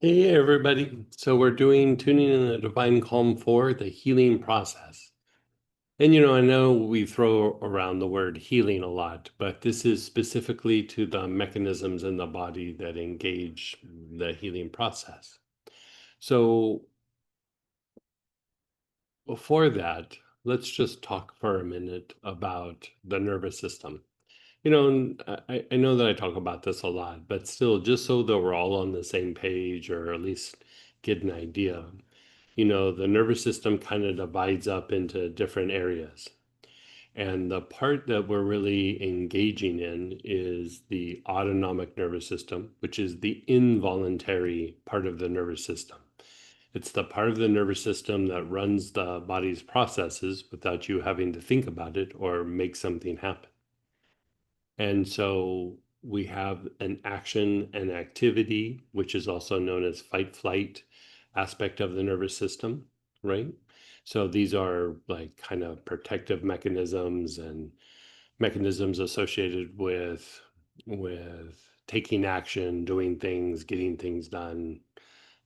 Hey everybody. So we're doing Tuning in the Divine Calm 4, the healing process. And I know we throw around the word healing a lot, but this is specifically to the mechanisms in the body that engage the healing process. So before that, let's just talk for a minute about the nervous system. And I know that I talk about this a lot, but still, just so that we're all on the same page or at least get an idea, the nervous system kind of divides up into different areas. And the part that we're really engaging in is the autonomic nervous system, which is the involuntary part of the nervous system. It's the part of the nervous system that runs the body's processes without you having to think about it or make something happen. And so we have an action and activity, which is also known as fight flight aspect of the nervous system, right? So these are like kind of protective mechanisms and mechanisms associated with taking action, doing things, getting things done,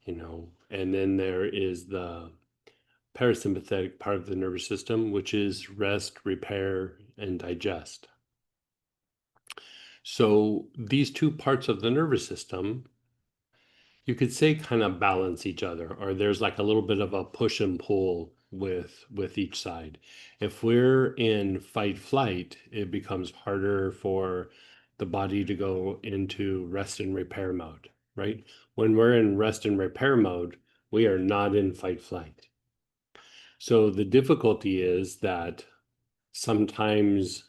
And then there is the parasympathetic part of the nervous system, which is rest, repair, and digest. So these two parts of the nervous system, you could say kind of balance each other, or there's like a little bit of a push and pull with each side. If we're in fight flight, it becomes harder for the body to go into rest and repair mode, right? When we're in rest and repair mode, we are not in fight flight. So the difficulty is that sometimes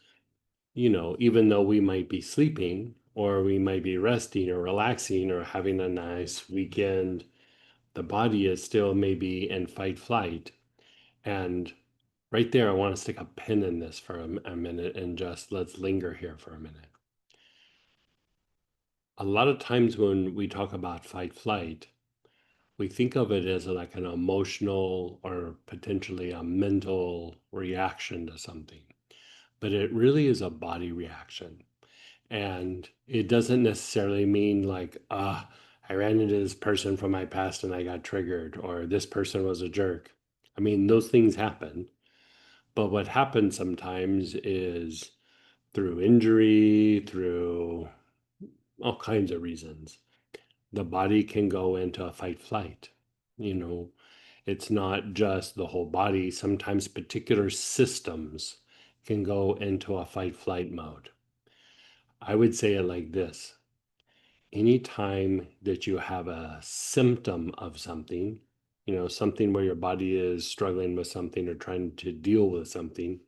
even though we might be sleeping or we might be resting or relaxing or having a nice weekend, the body is still maybe in fight flight. And right there, I want to stick a pin in this for a minute and just let's linger here for a minute. A lot of times when we talk about fight flight, we think of it as like an emotional or potentially a mental reaction to something, but it really is a body reaction. And it doesn't necessarily mean like, I ran into this person from my past and I got triggered, or this person was a jerk. I mean, those things happen. But what happens sometimes is through injury, through all kinds of reasons, the body can go into a fight flight. You know, it's not just the whole body, sometimes particular systems can go into a fight flight mode. I would say it like this: anytime that you have a symptom of something, something where your body is struggling with something or trying to deal with something,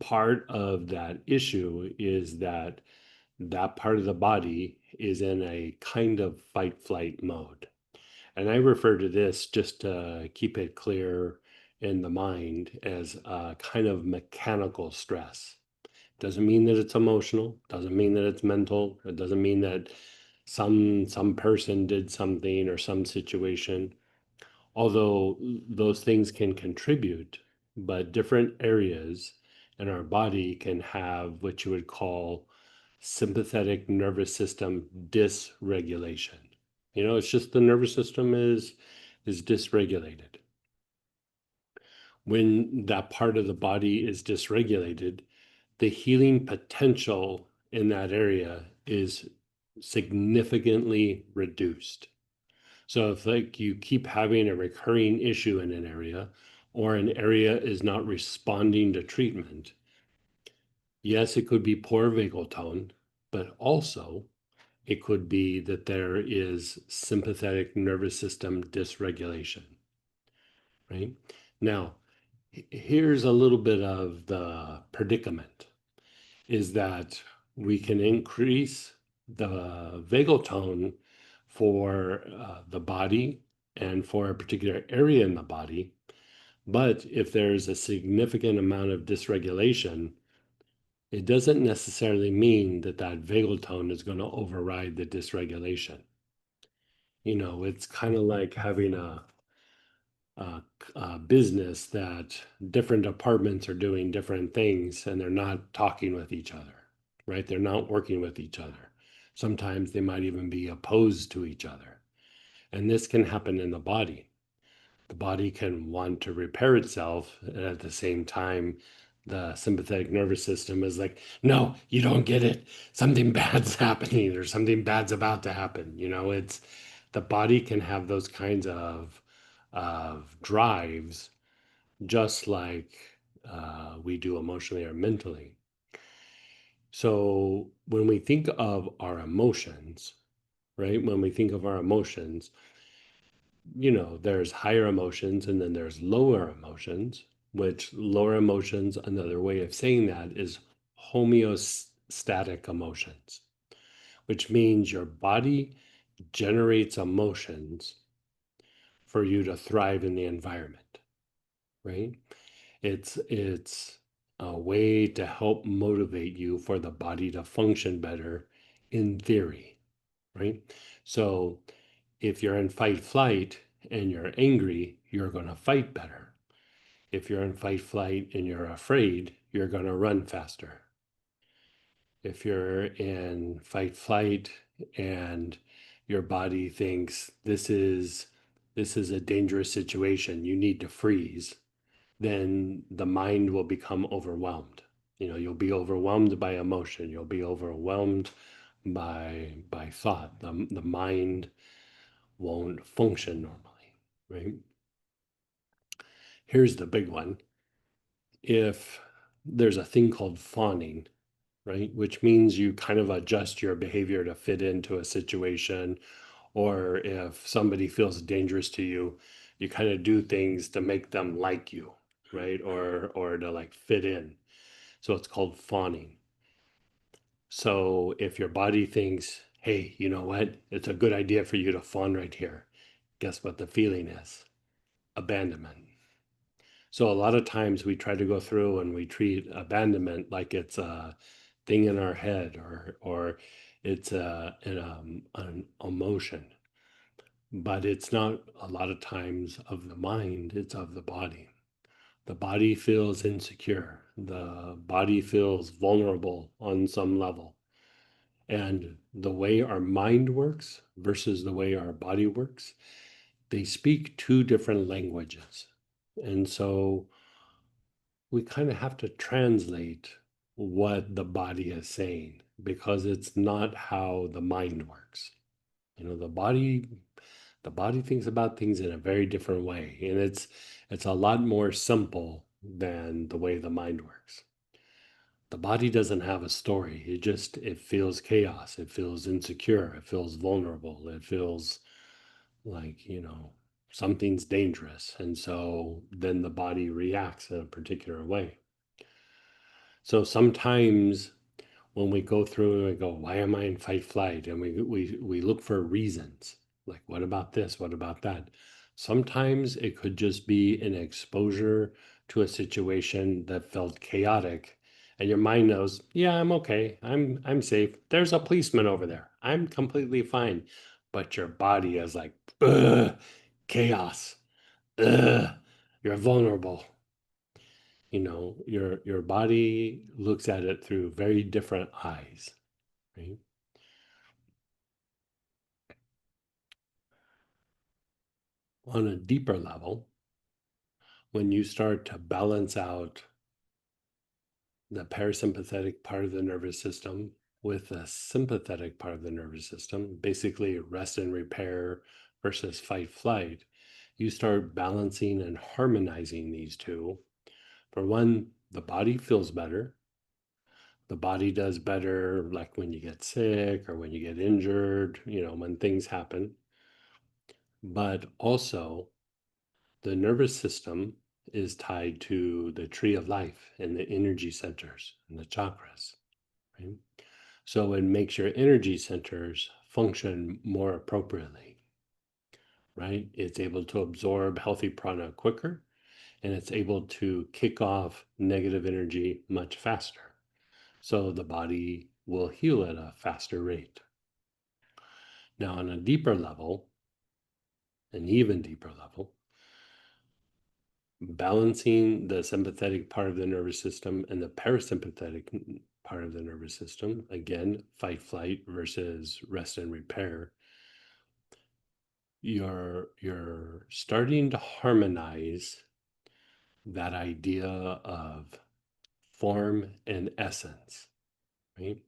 part of that issue is that that part of the body is in a kind of fight flight mode. And I refer to this, just to keep it clear in the mind, as a kind of mechanical stress. Doesn't mean that it's emotional, doesn't mean that it's mental, it doesn't mean that some person did something or some situation, although those things can contribute, but different areas in our body can have what you would call sympathetic nervous system dysregulation. It's just the nervous system is dysregulated. When that part of the body is dysregulated, the healing potential in that area is significantly reduced. So if like you keep having a recurring issue in an area, or an area is not responding to treatment, yes, it could be poor vagal tone, but also it could be that there is sympathetic nervous system dysregulation, right? Now, here's a little bit of the predicament, is that we can increase the vagal tone for the body and for a particular area in the body. But if there's a significant amount of dysregulation, it doesn't necessarily mean that that vagal tone is going to override the dysregulation. It's kind of like having a business that different departments are doing different things and they're not talking with each other, right? They're not working with each other. Sometimes they might even be opposed to each other. And this can happen in the body. The body can want to repair itself, and at the same time, the sympathetic nervous system is like, no, you don't get it. Something bad's happening or something bad's about to happen. It's the body can have those kinds of drives, just like we do emotionally or mentally. So when we think of our emotions, right? When we think of our emotions, there's higher emotions and then there's lower emotions, which lower emotions, another way of saying that is homeostatic emotions, which means your body generates emotions for you to thrive in the environment, right? It's a way to help motivate you for the body to function better in theory, right? So if you're in fight flight and you're angry, you're going to fight better. If you're in fight flight and you're afraid, you're going to run faster. If you're in fight flight and your body thinks this is a dangerous situation, you need to freeze, then the mind will become overwhelmed. You'll be overwhelmed by emotion. You'll be overwhelmed by thought. The mind won't function normally, right? Here's the big one. If there's a thing called fawning, right, which means you kind of adjust your behavior to fit into a situation, or if somebody feels dangerous to you, you kind of do things to make them like you, right, or to like fit in. So it's called fawning. So if your body thinks, hey, you know what, it's a good idea for you to fawn right here, guess what the feeling is? Abandonment. So a lot of times we try to go through and we treat abandonment like it's a thing in our head, or it's an emotion, but it's not a lot of times of the mind, it's of the body. The body feels insecure. The body feels vulnerable on some level. And the way our mind works versus the way our body works, they speak two different languages. And so we kind of have to translate what the body is saying because it's not how the mind works. The body thinks about things in a very different way, and it's a lot more simple than the way the mind works. The body doesn't have a story. It feels chaos, it feels insecure, it feels vulnerable, it feels like, something's dangerous, and so then the body reacts in a particular way. So sometimes when we go through and we go, why am I in fight flight? And we look for reasons. Like, what about this? What about that? Sometimes it could just be an exposure to a situation that felt chaotic. And your mind knows, yeah, I'm okay. I'm safe. There's a policeman over there. I'm completely fine. But your body is like, ugh, chaos. Ugh, you're vulnerable. Your body looks at it through very different eyes, right? On a deeper level, when you start to balance out the parasympathetic part of the nervous system with the sympathetic part of the nervous system, basically rest and repair versus fight flight, you start balancing and harmonizing these two. For one, the body feels better. The body does better, like when you get sick or when you get injured, when things happen. But also, the nervous system is tied to the tree of life and the energy centers and the chakras, right? So it makes your energy centers function more appropriately, right? It's able to absorb healthy prana quicker, and it's able to kick off negative energy much faster. So the body will heal at a faster rate. Now, on a deeper level, an even deeper level, balancing the sympathetic part of the nervous system and the parasympathetic part of the nervous system, again, fight flight versus rest and repair, you're starting to harmonize that idea of form and essence, right?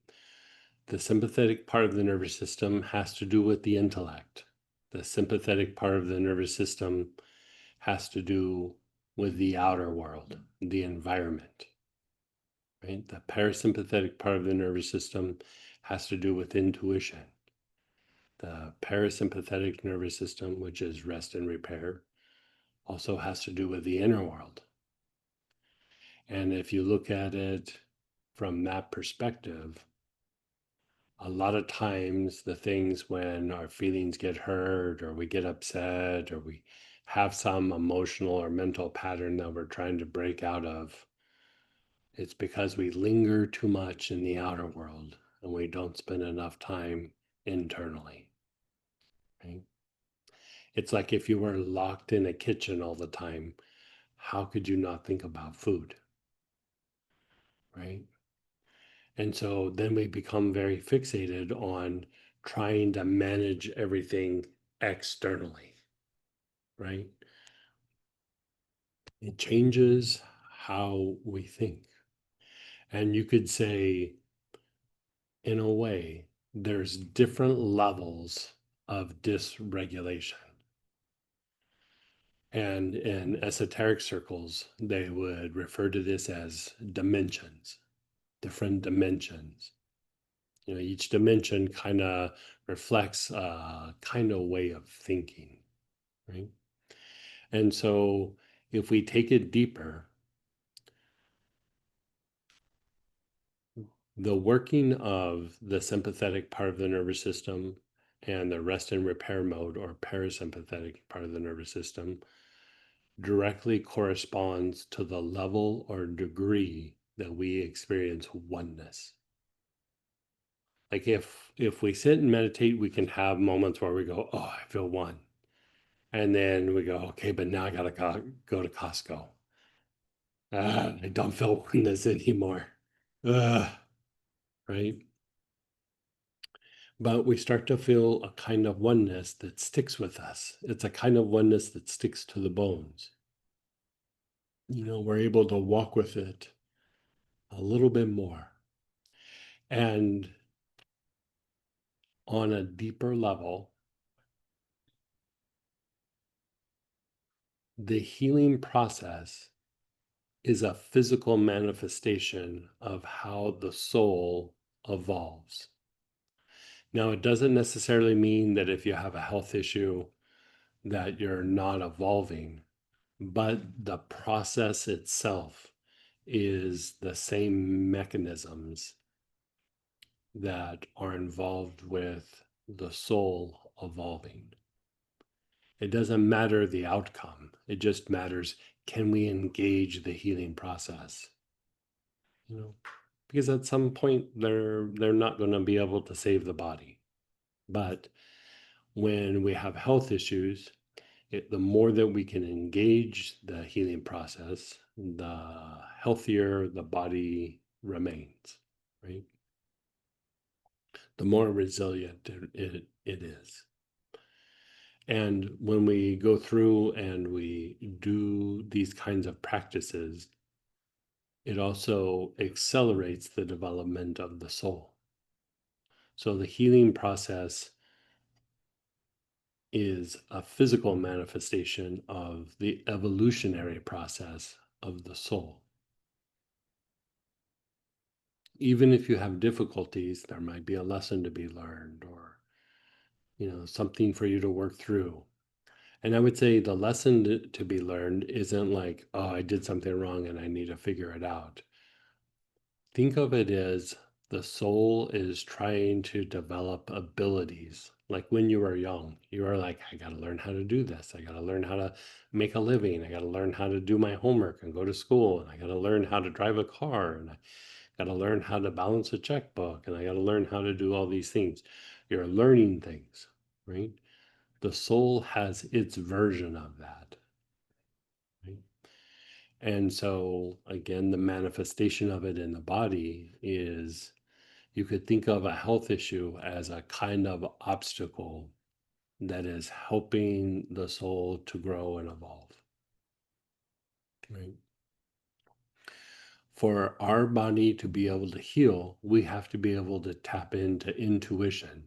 The sympathetic part of the nervous system has to do with the intellect. The sympathetic part of the nervous system has to do with the outer world, the environment, right? The parasympathetic part of the nervous system has to do with intuition. The parasympathetic nervous system, which is rest and repair, also has to do with the inner world. And if you look at it from that perspective, a lot of times the things when our feelings get hurt or we get upset or we have some emotional or mental pattern that we're trying to break out of, it's because we linger too much in the outer world and we don't spend enough time internally, right? It's like if you were locked in a kitchen all the time, how could you not think about food, right? And so then we become very fixated on trying to manage everything externally, right? It changes how we think. And you could say, in a way, there's different levels of dysregulation. And in esoteric circles, they would refer to this as dimensions, different dimensions. You know, each dimension kind of reflects a kind of way of thinking, right? And so if we take it deeper, the working of the sympathetic part of the nervous system and the rest and repair mode or parasympathetic part of the nervous system directly corresponds to the level or degree that we experience oneness. Like if we sit and meditate, we can have moments where we go, oh, I feel one. And then we go, okay, but now I gotta go to Costco. I don't feel oneness anymore. Right? But we start to feel a kind of oneness that sticks with us. It's a kind of oneness that sticks to the bones. You know, we're able to walk with it a little bit more. And on a deeper level, the healing process is a physical manifestation of how the soul evolves. Now, it doesn't necessarily mean that if you have a health issue that you're not evolving, but the process itself is the same mechanisms that are involved with the soul evolving. It doesn't matter the outcome. It just matters, can we engage the healing process? You know, because at some point they're not going to be able to save the body. But when we have health issues, the more that we can engage the healing process, the healthier the body remains, right? The more resilient it is. And when we go through and we do these kinds of practices, it also accelerates the development of the soul. So the healing process is a physical manifestation of the evolutionary process of the soul. Even if you have difficulties, there might be a lesson to be learned or, you know, something for you to work through. And I would say the lesson to be learned isn't like, oh, I did something wrong and I need to figure it out. Think of it as the soul is trying to develop abilities. Like when you were young, you were like, I got to learn how to do this. I got to learn how to make a living. I got to learn how to do my homework and go to school. And I got to learn how to drive a car. And I got to learn how to balance a checkbook. And I got to learn how to do all these things. You're learning things, right? The soul has its version of that, right? And so, again, the manifestation of it in the body is you could think of a health issue as a kind of obstacle that is helping the soul to grow and evolve. Right? For our body to be able to heal, we have to be able to tap into intuition.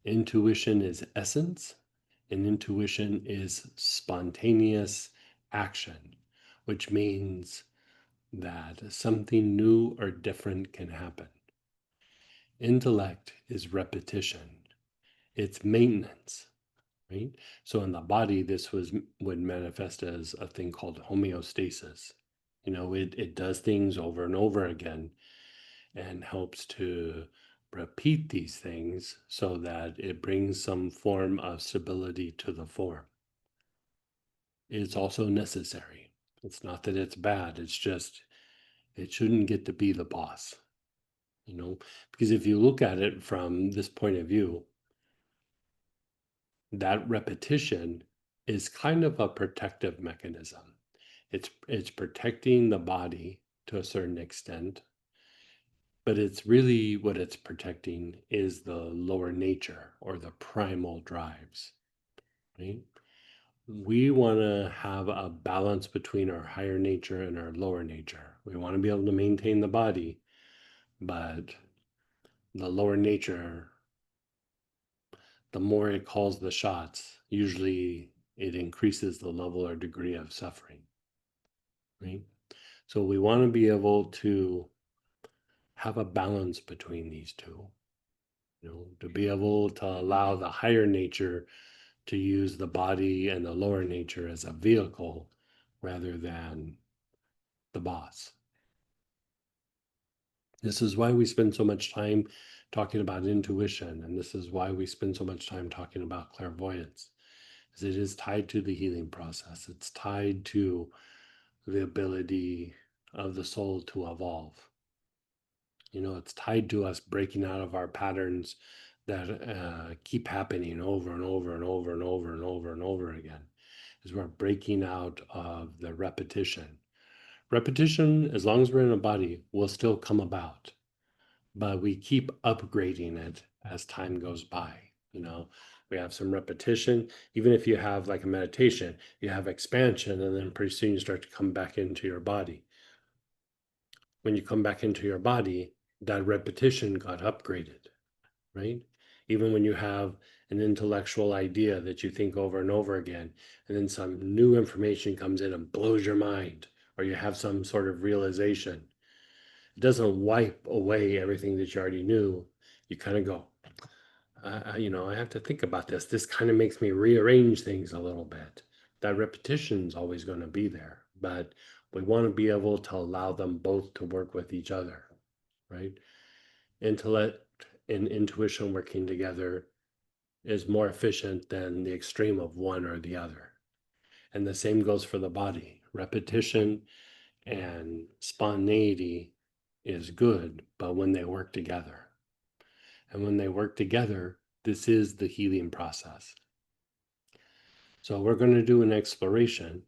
Intuition is essence, and intuition is spontaneous action, which means that something new or different can happen. Intellect is repetition, it's maintenance, right? So in the body, this would manifest as a thing called homeostasis. It does things over and over again and helps to repeat these things so that it brings some form of stability to the form. It's also necessary. It's not that it's bad, it's just it shouldn't get to be the boss, because if you look at it from this point of view, that repetition is kind of a protective mechanism. It's protecting the body to a certain extent, but it's really what it's protecting is the lower nature or the primal drives, right? We want to have a balance between our higher nature and our lower nature. We want to be able to maintain the body, but the lower nature, the more it calls the shots, usually it increases the level or degree of suffering, right? So we want to be able to have a balance between these two, to be able to allow the higher nature to use the body and the lower nature as a vehicle rather than the boss. This is why we spend so much time talking about intuition, and this is why we spend so much time talking about clairvoyance, because it is tied to the healing process. It's tied to the ability of the soul to evolve. It's tied to us breaking out of our patterns that keep happening over and over and over and over and over and over again. Is we're breaking out of the repetition. Repetition, as long as we're in a body, will still come about, but we keep upgrading it as time goes by. We have some repetition. Even if you have like a meditation, you have expansion, and then pretty soon you start to come back into your body. When you come back into your body, that repetition got upgraded, right? Even when you have an intellectual idea that you think over and over again, and then some new information comes in and blows your mind, or you have some sort of realization, it doesn't wipe away everything that you already knew. You kind of go, I have to think about this. This kind of makes me rearrange things a little bit. That repetition is always going to be there, but we want to be able to allow them both to work with each other, right? Intellect and intuition working together is more efficient than the extreme of one or the other. And the same goes for the body. Repetition and spontaneity is good, but when they work together. And when they work together, this is the healing process. So we're going to do an exploration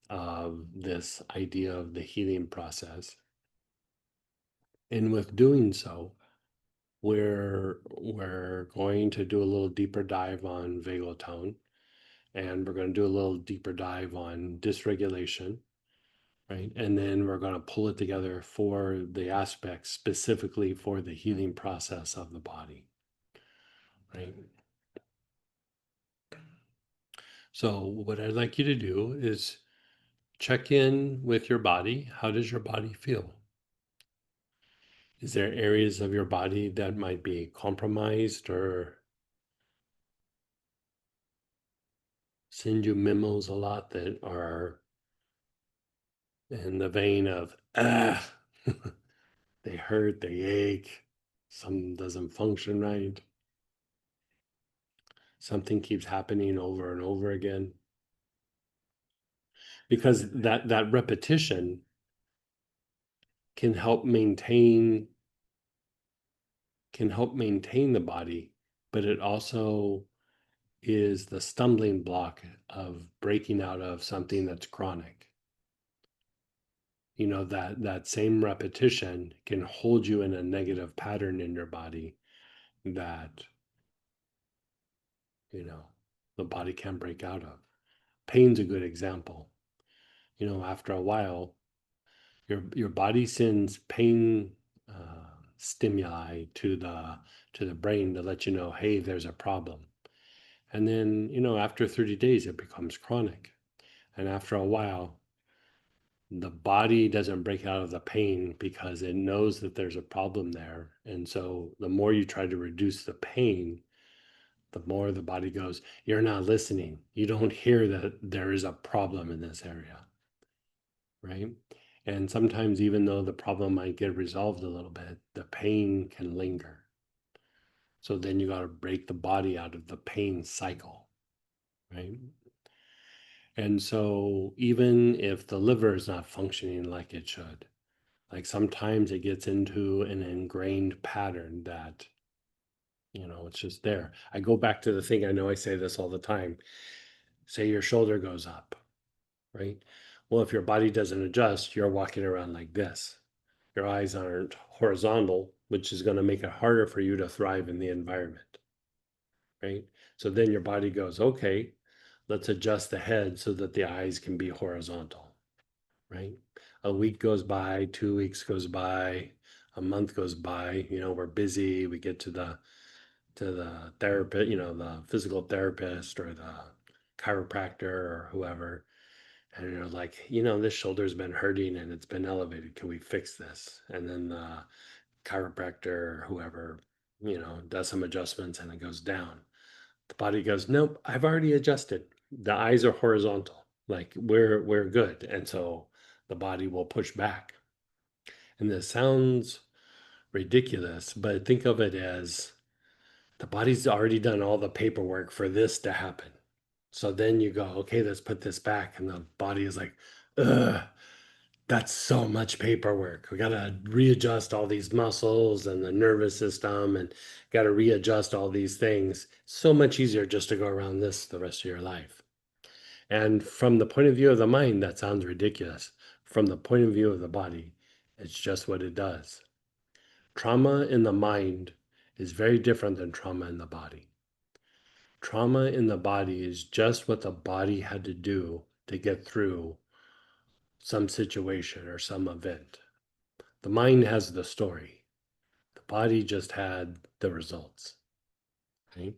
of this idea of the healing process. And with doing so, we're going to do a little deeper dive on vagal tone, and we're going to do a little deeper dive on dysregulation, right? And then we're going to pull it together for the aspects specifically for the healing process of the body, right? So what I'd like you to do is check in with your body. How does your body feel? Is there areas of your body that might be compromised or send you memos a lot that are in the vein of, they hurt, they ache, something doesn't function right, something keeps happening over and over again? Because that repetition can help maintain the body, but it also is the stumbling block of breaking out of something that's chronic. That same repetition can hold you in a negative pattern in your body that, you know, the body can't break out of. Pain's a good example. After a while, your body sends pain stimuli to the brain to let you know, hey, there's a problem. And then, after 30 days, it becomes chronic. And after a while, the body doesn't break out of the pain because it knows that there's a problem there. And so the more you try to reduce the pain, the more the body goes, you're not listening. You don't hear that there is a problem in this area, right? And sometimes, even though the problem might get resolved a little bit, the pain can linger. So then you got to break the body out of the pain cycle, right? And so, even if the liver is not functioning like it should, like sometimes it gets into an ingrained pattern that, it's just there. I go back to the thing, I know I say this all the time. Say your shoulder goes up, right? Well, if your body doesn't adjust, you're walking around like this. Your eyes aren't horizontal, which is going to make it harder for you to thrive in the environment, right? So then your body goes, okay, let's adjust the head so that the eyes can be horizontal, right? A week goes by, 2 weeks goes by, a month goes by, we're busy, we get to the therapist, the physical therapist or the chiropractor or whoever, and you're like, this shoulder's been hurting and it's been elevated. Can we fix this? And then the chiropractor or whoever, does some adjustments and it goes down. The body goes, nope, I've already adjusted. The eyes are horizontal. Like we're good. And so the body will push back. And this sounds ridiculous, but think of it as the body's already done all the paperwork for this to happen. So then you go, okay, let's put this back. And the body is like, ugh, that's so much paperwork. We got to readjust all these muscles and the nervous system and got to readjust all these things. So much easier just to go around this the rest of your life. And from the point of view of the mind, that sounds ridiculous. From the point of view of the body, it's just what it does. Trauma in the mind is very different than trauma in the body. Trauma in the body is just what the body had to do to get through some situation or some event. The mind has the story. The body just had the results. Right?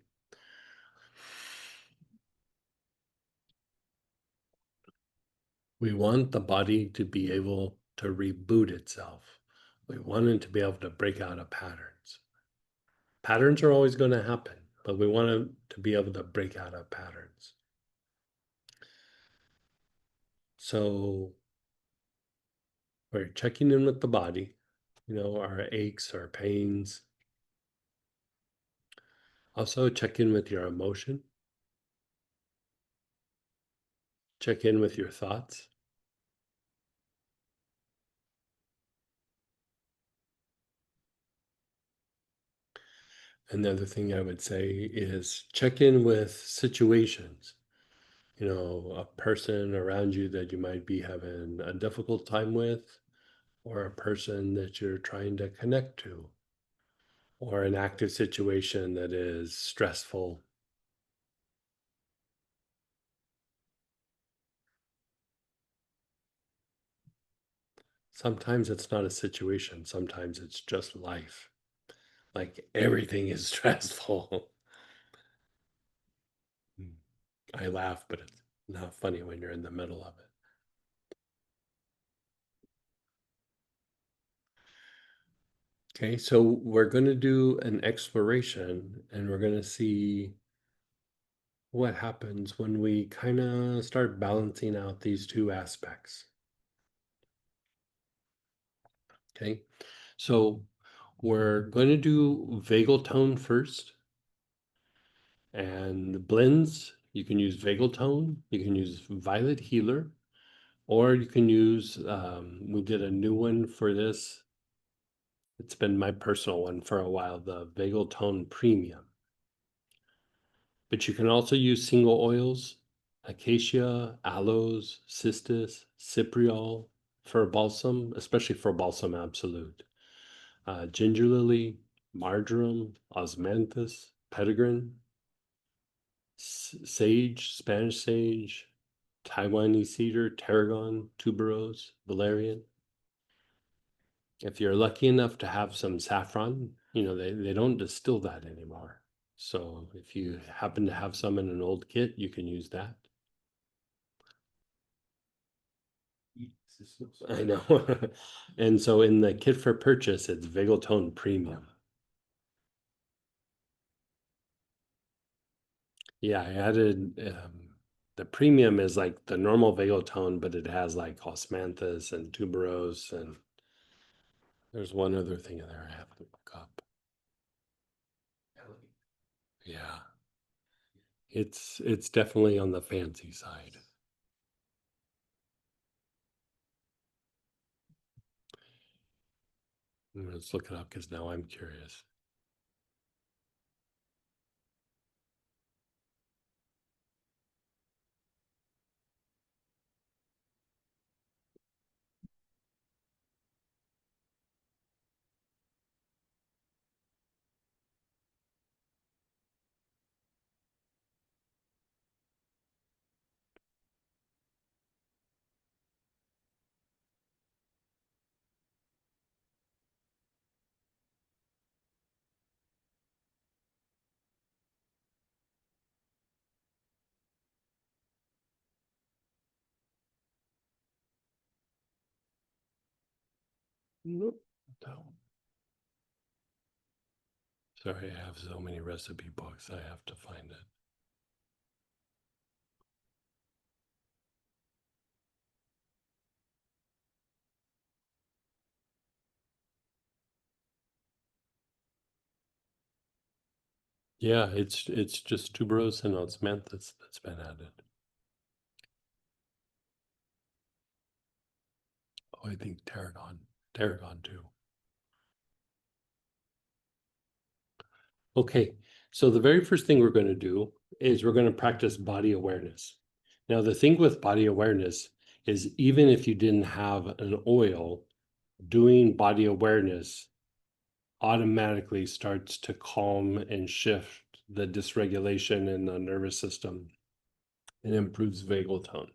We want the body to be able to reboot itself. We want it to be able to break out of patterns. Patterns are always going to happen, but we want it to be able to break out of patterns. So we're checking in with the body, our aches, our pains. Also, check in with your emotion. Check in with your thoughts. Another thing I would say is check in with situations. A person around you that you might be having a difficult time with, or a person that you're trying to connect to, or an active situation that is stressful. Sometimes it's not a situation, sometimes it's just life. Like everything is stressful. I laugh, but it's not funny when you're in the middle of it. Okay, so we're going to do an exploration and we're going to see what happens when we kind of start balancing out these two aspects. Okay, so we're going to do vagal tone first, and the blends, you can use vagal tone, you can use violet healer, or you can use, we did a new one for this. It's been my personal one for a while, the vagal tone premium. But you can also use single oils, acacia, aloes, cistus, cypriol for balsam, especially for balsam absolute. Ginger lily, marjoram, osmanthus, petitgrain. Sage, Spanish sage, Taiwanese cedar, tarragon, tuberose, valerian. If you're lucky enough to have some saffron, they don't distill that anymore. So if you happen to have some in an old kit, you can use that. I know. And so in the kit for purchase, it's Vigotone Premium. Yeah, I added the premium is like the normal Vigotone, but it has like osmanthus and tuberose, and there's one other thing in there I have to look up. Yeah, it's definitely on the fancy side. Let's look it up because now I'm curious. Nope. No. Sorry, I have so many recipe books. I have to find it. Yeah, it's just tuberose and osmanthus that's been added. Oh, I think tarragon too. Okay, so the very first thing we're going to do is we're going to practice body awareness. Now, the thing with body awareness is even if you didn't have an oil, doing body awareness automatically starts to calm and shift the dysregulation in the nervous system and improves vagal tone.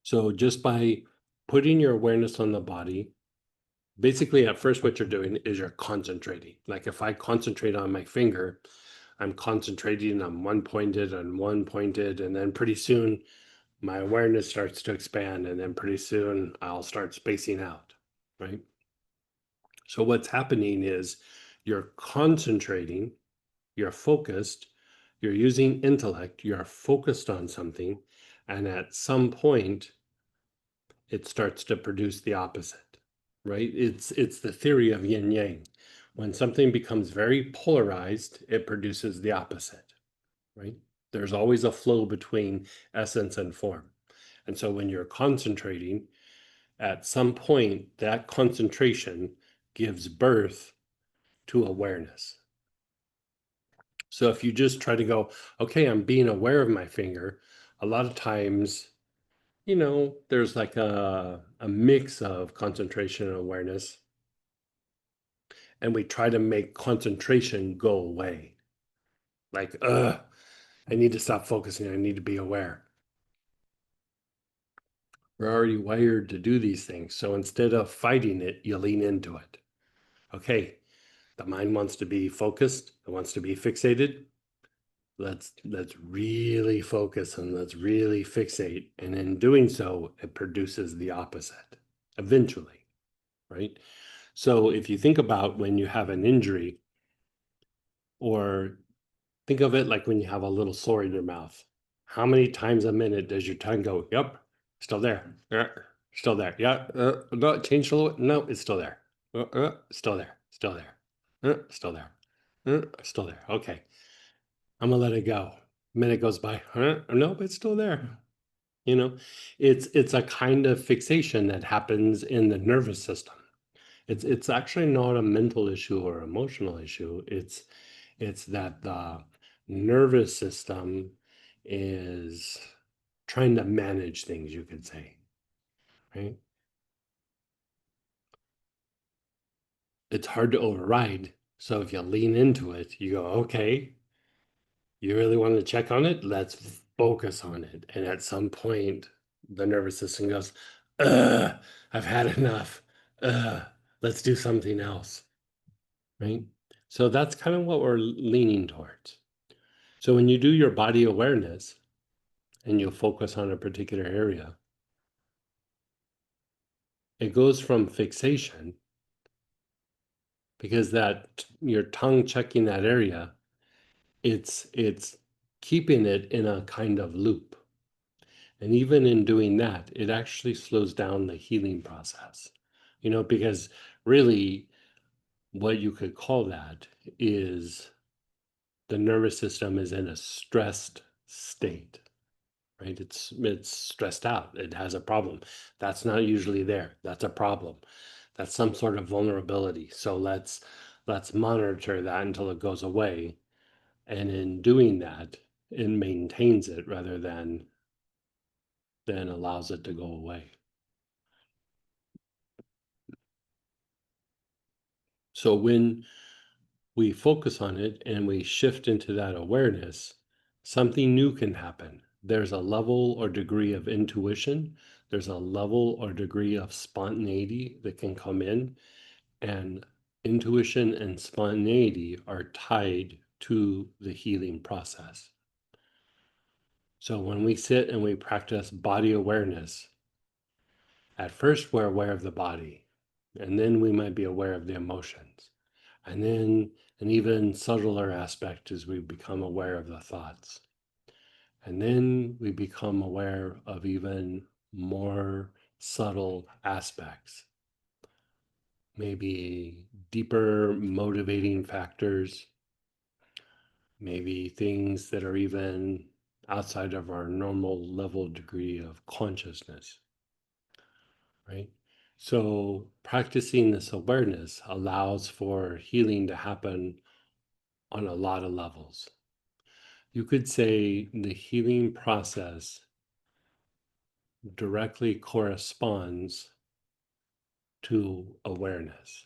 So just by putting your awareness on the body, basically at first what you're doing is you're concentrating. Like if I concentrate on my finger, I'm concentrating on one pointed and one pointed, and then pretty soon my awareness starts to expand, and then pretty soon I'll start spacing out, right? So what's happening is you're concentrating, you're focused, you're using intellect, you're focused on something, and at some point it starts to produce the opposite, right? It's the theory of yin yang. When something becomes very polarized, it produces the opposite, right? There's always a flow between essence and form. And so when you're concentrating, at some point, that concentration gives birth to awareness. So if you just try to go, okay, I'm being aware of my finger, a lot of times, there's like a mix of concentration and awareness. And we try to make concentration go away. Like, I need to stop focusing. I need to be aware. We're already wired to do these things. So instead of fighting it, you lean into it. Okay, the mind wants to be focused, it wants to be fixated. Let's really focus and let's really fixate. And in doing so, it produces the opposite eventually, right? So if you think about when you have an injury, or think of it like when you have a little sore in your mouth. How many times a minute does your tongue go, yep, still there, yeah, still there, yeah, no, change a little, no, it's still there, still there, still there, still there, still there. Okay, I'm gonna let it go. Minute goes by, nope, it's still there. You know, it's a kind of fixation that happens in the nervous system. It's actually not a mental issue or emotional issue. It's that the nervous system is trying to manage things, you could say, right? it's hard to override. So if you lean into it, you go, okay, you really want to check on it? Let's focus on it. And at some point, the nervous system goes, I've had enough. Let's do something else. Right? So that's kind of what we're leaning towards. So when you do your body awareness and you focus on a particular area, it goes from fixation because that your tongue checking that area, it's keeping it in a kind of loop. And even in doing that, it actually slows down the healing process. Because really what you could call that is the nervous system is in a stressed state, right? It's stressed out. It has a problem. That's not usually there. That's a problem. That's some sort of vulnerability. So let's monitor that until it goes away. And in doing that, it maintains it rather than allows it to go away. So when we focus on it and we shift into that awareness, something new can happen. There's a level or degree of intuition, there's a level or degree of spontaneity that can come in, and intuition and spontaneity are tied to the healing process. So when we sit and we practice body awareness, at first we're aware of the body, and then we might be aware of the emotions. And then an even subtler aspect is we become aware of the thoughts. And then we become aware of even more subtle aspects, maybe deeper motivating factors, maybe things that are even outside of our normal level degree of consciousness, right? So practicing this awareness allows for healing to happen on a lot of levels. You could say the healing process directly corresponds to awareness.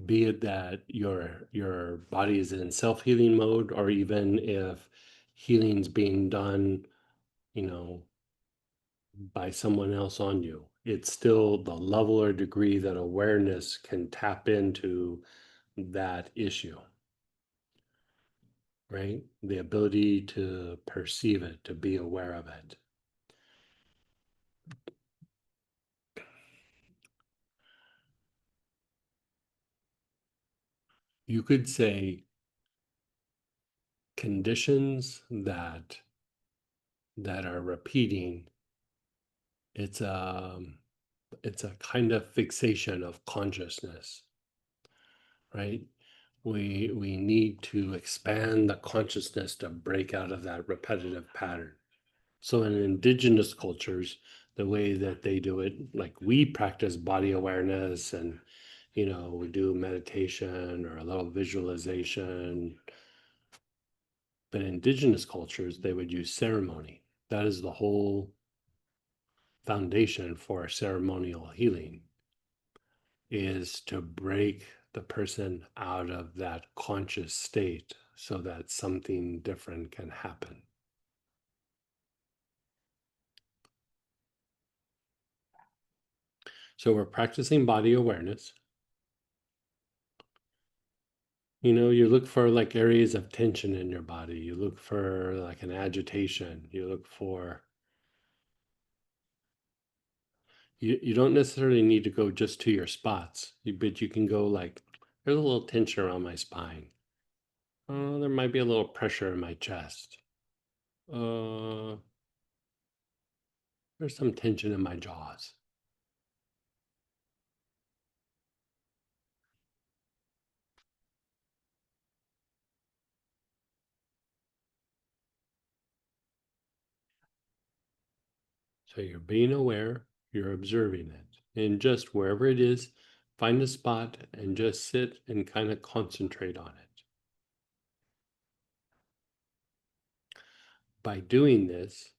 Be it that your body is in self-healing mode, or even if healing's being done, you know, by someone else on you. It's still the level or degree that awareness can tap into that issue, right? The ability to perceive it, to be aware of it. You could say conditions that are repeating, it's it's a kind of fixation of consciousness, right? We need to expand the consciousness to break out of that repetitive pattern. So in indigenous cultures, the way that they do it, like we practice body awareness and we do meditation or a little visualization. But in indigenous cultures, they would use ceremony. That is the whole foundation for ceremonial healing, is to break the person out of that conscious state so that something different can happen. So we're practicing body awareness. You look for like areas of tension in your body. You look for like an agitation. You look for, you don't necessarily need to go just to your spots, but you can go like, there's a little tension around my spine. Oh, there might be a little pressure in my chest. Uh, there's some tension in my jaws. So you're being aware, you're observing it. And just wherever it is, find a spot and just sit and kind of concentrate on it. By doing this,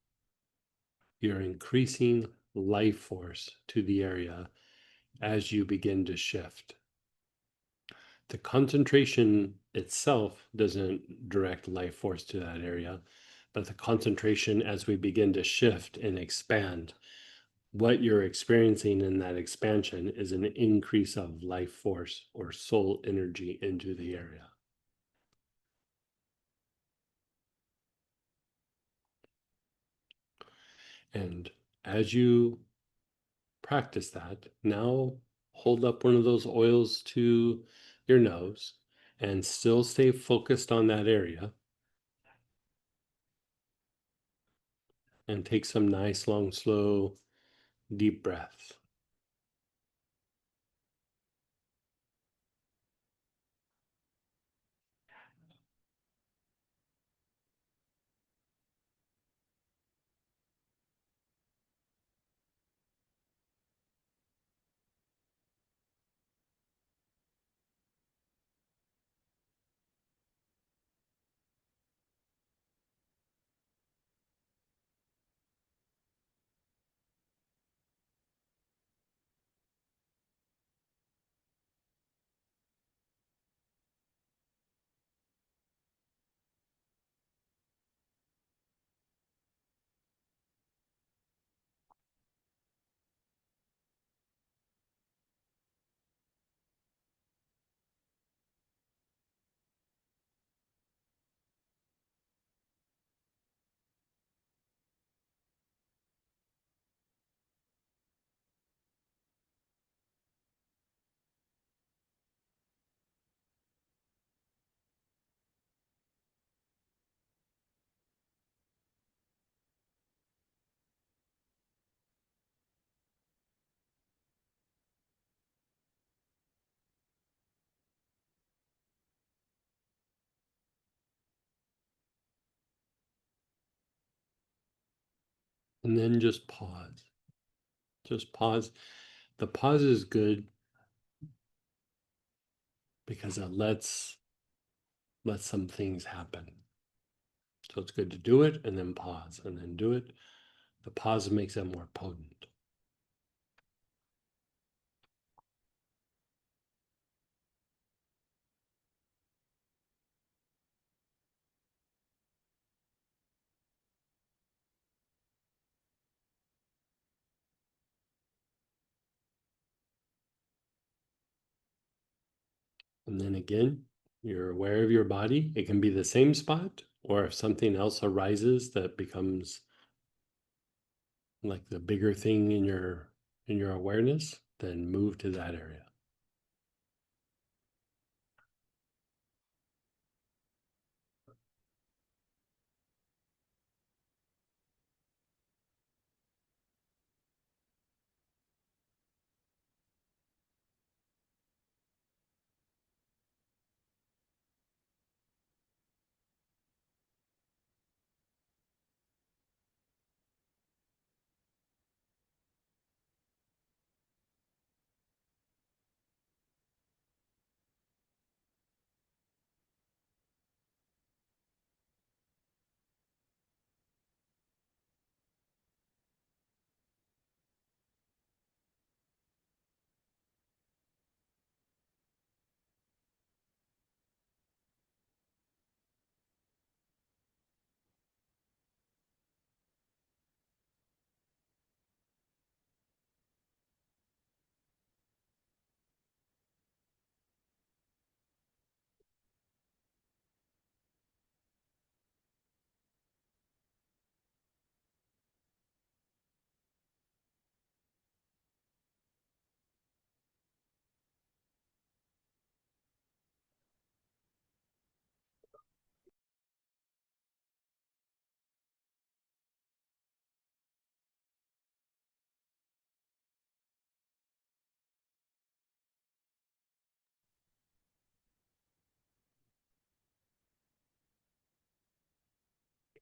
you're increasing life force to the area, as you begin to shift. The concentration itself doesn't direct life force to that area, but the concentration as we begin to shift and expand, what you're experiencing in that expansion is an increase of life force or soul energy into the area. And as you practice that, now hold up one of those oils to your nose and still stay focused on that area. And take some nice, long, slow, deep breaths. And then just pause. Just pause. The pause is good because it lets some things happen. So it's good to do it and then pause and then do it. The pause makes it more potent. And then again, you're aware of your body. It can be the same spot, or if something else arises that becomes like the bigger thing in your awareness, then move to that area.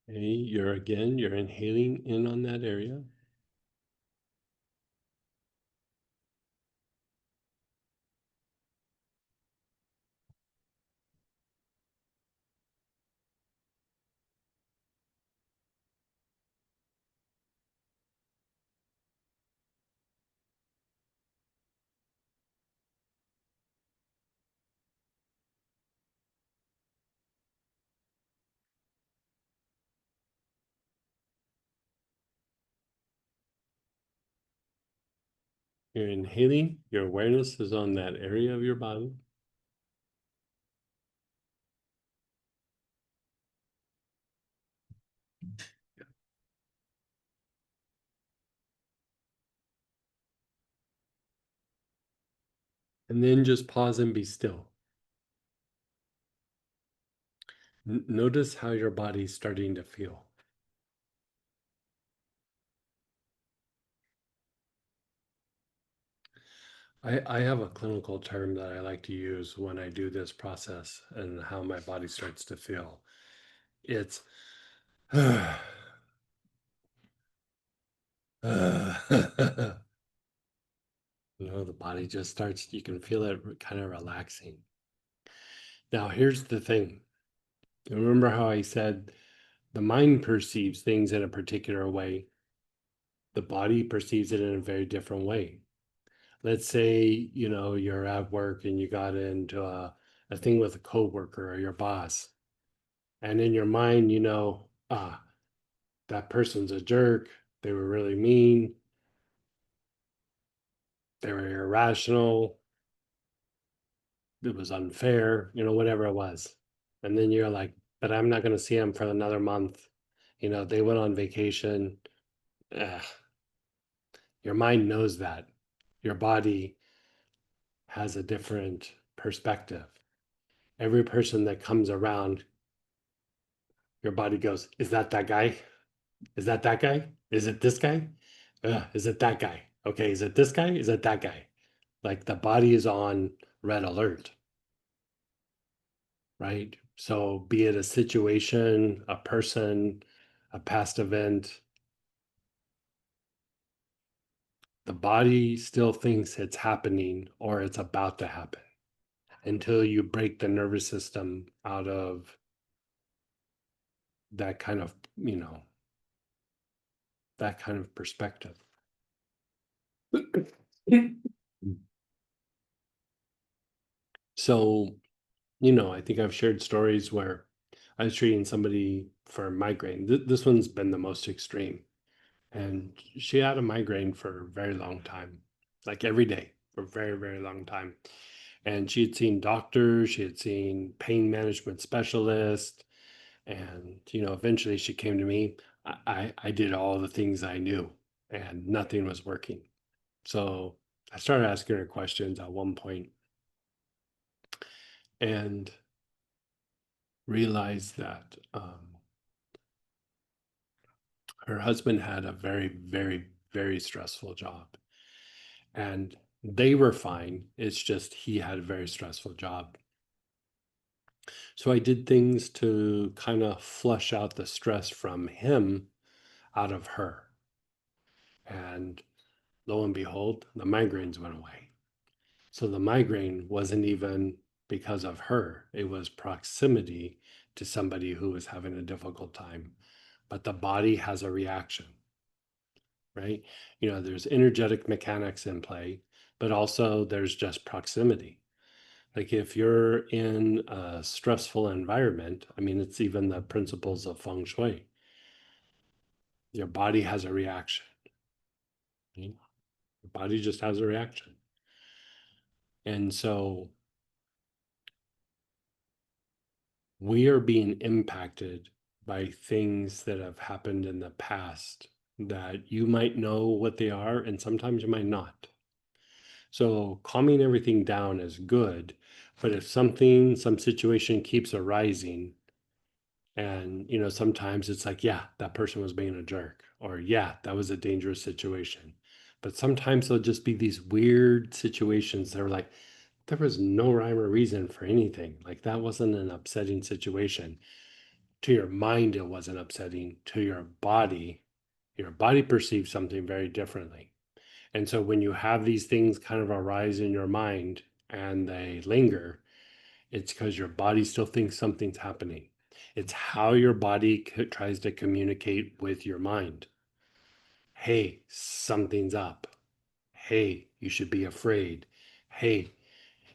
Okay, you're inhaling in on that area. You're inhaling, your awareness is on that area of your body. And then just pause and be still. Notice how your body's starting to feel. I have a clinical term that I like to use when I do this process and how my body starts to feel. It's the body just starts, you can feel it kind of relaxing. Now, here's the thing. Remember how I said the mind perceives things in a particular way, the body perceives it in a very different way. Let's say, you're at work and you got into a thing with a coworker or your boss, and in your mind, that person's a jerk, they were really mean, they were irrational, it was unfair, whatever it was. And then you're like, but I'm not going to see them for another month. They went on vacation. Ugh. Your mind knows that. Your body has a different perspective. Every person that comes around, your body goes, is that guy? Is that guy? Is it this guy? Is it that guy? Okay, is it this guy? Is it that guy? Like the body is on red alert, right? So be it a situation, a person, a past event, the body still thinks it's happening or it's about to happen until you break the nervous system out of that kind of, that kind of perspective. So, I think I've shared stories where I was treating somebody for migraine. This one's been the most extreme. And she had a migraine for a very long time, like every day for a very, very long time. And she had seen doctors, she had seen pain management specialists, and eventually she came to me. I did all the things I knew, and nothing was working. So I started asking her questions at one point and realized that her husband had a very, very, very stressful job. And they were fine. It's just he had a very stressful job. So I did things to kind of flush out the stress from him out of her. And lo and behold, the migraines went away. So the migraine wasn't even because of her, it was proximity to somebody who was having a difficult time. But the body has a reaction, right? There's energetic mechanics in play, but also there's just proximity. Like if you're in a stressful environment, I mean, it's even the principles of feng shui. Your body has a reaction. Right? Your body just has a reaction. And so we are being impacted by things that have happened in the past that you might know what they are, and sometimes you might not. So calming everything down is good, but if some situation keeps arising, and sometimes it's like, yeah, that person was being a jerk, or yeah, that was a dangerous situation. But sometimes there'll just be these weird situations that are like, there was no rhyme or reason for anything. Like that wasn't an upsetting situation. To your mind, it wasn't upsetting. To your body perceives something very differently. And so when you have these things kind of arise in your mind and they linger, it's because your body still thinks something's happening. It's how your body tries to communicate with your mind. Hey, something's up. Hey, you should be afraid. Hey,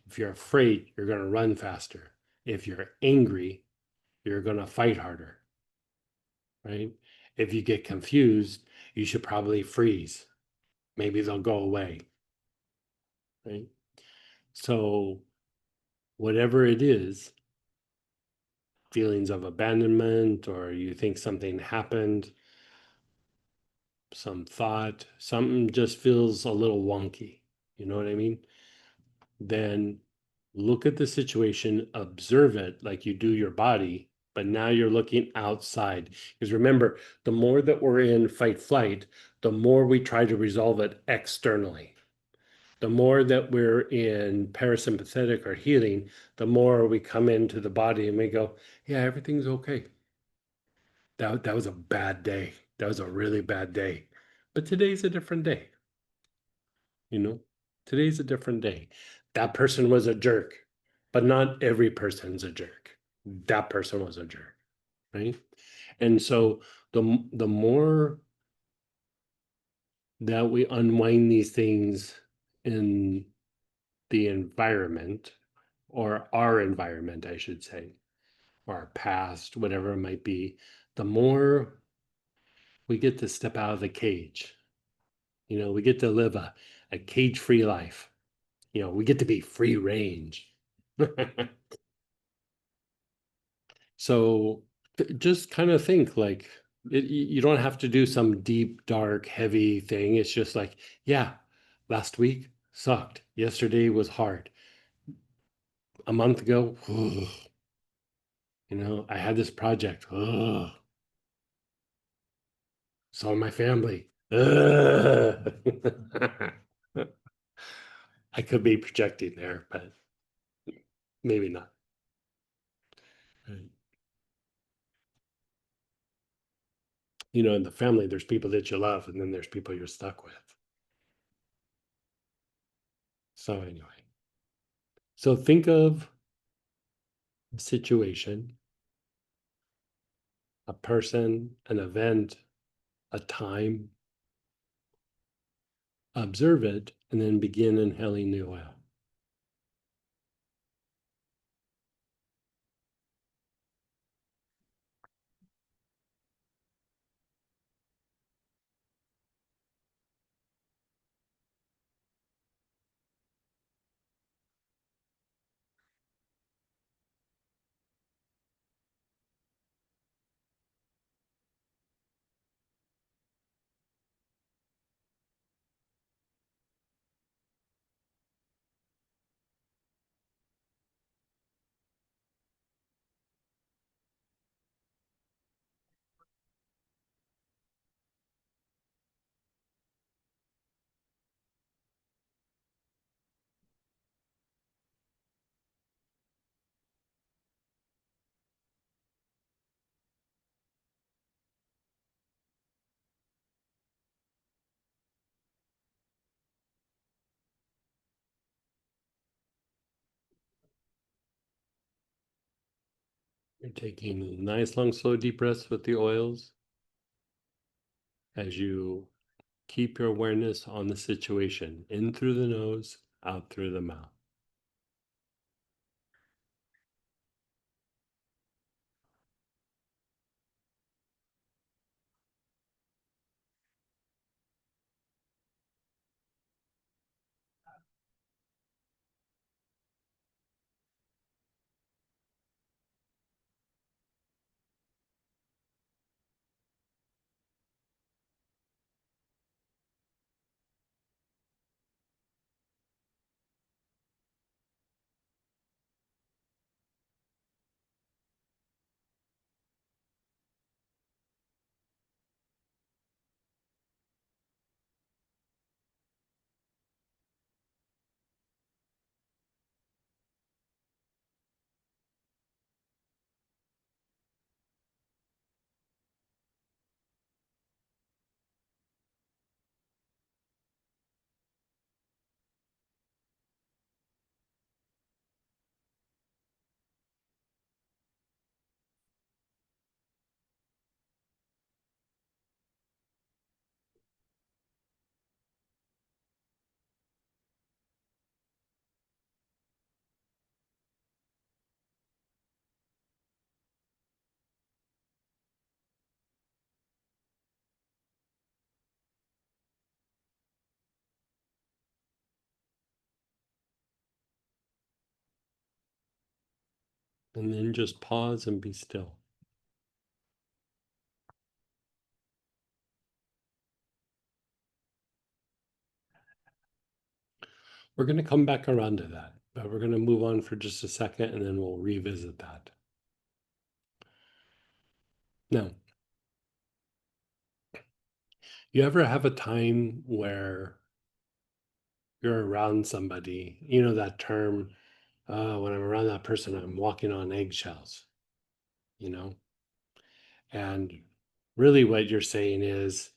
if you're afraid, you're going to run faster. If you're angry, you're going to fight harder, right? If you get confused, you should probably freeze. Maybe they'll go away. right? So whatever it is, feelings of abandonment, or you think something happened, some thought, something just feels a little wonky. You know what I mean? Then look at the situation, observe it like you do your body, but now you're looking outside. Because remember, the more that we're in fight flight, the more we try to resolve it externally. The more that we're in parasympathetic or healing, the more we come into the body and we go, yeah, everything's okay. That was a bad day. That was a really bad day. But today's a different day, you know? Today's a different day. That person was a jerk, but not every person's a jerk. That person was a jerk, right? And so the more that we unwind these things in the environment, or our environment, I should say, or our past, whatever it might be, the more we get to step out of the cage. We get to live a cage-free life. We get to be free range. So just kind of think like you don't have to do some deep, dark, heavy thing. It's just like, yeah, last week sucked. Yesterday was hard. A month ago, I had this project. Saw my family. I could be projecting there, but maybe not. Right. In the family, there's people that you love, and then there's people you're stuck with. So anyway, so think of a situation, a person, an event, a time, observe it, and then begin inhaling the oil. You're taking nice, long, slow, deep breaths with the oils as you keep your awareness on the situation, in through the nose, out through the mouth. And then just pause and be still. We're going to come back around to that, but we're going to move on for just a second and then we'll revisit that. Now, you ever have a time where you're around somebody, you know, that term, when I'm around that person, I'm walking on eggshells, you know? And really what you're saying is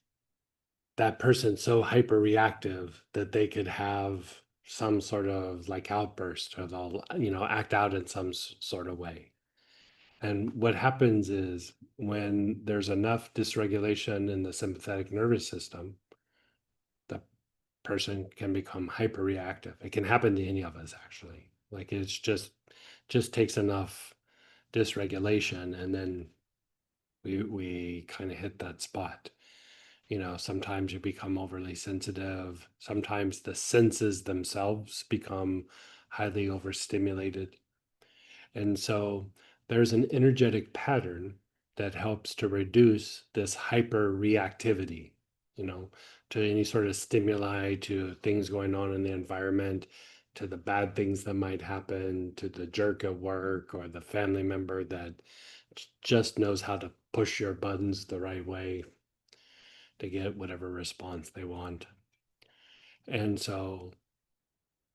that person's so hyper reactive that they could have some sort of like outburst or they'll, you know, act out in some sort of way. And what happens is when there's enough dysregulation in the sympathetic nervous system, the person can become hyper reactive. It can happen to any of us actually. Like it's just takes enough dysregulation and then we kind of hit that spot. You know, sometimes you become overly sensitive. Sometimes the senses themselves become highly overstimulated. And so there's an energetic pattern that helps to reduce this hyper reactivity, you know, to any sort of stimuli, to things going on in the environment, to the bad things that might happen, to the jerk at work or the family member that just knows how to push your buttons the right way to get whatever response they want. And so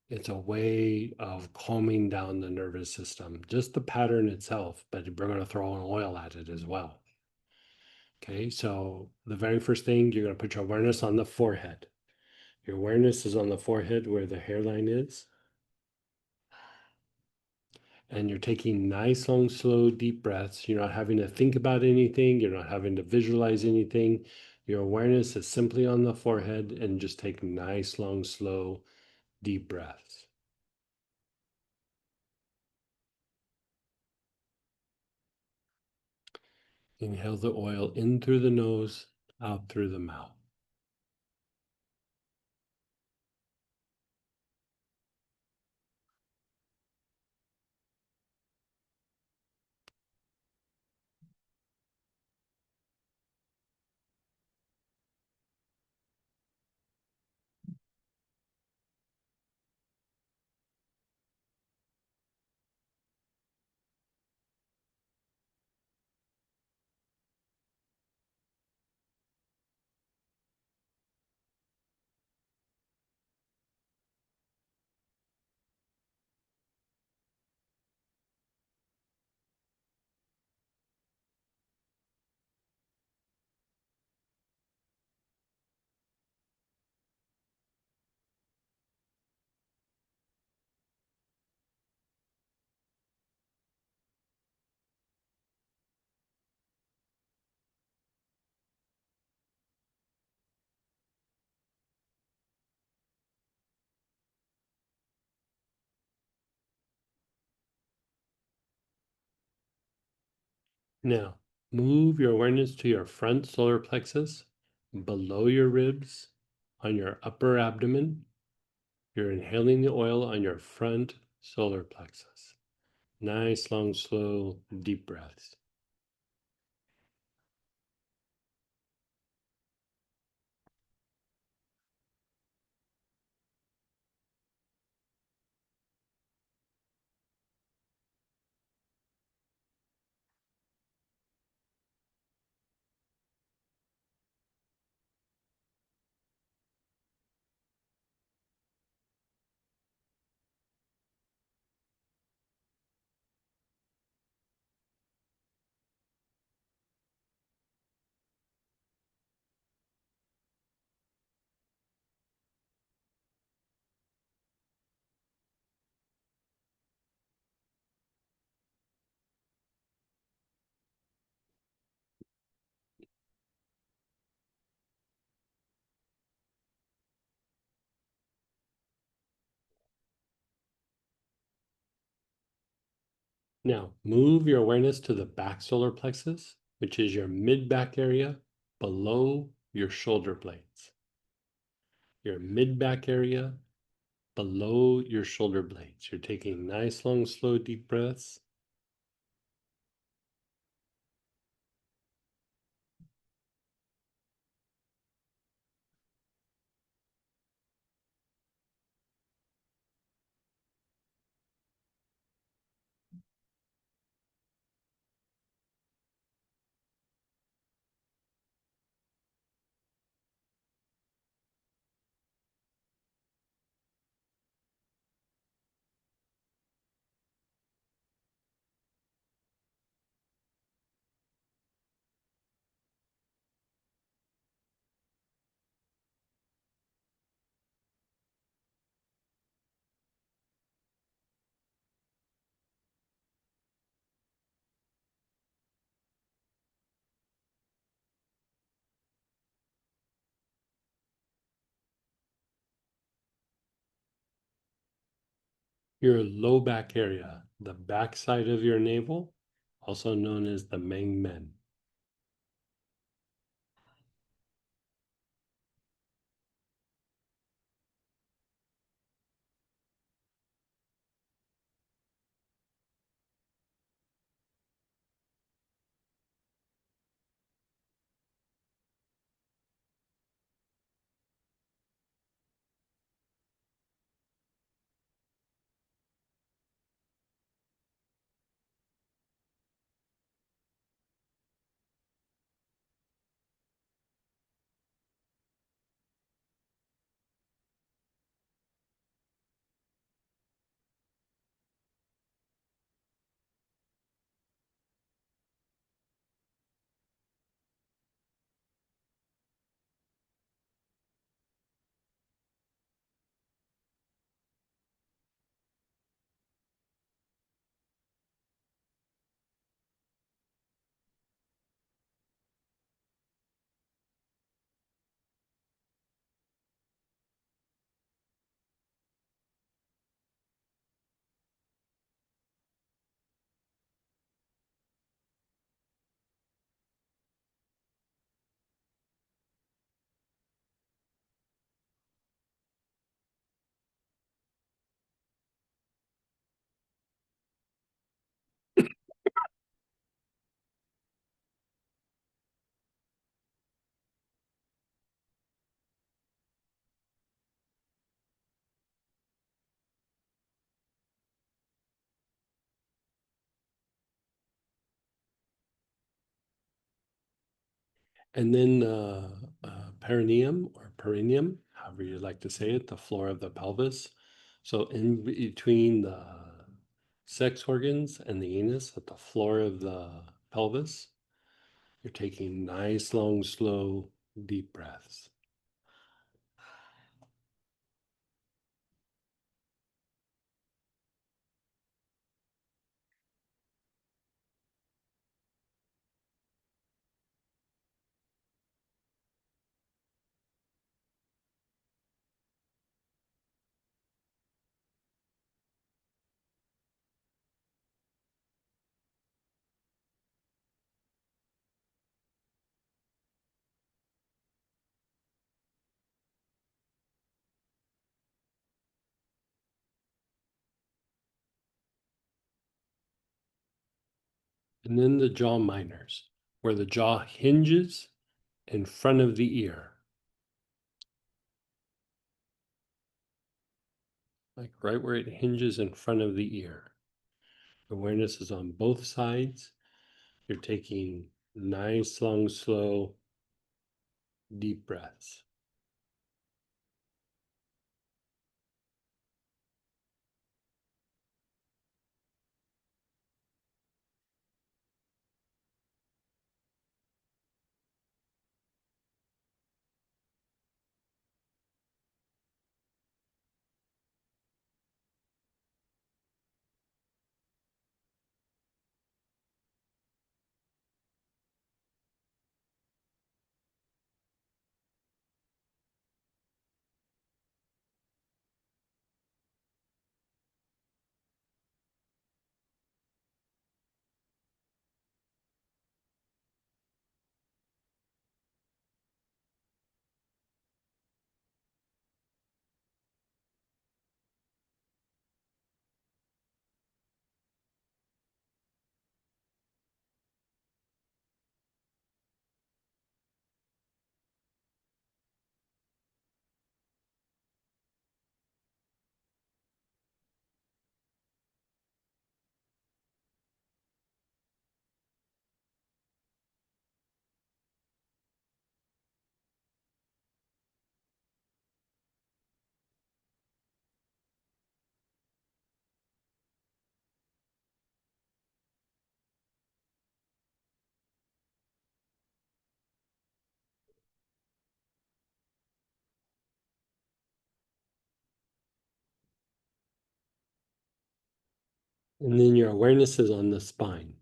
it's a way of calming down the nervous system, just the pattern itself, but we're going to throw an oil at it as well. Okay, so the very first thing, you're going to put your awareness on the forehead. Your awareness is on the forehead where the hairline is. And you're taking nice, long, slow, deep breaths. You're not having to think about anything. You're not having to visualize anything. Your awareness is simply on the forehead and just take nice, long, slow, deep breaths. Inhale the oil in through the nose, out through the mouth. Now, move your awareness to your front solar plexus, below your ribs, on your upper abdomen. You're inhaling the oil on your front solar plexus. Nice, long, slow, deep breaths. Now, move your awareness to the back solar plexus, which is your mid back area below your shoulder blades. Your mid back area below your shoulder blades. You're taking nice, long, slow, deep breaths. your low back area, the back side of your navel, also known as the Meng Men. And then perineum or perineum, however you like to say it, the floor of the pelvis. So in between the sex organs and the anus at the floor of the pelvis, you're taking nice, long, slow, deep breaths. And then the jaw minors, where the jaw hinges in front of the ear. Like right where it hinges in front of the ear. Awareness is on both sides. You're taking nice, long, slow, deep breaths. And then your awareness is on the spine.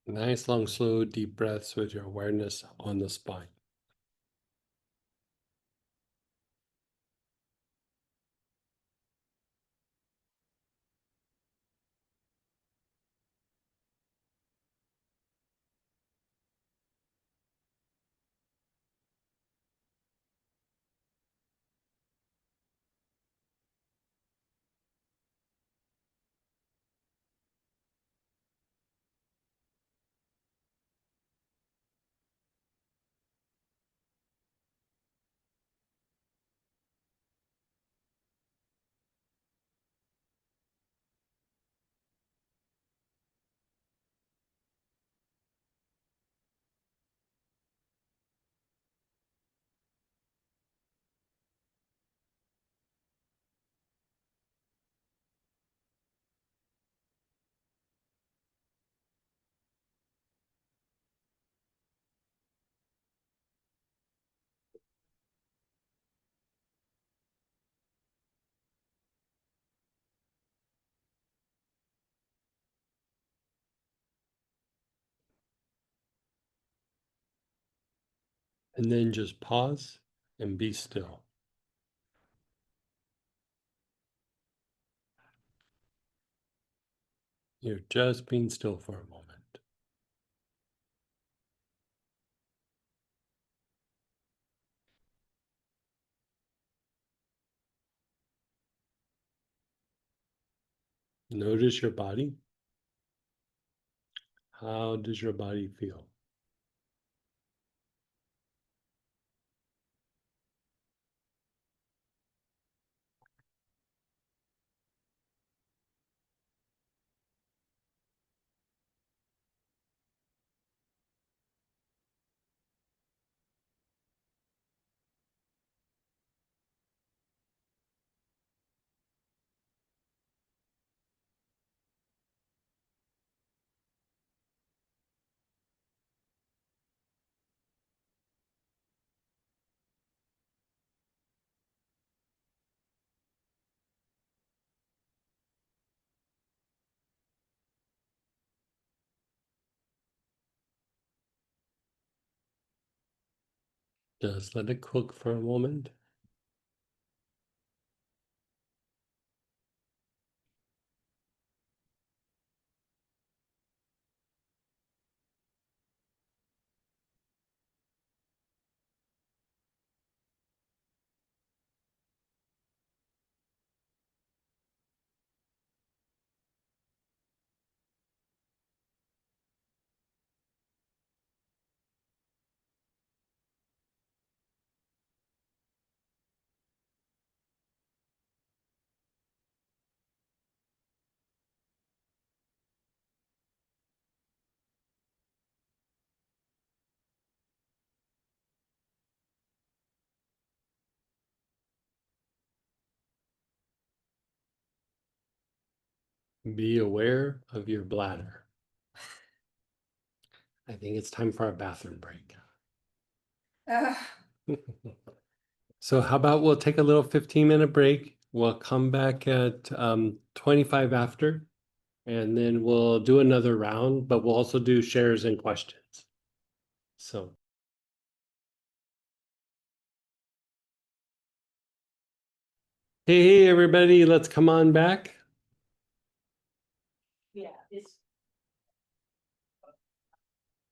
Nice, long, slow, deep breaths with your awareness on the spine. And then just pause and be still. You're just being still for a moment. Notice your body. How does your body feel? Just let it cook for a moment. Be aware of your bladder. I think it's time for a bathroom break. So how about we'll take a little 15-minute break. We'll come back at 25 after, and then we'll do another round, but we'll also do shares and questions. So. Hey, everybody, let's come on back. Yeah, it's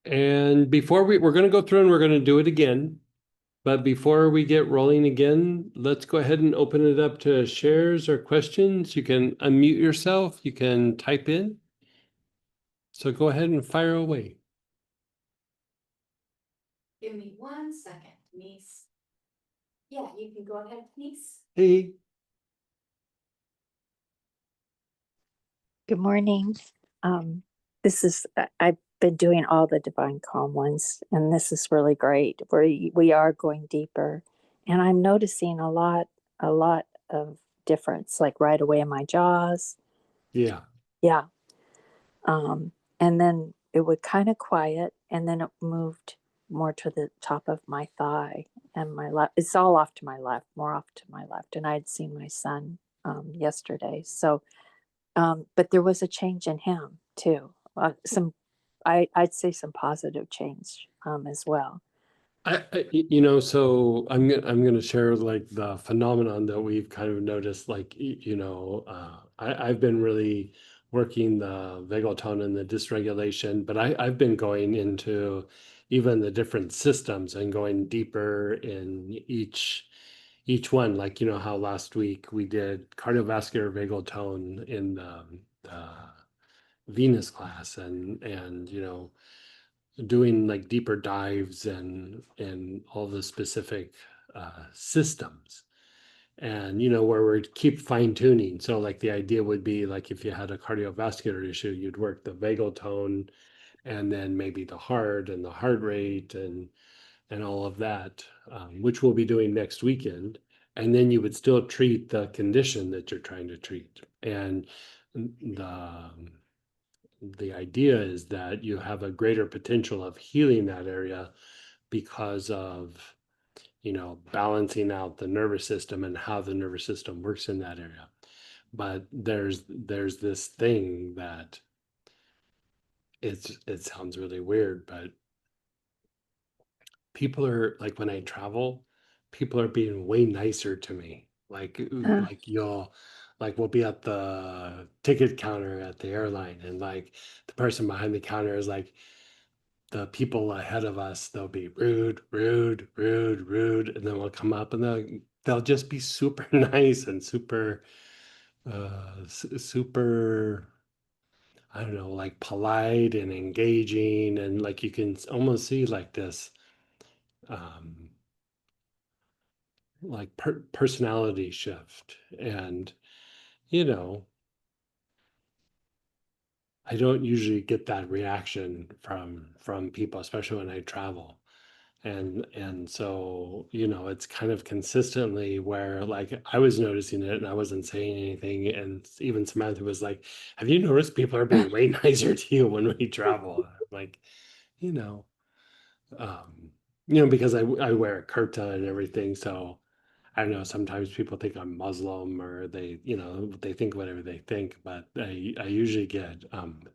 And before we're going to go through and we're going to do it again. But before we get rolling again, let's go ahead and open it up to shares or questions. You can unmute yourself. You can type in. So go ahead and fire away. give me 1 second, niece. Yeah, you can go ahead, niece. Hey. Good morning. I've been doing all the Divine Calm ones, and this is really great. We are going deeper, and I'm noticing a lot of difference, like right away in my jaws. Yeah. Yeah. And then it would kind of quiet, and then it moved more to the top of my thigh and my left. It's all off to my left, more off to my left. And I'd seen my son yesterday, so. But there was a change in him too. I'd say some positive change as well. So I'm gonna share like the phenomenon that we've kind of noticed, like I've been really working the vagal tone and the dysregulation, but I've been going into even the different systems and going deeper in each one. Like how last week we did cardiovascular vagal tone in the Venus class, and doing like deeper dives and all the specific systems, and where we keep fine tuning. So like the idea would be like if you had a cardiovascular issue, you'd work the vagal tone and then maybe the heart and the heart rate and all of that, which we'll be doing next weekend. And then you would still treat the condition that you're trying to treat. And the idea is that you have a greater potential of healing that area because of balancing out the nervous system and how the nervous system works in that area. But there's this thing that it sounds really weird, but people are like when I travel, people are being way nicer to me. Uh, Like we'll be at the ticket counter at the airline, and like the person behind the counter is like the people ahead of us, they'll be rude, rude, rude, rude, and then we'll come up and they'll just be super nice and super super, I don't know, like polite and engaging, and like you can almost see like this um like personality shift. And you know, I don't usually get that reaction from people, especially when I travel. And so, you know, it's kind of consistently where like I was noticing it and I wasn't saying anything. And even Samantha was like, have you noticed people are being way nicer to you when we travel? I'm like, you know, um, because I wear a kurta and everything. So I don't know, sometimes people think I'm Muslim, or they think whatever they think, but I usually get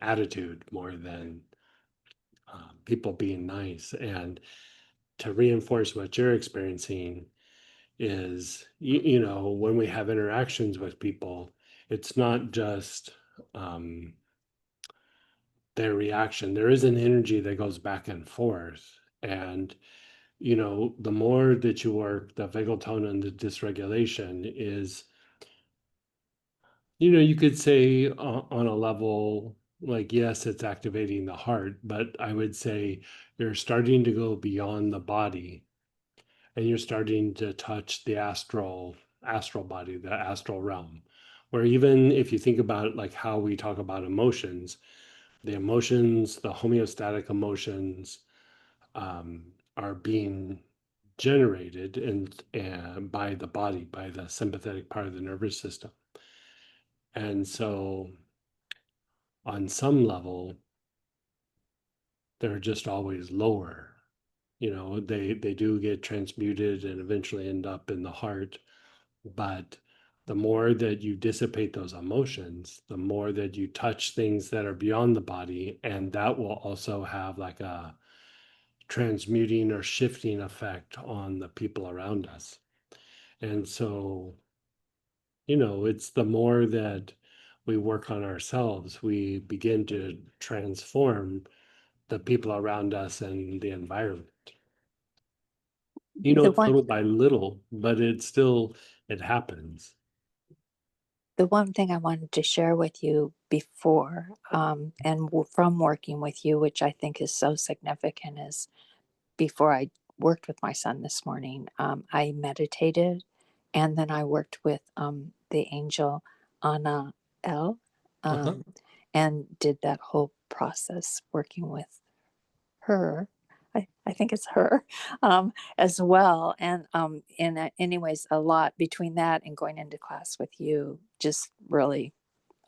attitude more than people being nice. And to reinforce what you're experiencing is, when we have interactions with people, it's not just um, their reaction. There is an energy that goes back and forth. And, the more that you work the vagal tone and the dysregulation is, you could say on a level, like, yes, it's activating the heart, but I would say you're starting to go beyond the body, and you're starting to touch the astral body, the astral realm, where even if you think about like how we talk about emotions, the homeostatic emotions um, are being generated and by the body, by the sympathetic part of the nervous system. And so on some level, they're just always lower. They do get transmuted and eventually end up in the heart. But the more that you dissipate those emotions, the more that you touch things that are beyond the body, and that will also have like a transmuting or shifting effect on the people around us. And so, it's the more that we work on ourselves, we begin to transform the people around us and the environment. the It's one little by little, but it happens. the one thing I wanted to share with you before, from working with you, which I think is so significant, is before I worked with my son this morning, I meditated, and then I worked with the angel Anna L, Uh-huh. and did that whole process working with her. I think it's her as well. And anyways, a lot between that and going into class with you just really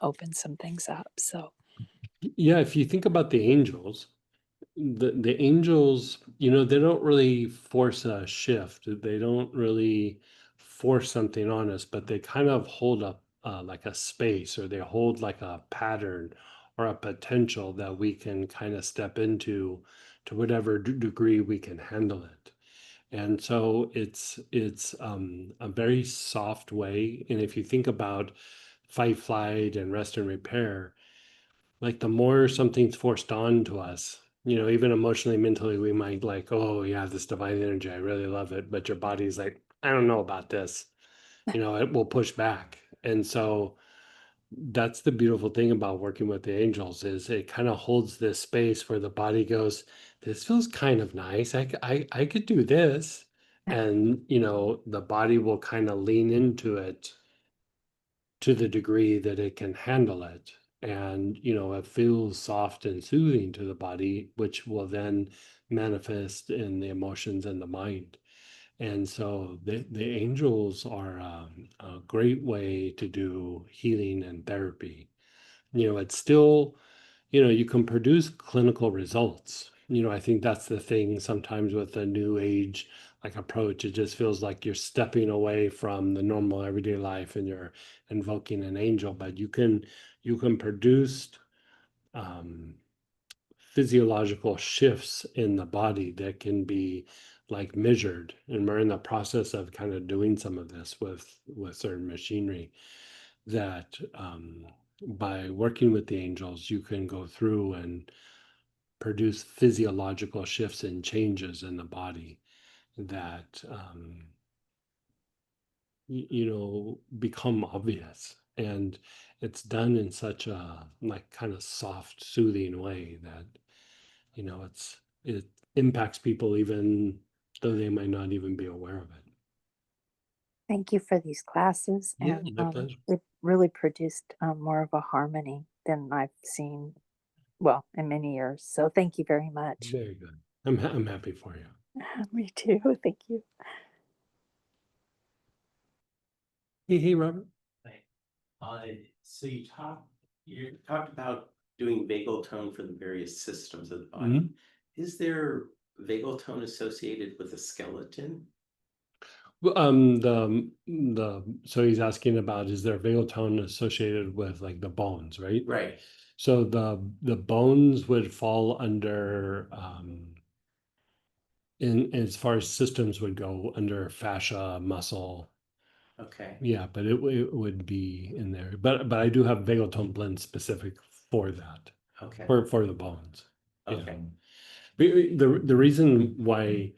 opened some things up. So, Yeah, if you think about the angels, the angels, they don't really force a shift. They don't really force something on us, but they kind of hold up like a space, or they hold like a pattern or a potential that we can kind of step into to whatever degree we can handle it. And so it's a very soft way. And if you think about fight, flight, and rest and repair, like the more something's forced on to us, even emotionally, mentally, we might like, oh yeah, this divine energy, I really love it. But your body's like, I don't know about this. It will push back. And so that's the beautiful thing about working with the angels, is it kind of holds this space where the body goes, this feels kind of nice. I could do this. And, the body will kind of lean into it to the degree that it can handle it. And, it feels soft and soothing to the body, which will then manifest in the emotions and the mind. And so the angels are a great way to do healing and therapy. It's still, you can produce clinical results. I think that's the thing sometimes with the new age like approach. It just feels like you're stepping away from the normal everyday life and you're invoking an angel, but you can produce um, physiological shifts in the body that can be like measured, and we're in the process of kind of doing some of this with certain machinery that by working with the angels you can go through and produce physiological shifts and changes in the body that you know, become obvious, and it's done in such a like kind of soft soothing way that, you know, it impacts people even though they might not even be aware of it. Thank you for these classes, Yeah, and my pleasure. it really produced more of a harmony than I've seen, well, in many years. So thank you very much. Very good. I'm happy for you. Me too. Thank you. Hey, Robert. Right. So you talked about doing vagal tone for the various systems of the body. Mhm. Is there vagal tone associated with a skeleton? Well, so he's asking about, is there vagal tone associated with like the bones, right? Right. So the bones would fall under in as far as systems would go under fascia, muscle. Okay. Yeah, but it would be in there. But I do have vagal tone blend specific for that, Okay. for the bones. Yeah. Okay. The reason why,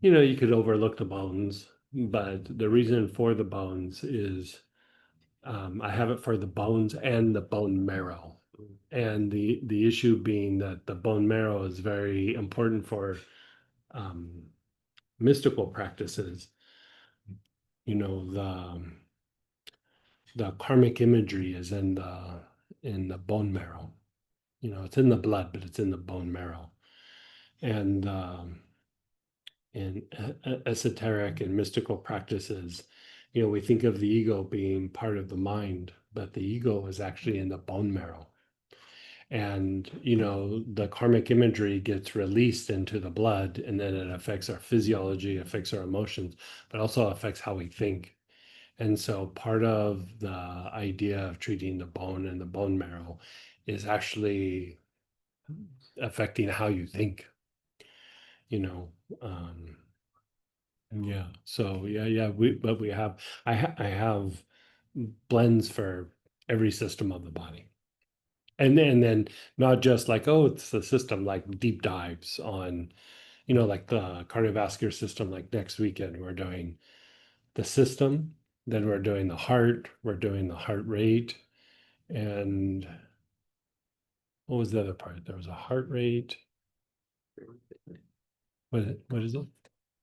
you know, you could overlook the bones, but the reason for the bones is I have it for the bones and the bone marrow. And the issue being that the bone marrow is very important for mystical practices. You know, the karmic imagery is in the bone marrow. You know, it's in the blood, but it's in the bone marrow. And in esoteric and mystical practices, you know, we think of the ego being part of the mind, but the ego is actually in the bone marrow. And, you know, the karmic imagery gets released into the blood, and then it affects our physiology, affects our emotions, but also affects how we think. And so part of the idea of treating the bone and the bone marrow is actually affecting how you think, you know. Yeah. So yeah, but we have I have blends for every system of the body. And then not just like, oh, it's the system, like deep dives on, you know, like the cardiovascular system, like next weekend we're doing the system, then we're doing the heart, we're doing the heart rate, and what was the other part? There was a heart rate. What is it?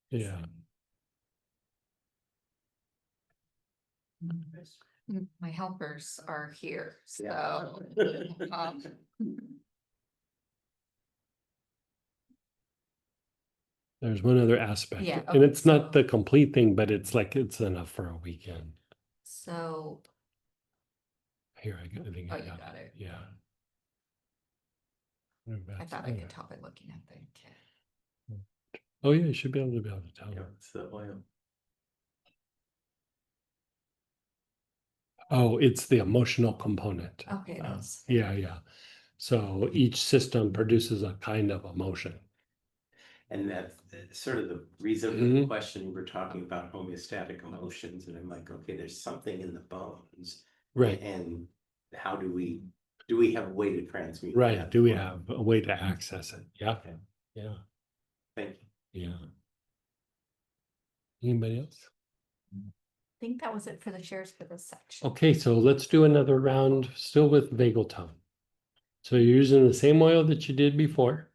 Yeah. My helpers are here, Yeah. so. um, There's one other aspect, Yeah, and okay, it's not so- the complete thing, but it's like it's enough for a weekend. So, Here, I think oh, I you got got it. it. Yeah. I thought I could tell by looking at the kit. Oh yeah, you should be able to tell. Yeah, it's the oil. Oh, it's the emotional component. Okay, Oh, that's. Yeah. So each system produces a kind of emotion. And that's sort of the reason for the question. We were talking about homeostatic emotions, and I'm like, okay, there's something in the bones. Right. And how do we have a way to transmute Right. that? Do we have a way to access it? Yeah. Okay. Yeah. Thank you. Yeah. Anybody else? I think that was it for the shares for this section. Okay, so let's do another round still with vagal tone. So you're using the same oil that you did before.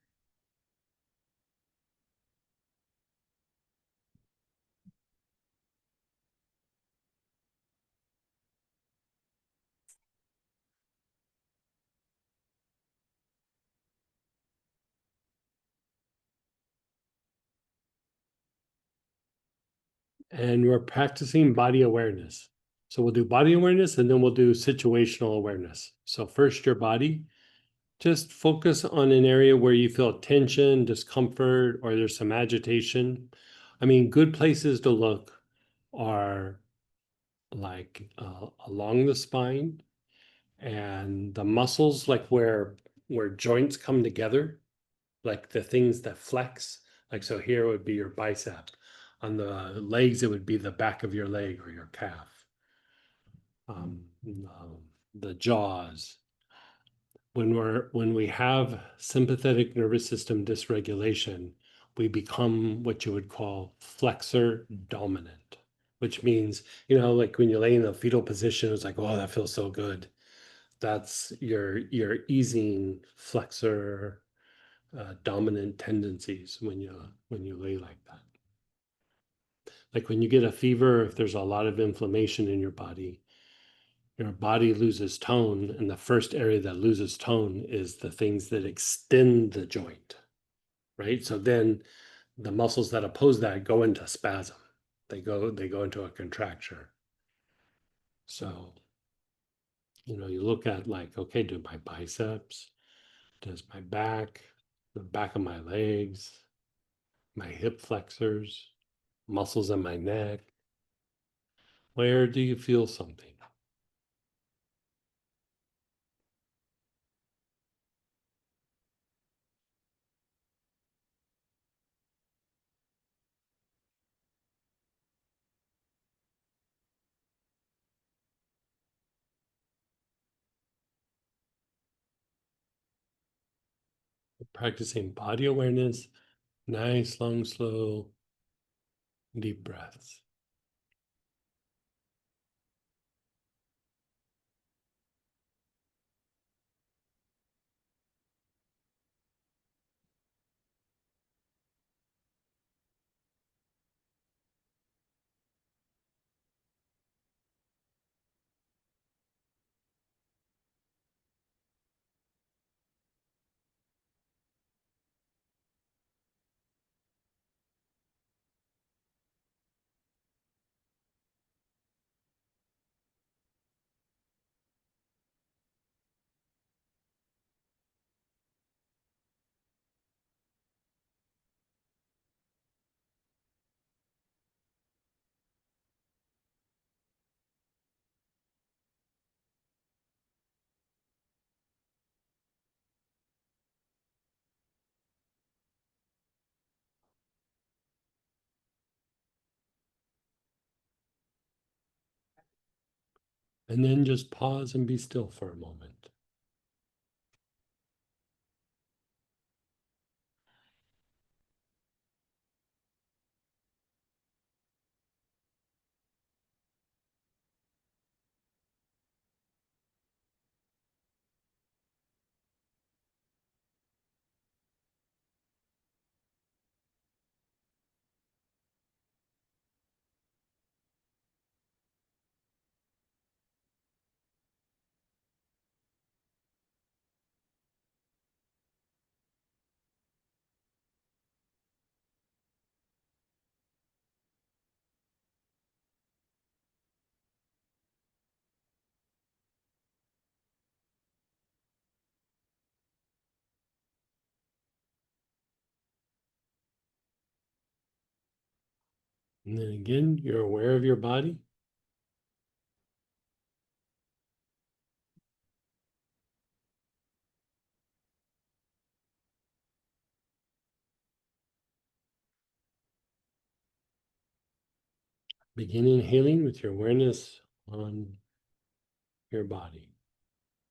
And we're practicing body awareness. So we'll do body awareness and then we'll do situational awareness. So first your body, just focus on an area where you feel tension, discomfort, or there's some agitation. I mean, good places to look are like along the spine and the muscles, like where where joints come together, like the things that flex. Like, so here would be your bicep. On the legs, it would be the back of your leg or your calf. The jaws. When we have sympathetic nervous system dysregulation, we become what you would call flexor dominant, which means, like when you lay in the fetal position, it's like, oh, that feels so good. That's your easing flexor dominant tendencies when you lay like that. Like when you get a fever, if there's a lot of inflammation in your body loses tone, and the first area that loses tone is the things that extend the joint, right? So then the muscles that oppose that go into spasm. They go into a contraction. So, you look at like, okay, do my biceps, does my back, the back of my legs, my hip flexors, muscles in my neck, where do you feel something? Practicing body awareness, nice, long, slow, deep breaths. And then just pause and be still for a moment. And then again, you're aware of your body. Begin inhaling with your awareness on your body,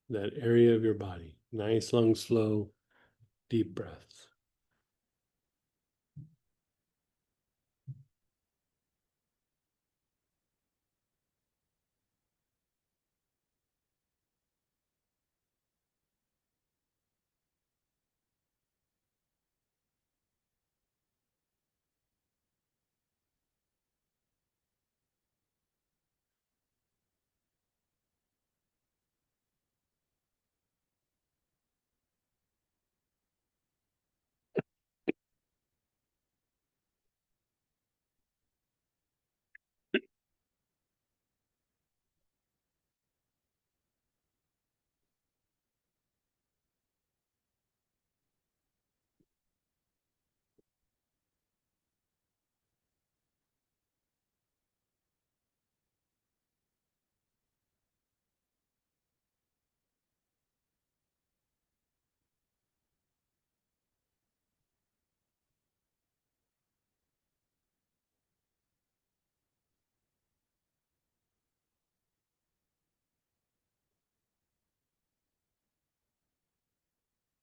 that area of your body. Nice, long, slow, deep breaths.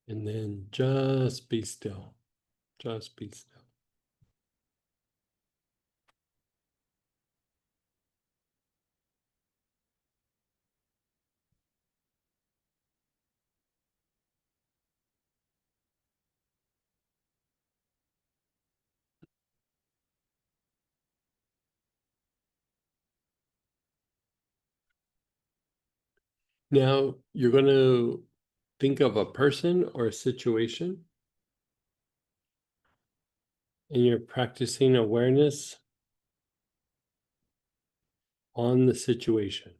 And then just be still. Just be still. Now you're going to think of a person or a situation, and you're practicing awareness on the situation.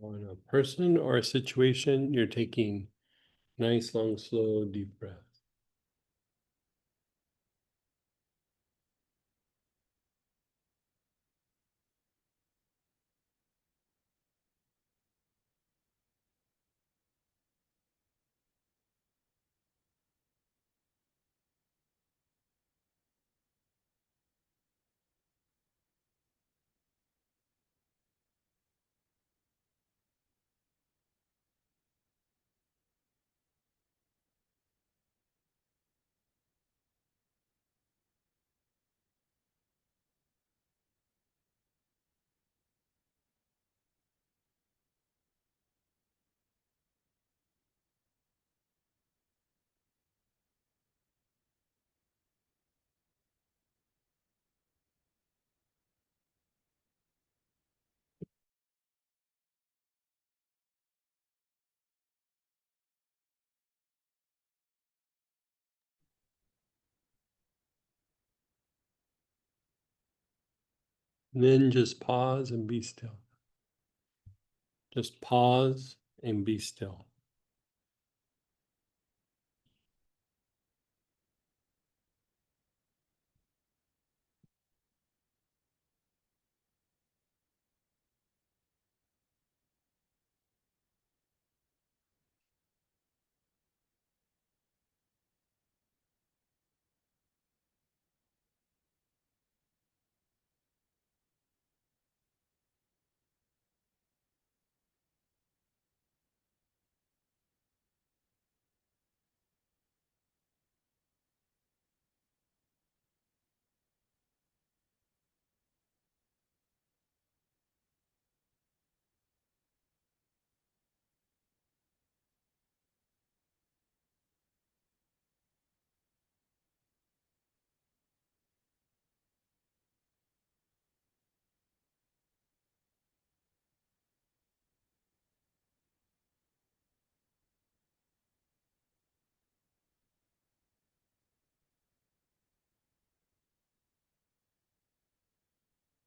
On a person or a situation, you're taking nice, long, slow, deep breaths. And then just pause and be still. Just pause and be still.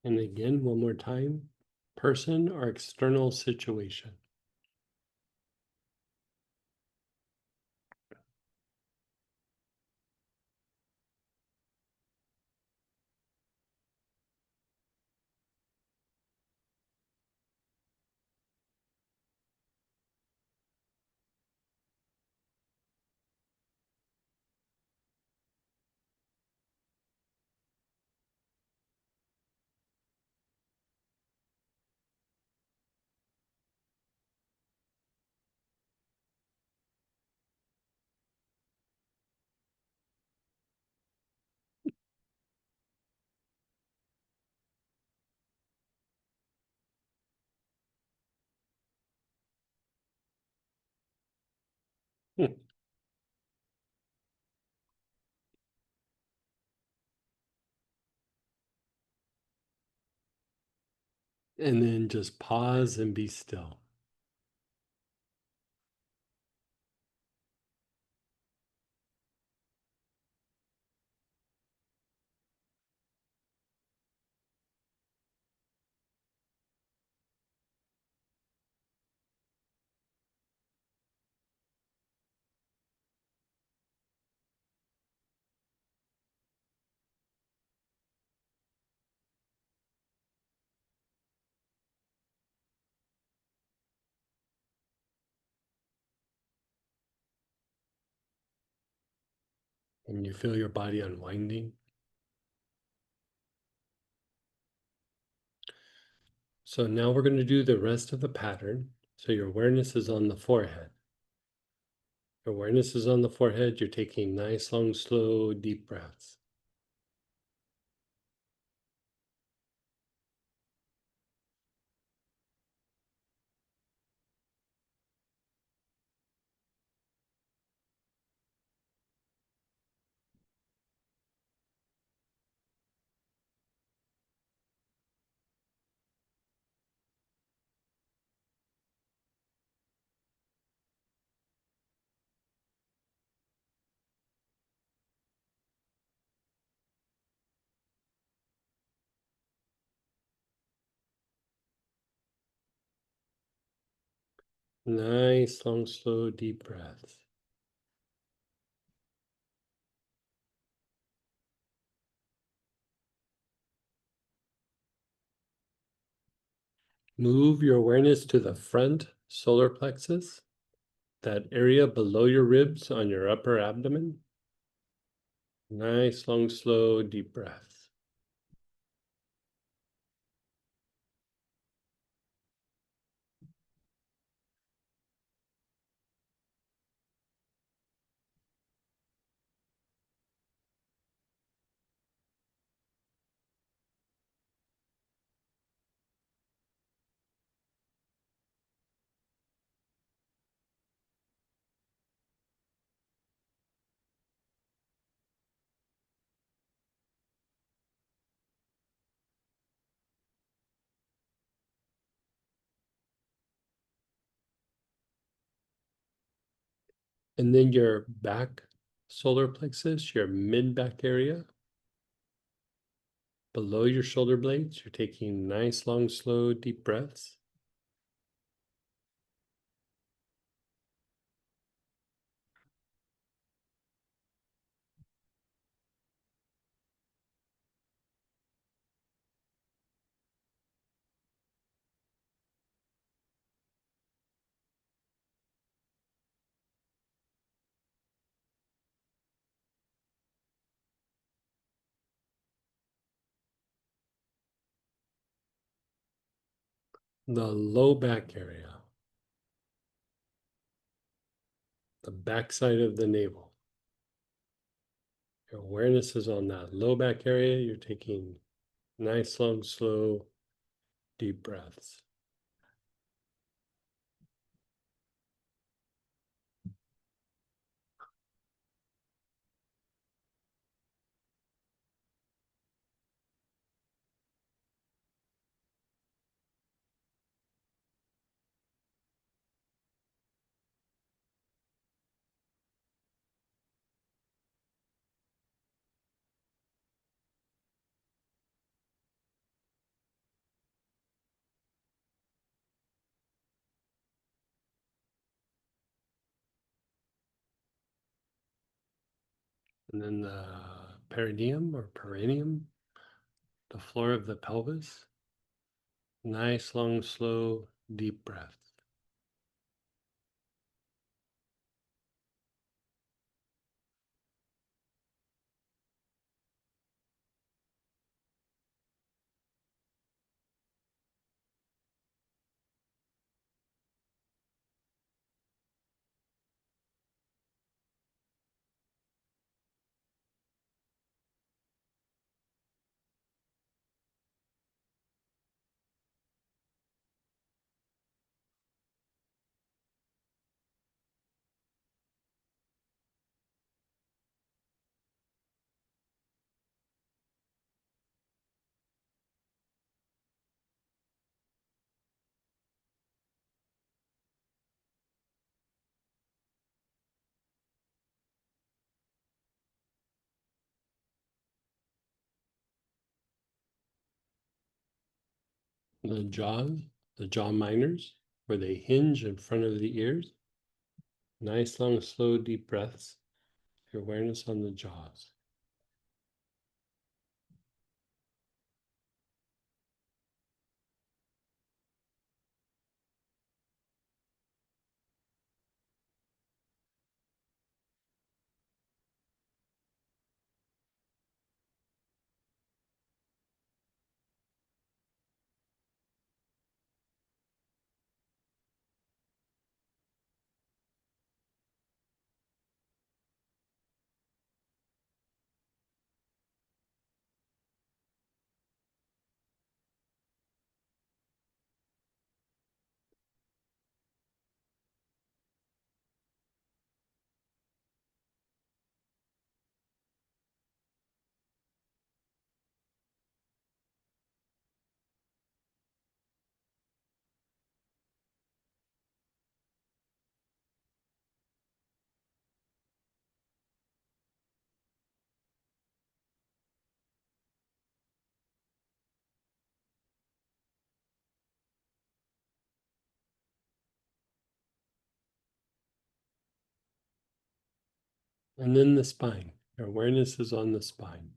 And again, one more time, person or external situation. Hmm. And then just pause and be still. And you feel your body unwinding. So now we're going to do the rest of the pattern. So your awareness is on the forehead. Your awareness is on the forehead. You're taking nice, long, slow, deep breaths. Nice, long, slow, deep breaths. Move your awareness to the front solar plexus, that area below your ribs on your upper abdomen. Nice, long, slow, deep breaths. And then your back solar plexus, your mid back area, below your shoulder blades, you're taking nice, long, slow, deep breaths. The low back area, the backside of the navel. Your awareness is on that low back area. You're taking nice, long, slow, deep breaths. And then the perineum or perineum, the floor of the pelvis. Nice, long, slow, deep breaths. The jaws, the jaw minors, where they hinge in front of the ears. Nice, long, slow, deep breaths. Your awareness on the jaws. And then the spine. Your awareness is on the spine.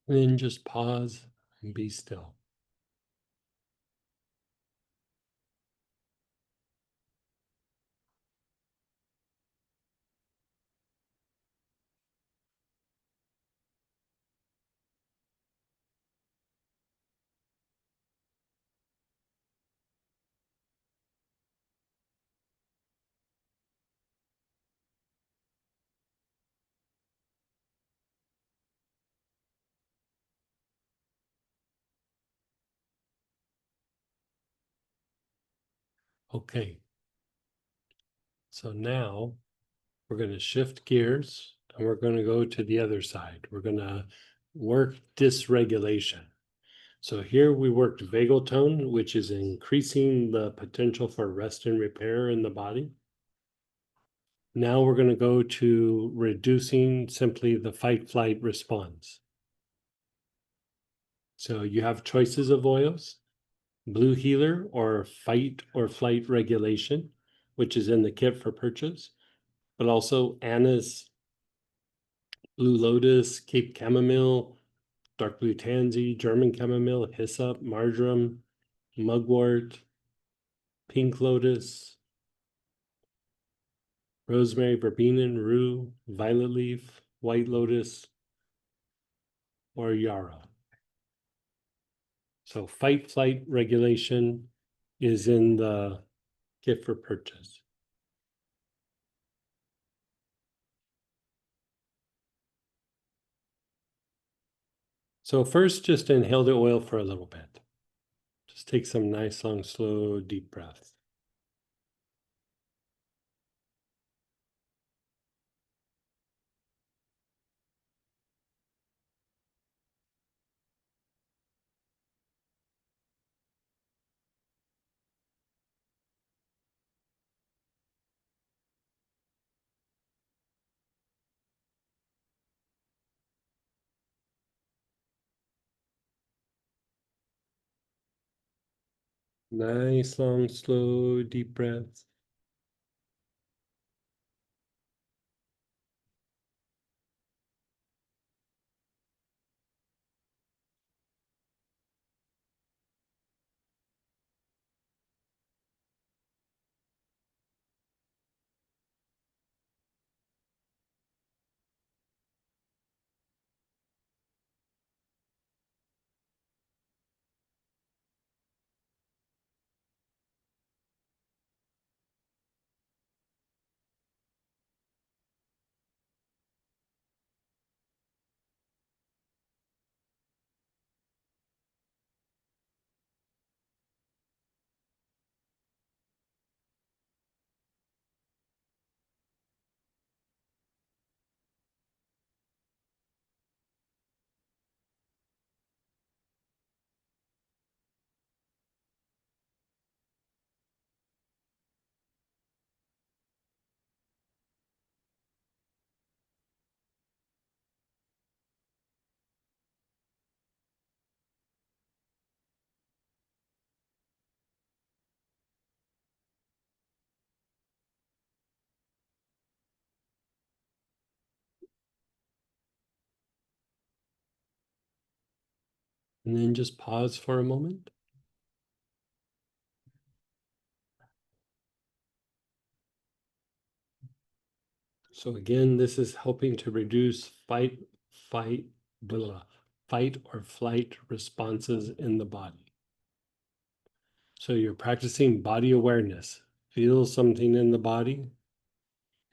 And then just pause and be still. Okay. So now we're going to shift gears and we're going to go to the other side. We're going to work dysregulation. So here we worked vagal tone, which is increasing the potential for rest and repair in the body. Now we're going to go to reducing simply the fight flight response. So you have choices of oils, Blue Healer or fight or flight regulation, which is in the kit for purchase, but also Anna's Blue Lotus, Cape Chamomile, Dark Blue Tansy, German Chamomile, Hyssop, Marjoram, Mugwort, Pink Lotus, Rosemary, Verbena, Rue, Violet Leaf, White Lotus, or Yarrow. So fight flight regulation is in the kit for purchase. So first, just inhale the oil for a little bit. Just take some nice, long, slow, deep breaths. Nice, long, slow, deep breaths. And then just pause for a moment. So again, this is helping to reduce fight or flight responses in the body. So you're practicing body awareness. Feel something in the body,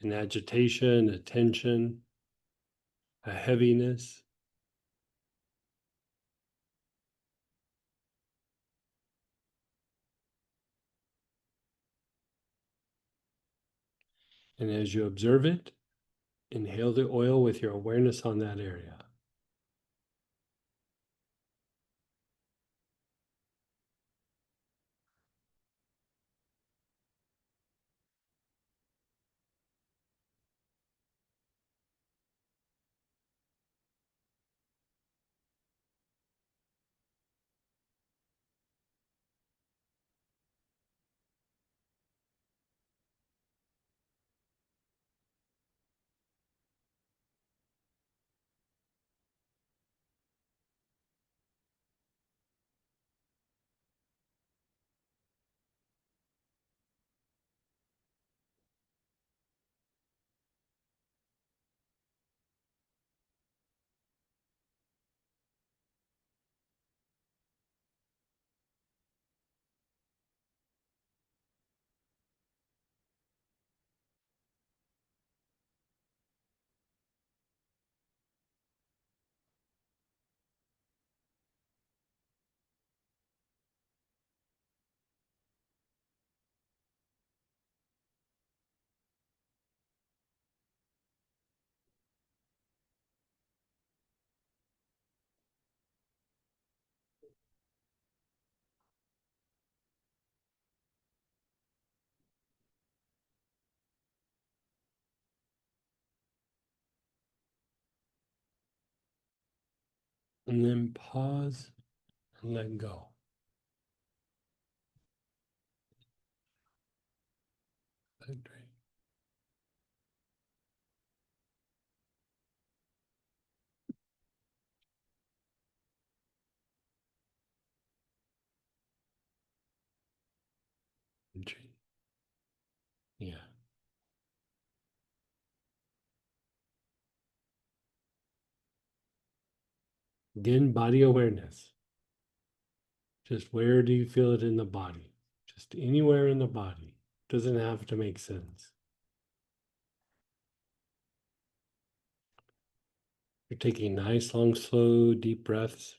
an agitation, a tension, a heaviness. And as you observe it, inhale the oil with your awareness on that area. And then pause and let go. Right. Yeah. Again, body awareness. Just where do you feel it in the body? Just anywhere in the body. Doesn't have to make sense. You're taking nice, long, slow, deep breaths.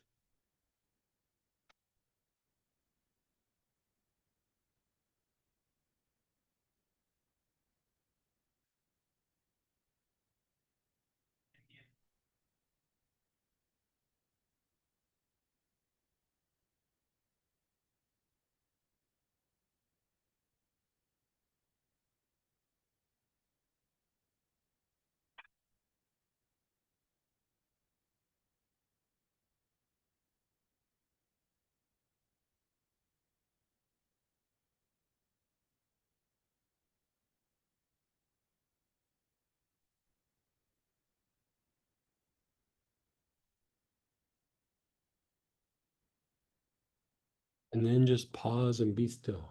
And then just pause and be still.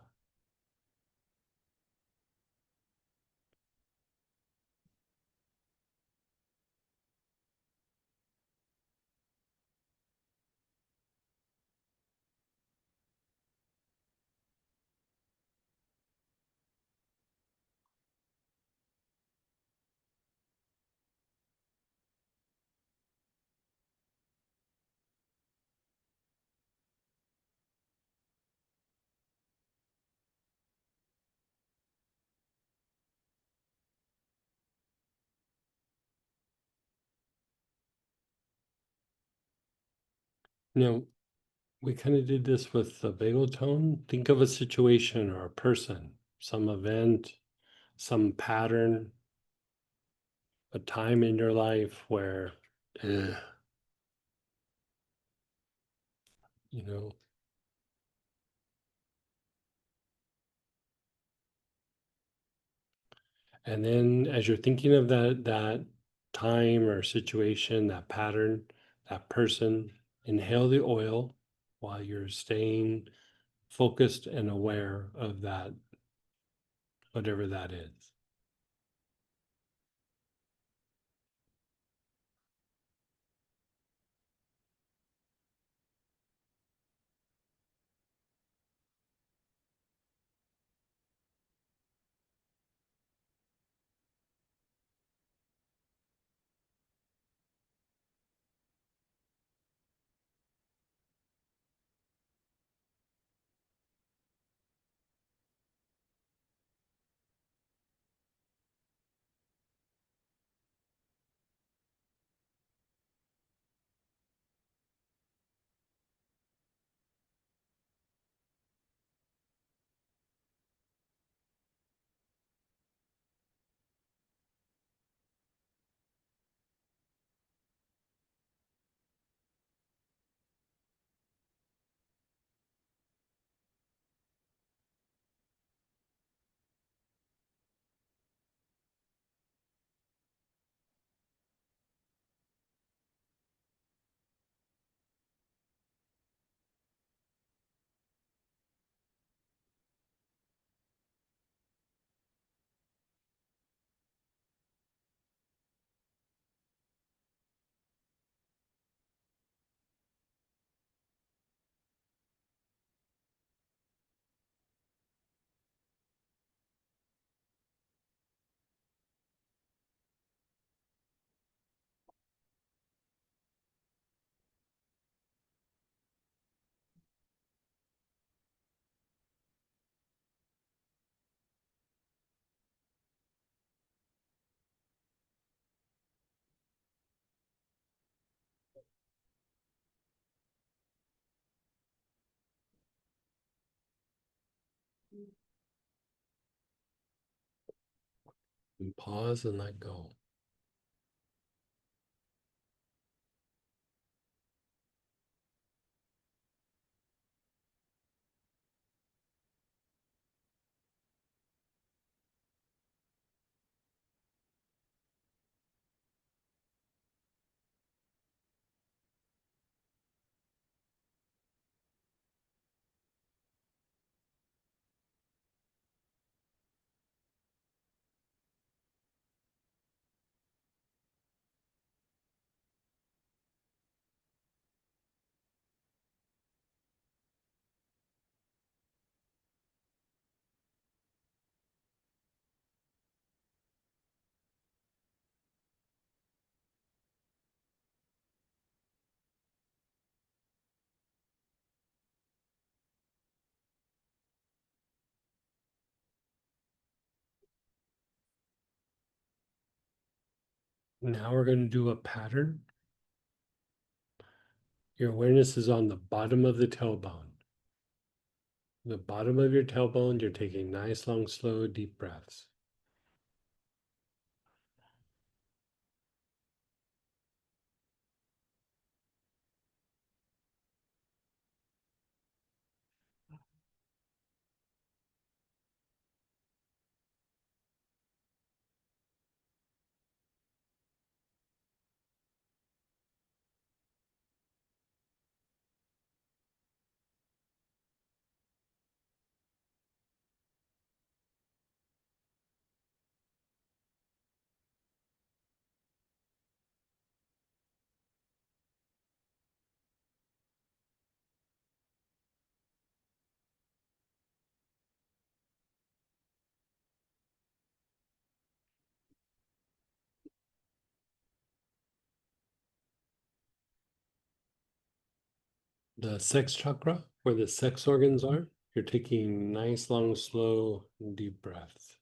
Now, we kind of did this with the vagal tone. Think of a situation or a person, some event, some pattern, a time in your life where, you know, and then as you're thinking of that time or situation, that pattern, that person, Inhale the oil while you're staying focused and aware of that, whatever that is. And pause and let go. Now we're going to do a pattern. Your awareness is on the bottom of the tailbone. The bottom of your tailbone, you're taking nice, long, slow, deep breaths. The sex chakra, where the sex organs are, you're taking nice, long, slow, deep breaths.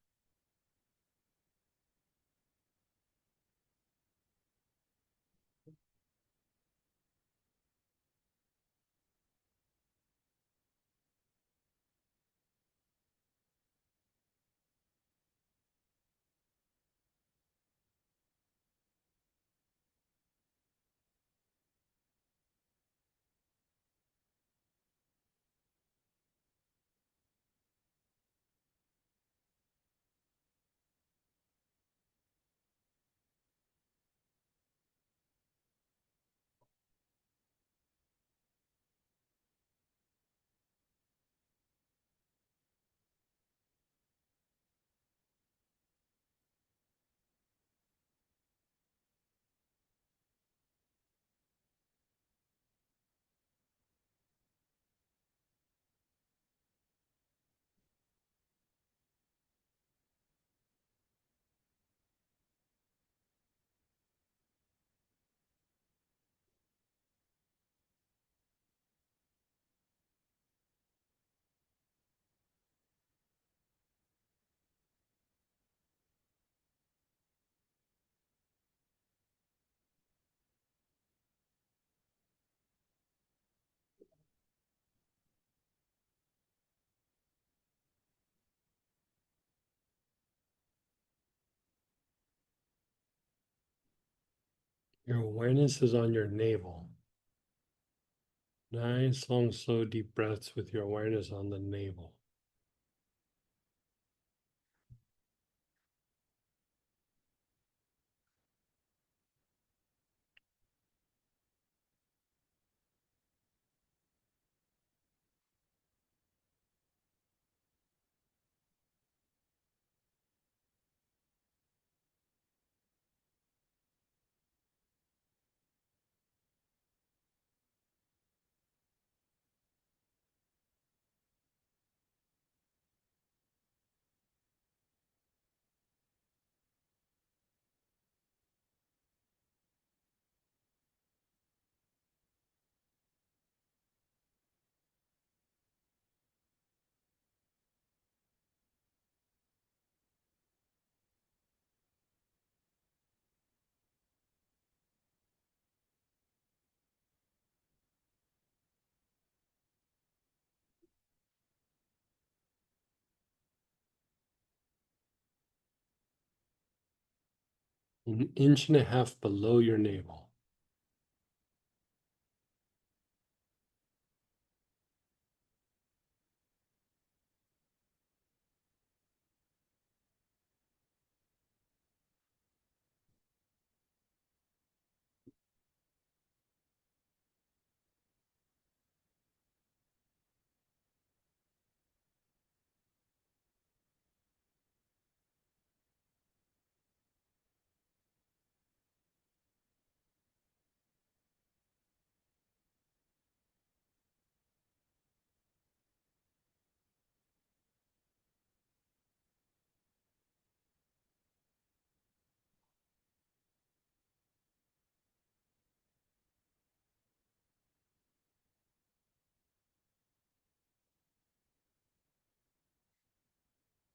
Your awareness is on your navel. Nice, long, slow, deep breaths with your awareness on the navel. An inch and a half below your navel.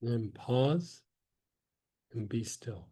Then pause and be still.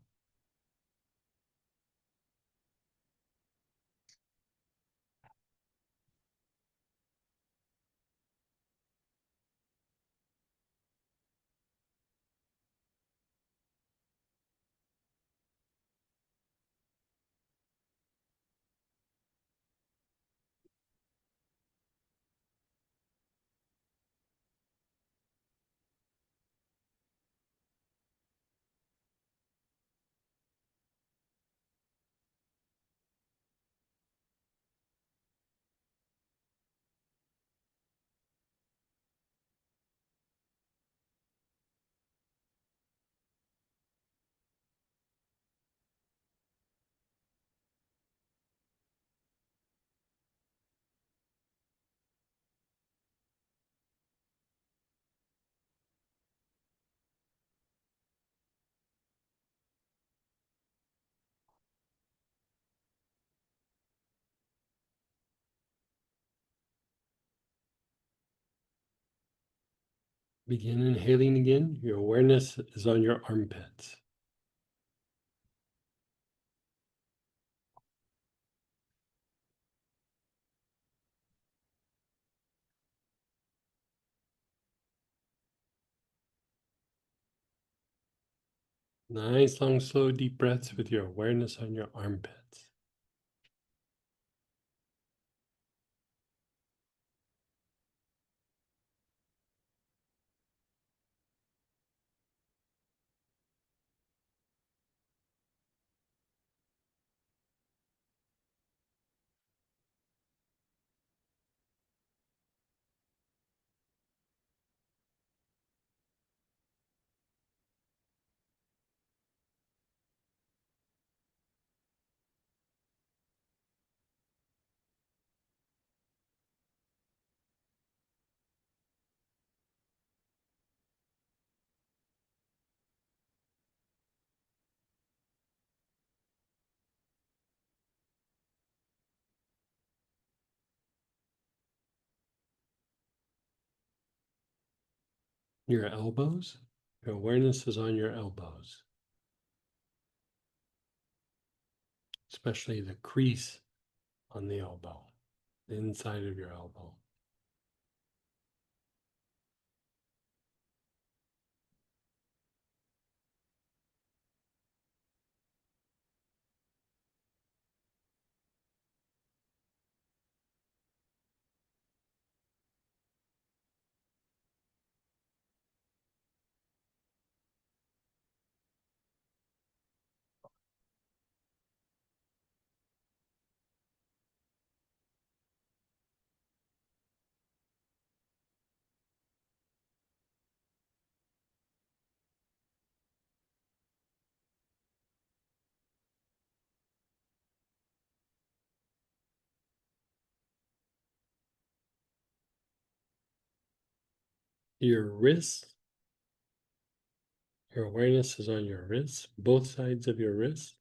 Begin inhaling again. Your awareness is on your armpits. Nice, long, slow, deep breaths with your awareness on your armpits. Your elbows. Your awareness is on your elbows, especially the crease on the elbow, the inside of your elbow. Your wrist. Your awareness is on your wrist, both sides of your wrist.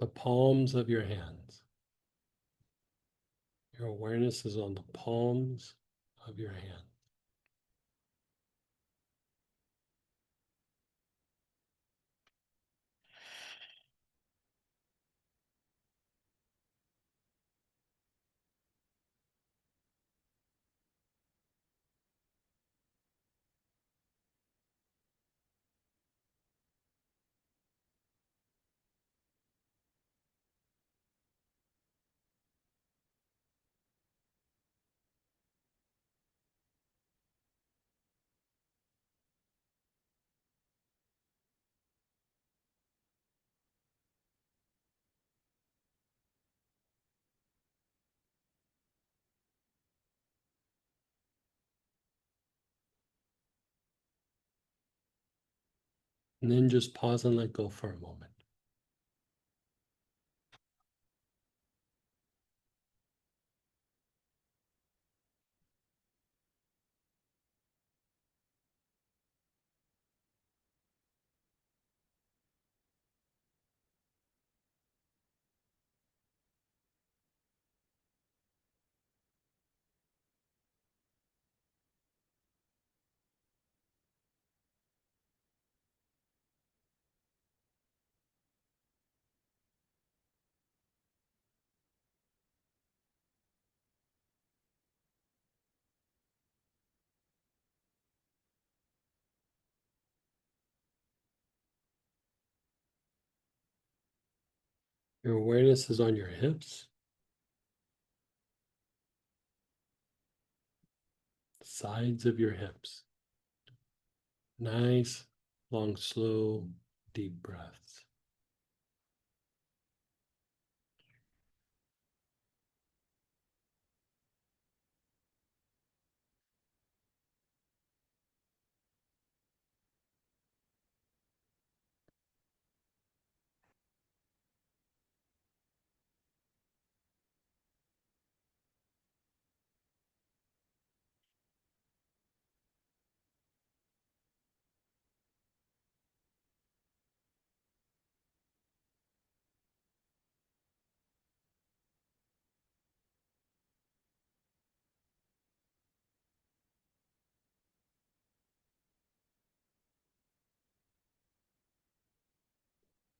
The palms of your hands. Your awareness is on the palms of your hand. And then just pause and let go for a moment. Your awareness is on your hips, sides of your hips. Nice, long, slow, deep breaths.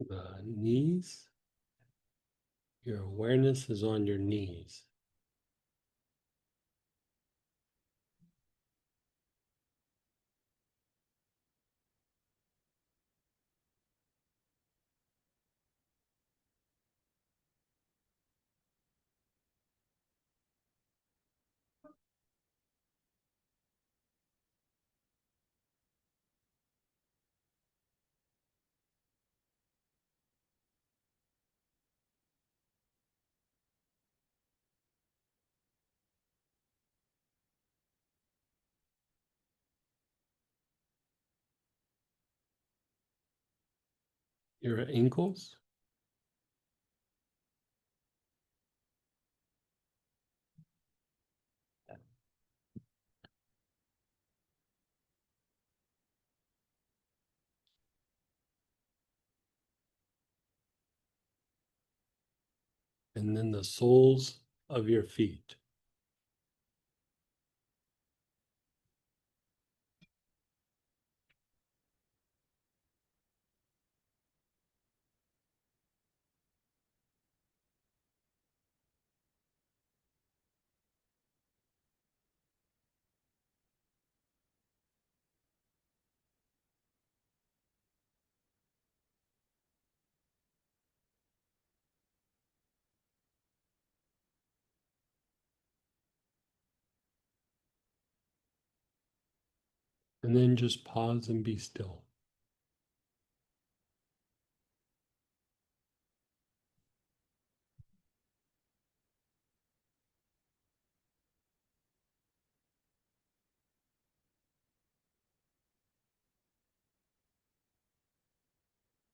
The knees, your awareness is on your knees. Your ankles, And then the soles of your feet. And then just pause and be still.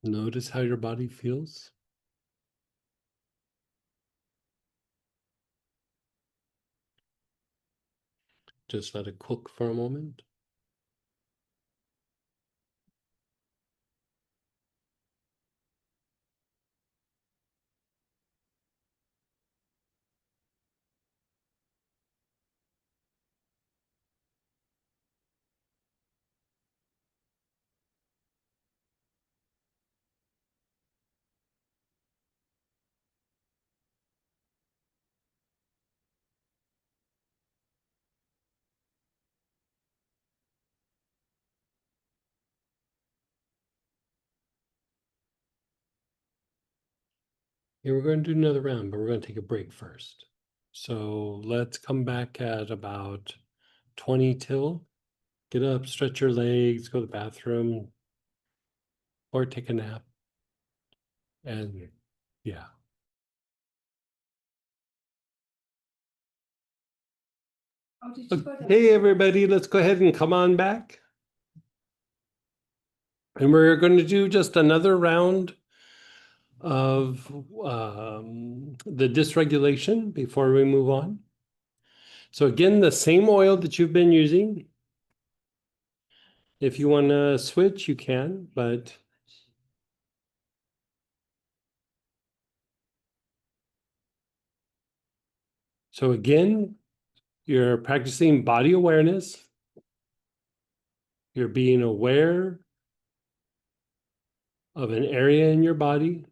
Notice how your body feels. Just let it cook for a moment. Here we're going to do another round, but we're going to take a break first. So let's come back at about 20 till. Get up, stretch your legs, go to the bathroom, or take a nap. And yeah. Hey, everybody, let's go ahead and come on back. And we're going to do just another round of the dysregulation before we move on. So again, the same oil that you've been using. If you want to switch, you can, but so again, you're practicing body awareness. You're being aware of an area in your body.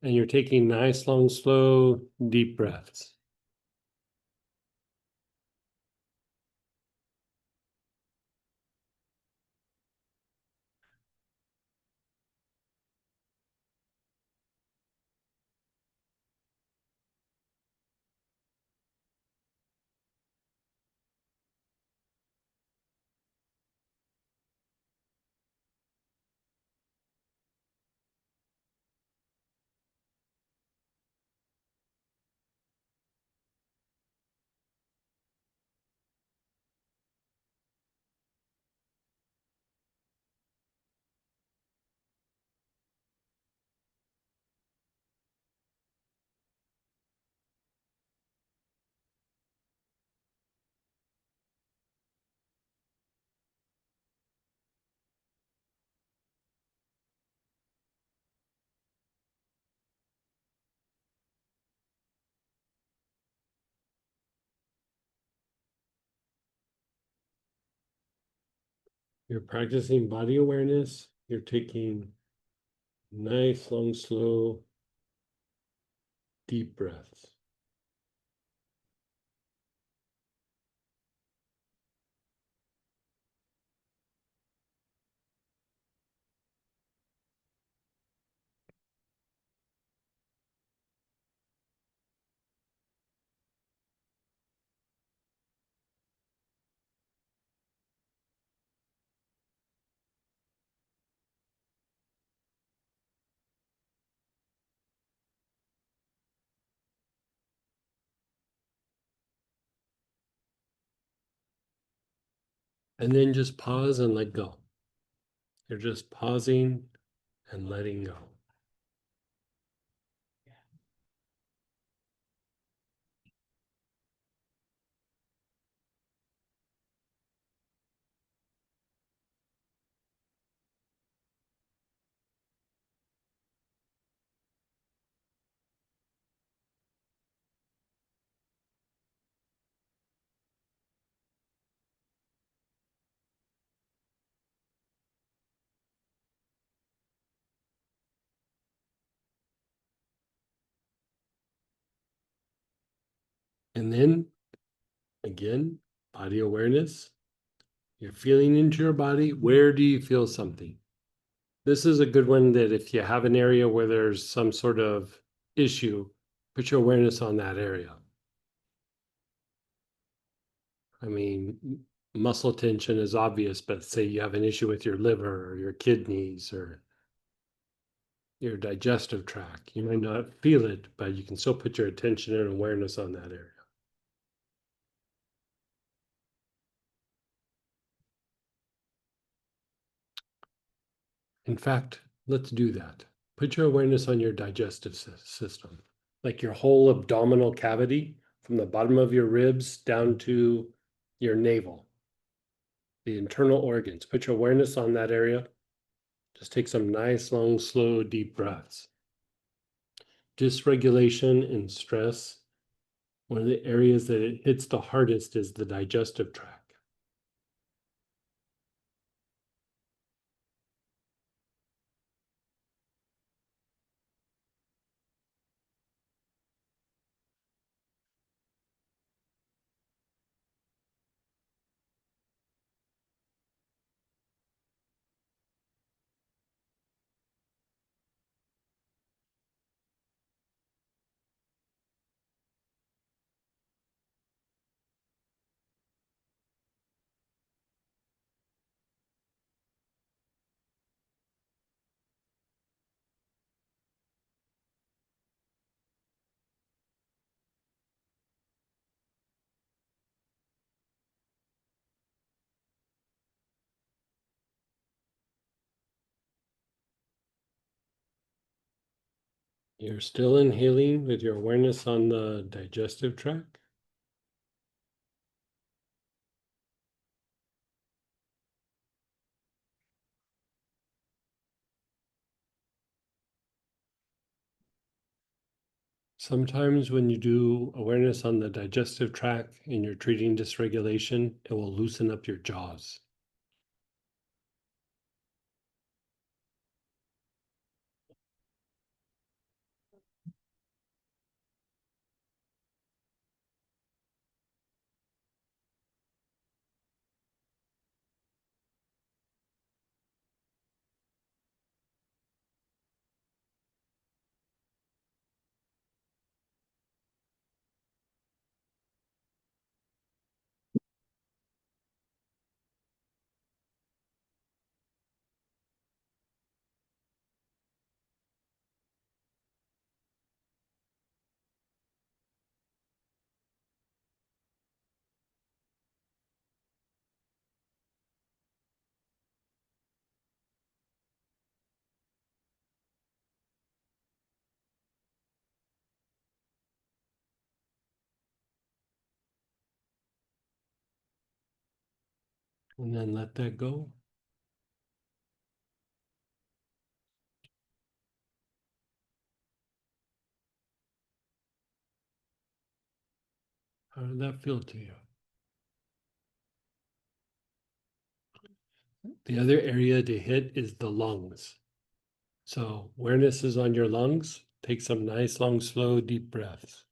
And you're taking nice, long, slow, deep breaths. You're practicing body awareness. You're taking nice, long, slow, deep breaths. And then just pause and let go. You're just pausing and letting go. And then again, body awareness. You're feeling into your body. Where do you feel something? This is a good one that if you have an area where there's some sort of issue, put your awareness on that area. I mean, muscle tension is obvious, but say you have an issue with your liver or your kidneys or your digestive tract, you might not feel it, but you can still put your attention and awareness on that area. In fact, let's do that. Put your awareness on your digestive system, like your whole abdominal cavity from the bottom of your ribs down to your navel, the internal organs. Put your awareness on that area. Just take some nice, long, slow, deep breaths. Dysregulation and stress, one of the areas that it hits the hardest is the digestive tract. You're still inhaling with your awareness on the digestive tract. Sometimes when you do awareness on the digestive tract and you're treating dysregulation, it will loosen up your jaws. And then let that go. How did that feel to you? The other area to hit is the lungs. So awareness is on your lungs. Take some nice, long, slow, deep breaths.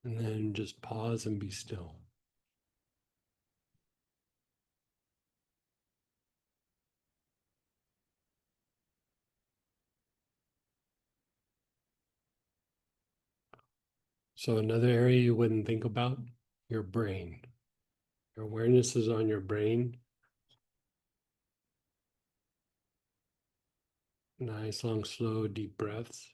And then just pause and be still. So another area you wouldn't think about, your brain. Your awareness is on your brain. Nice, long, slow, deep breaths.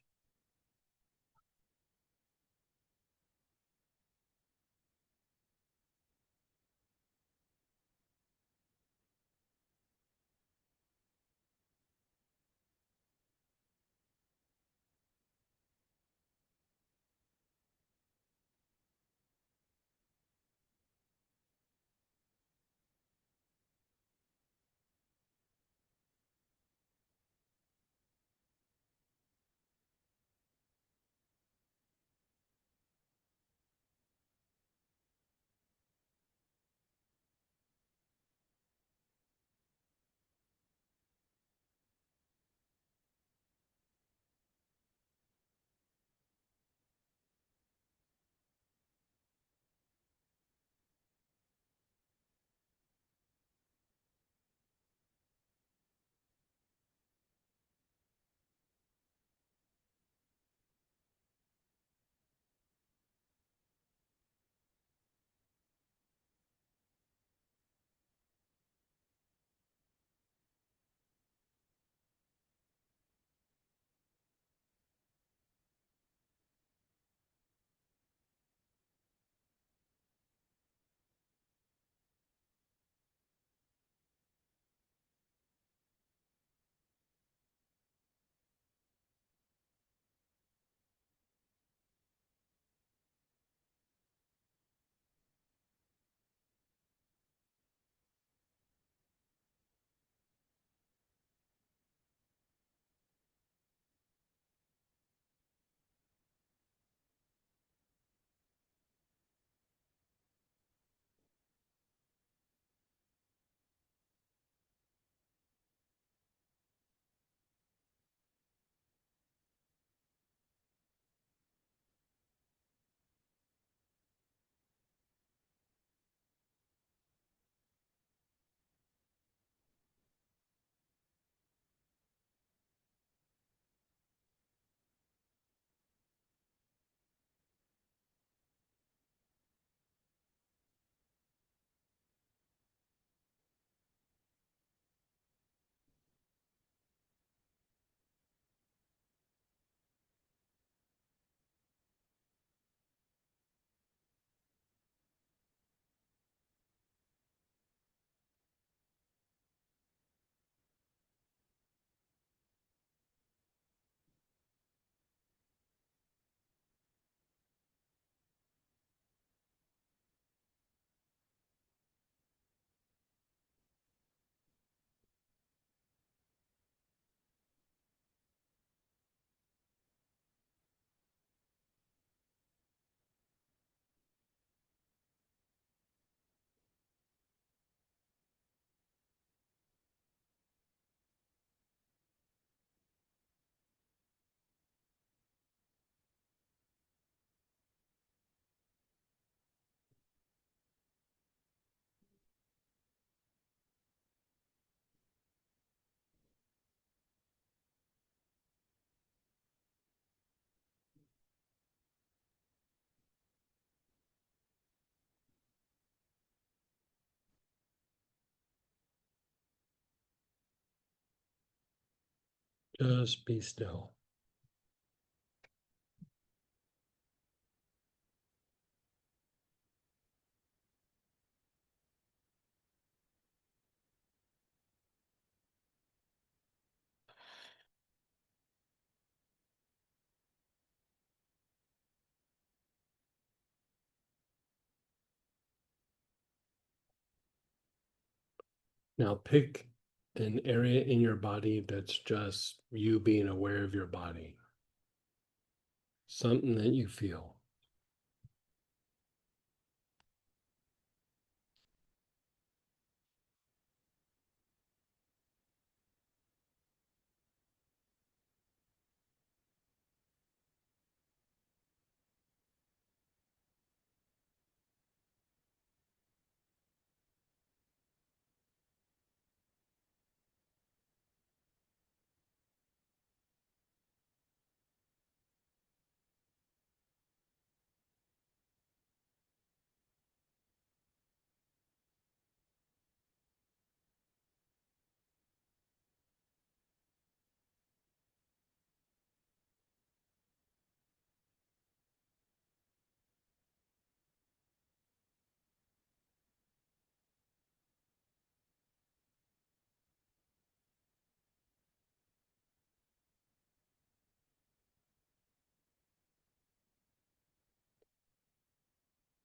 Just be still. Now pick an area in your body that's just you being aware of your body. Something that you feel.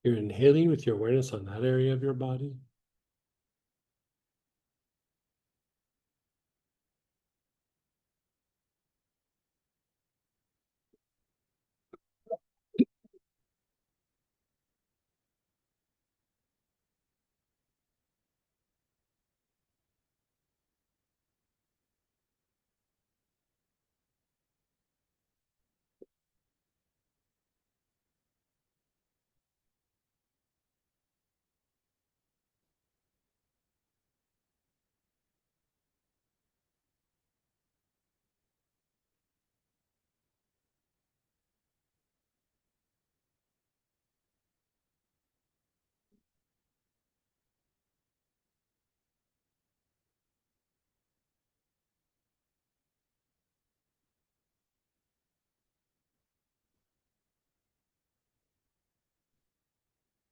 You're inhaling with your awareness on that area of your body.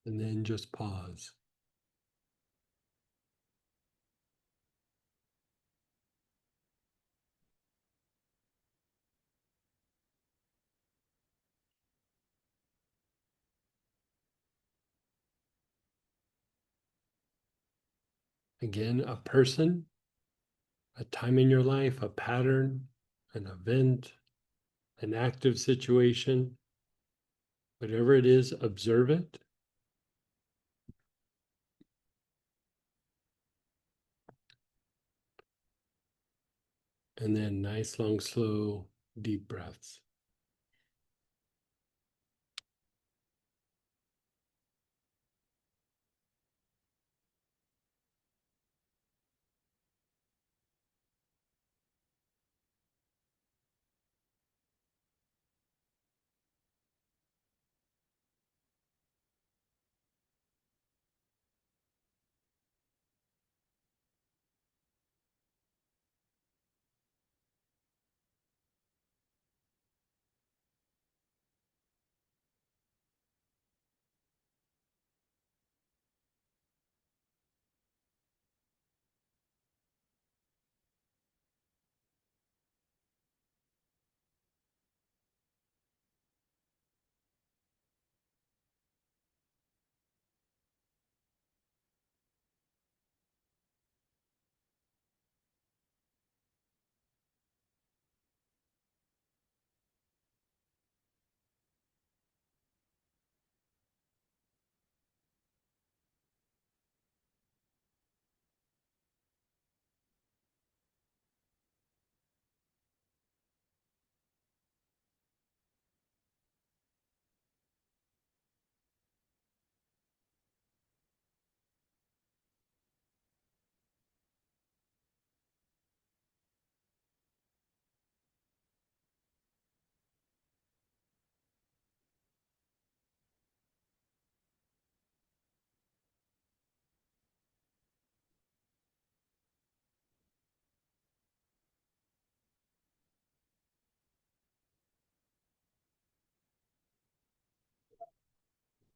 And then just pause. Again, a person, a time in your life, a pattern, an event, an active situation, whatever it is, observe it. And then nice, long, slow, deep breaths.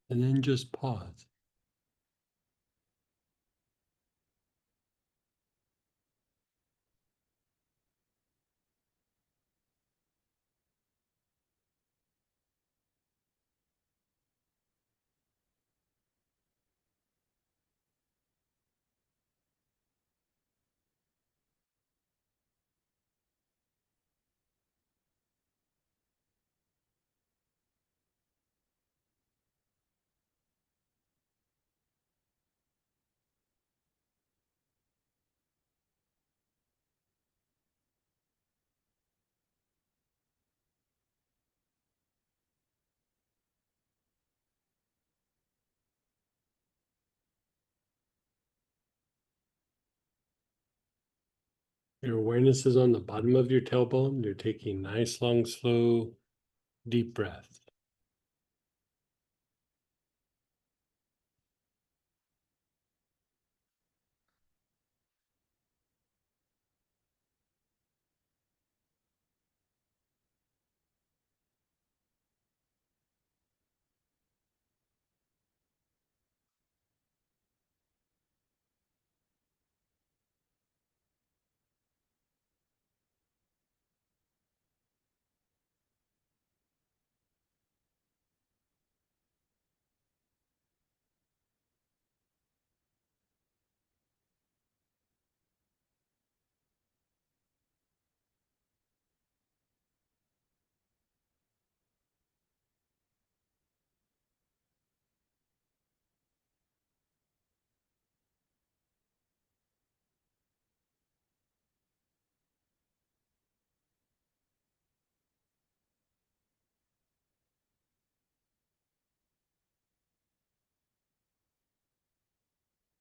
And then just pause. Your awareness is on the bottom of your tailbone. You're taking nice, long, slow, deep breaths.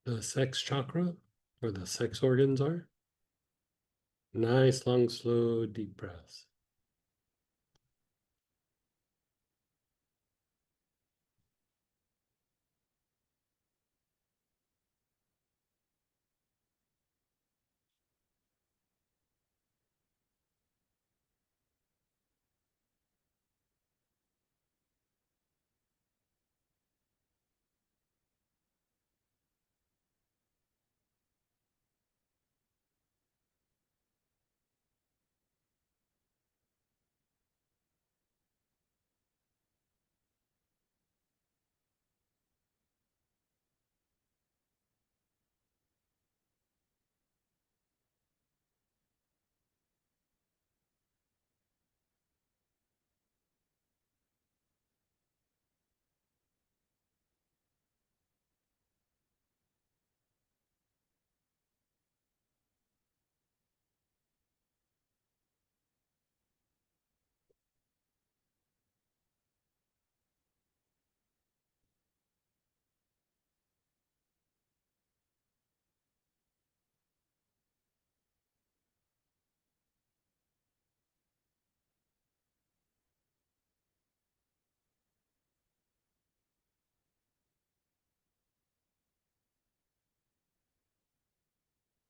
the sex chakra, where the sex organs are. Nice, long, slow, deep breaths.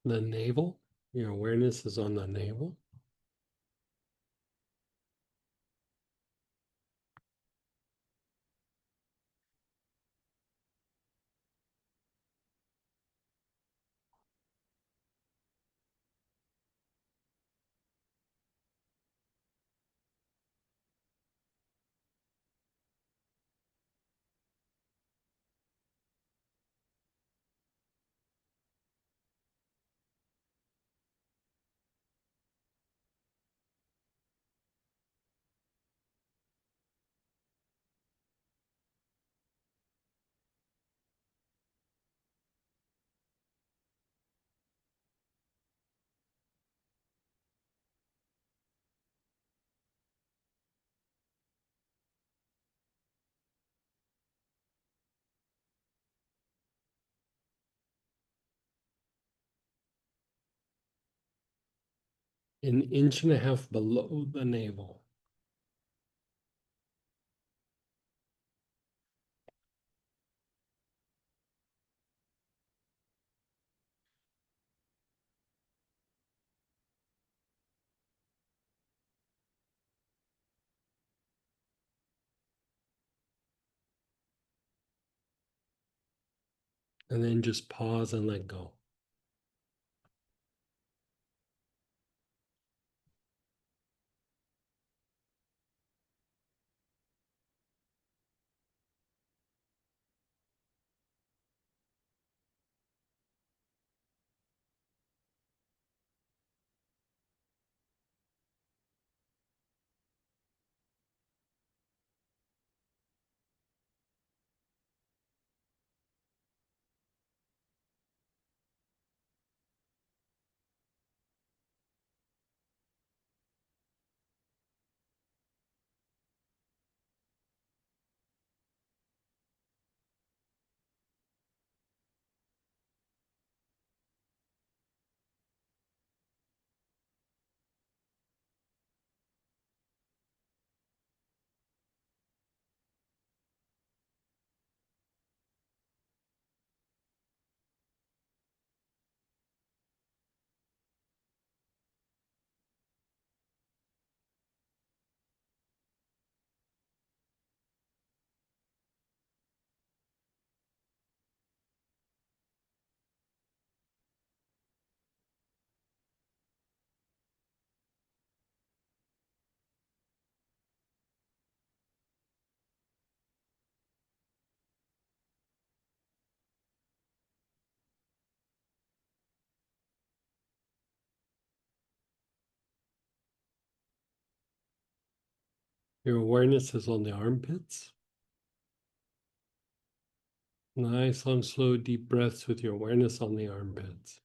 The navel, your awareness is on the navel. An inch and a half below the navel. And then just pause and let go. Your awareness is on the armpits. Nice, long, slow, deep breaths with your awareness on the armpits.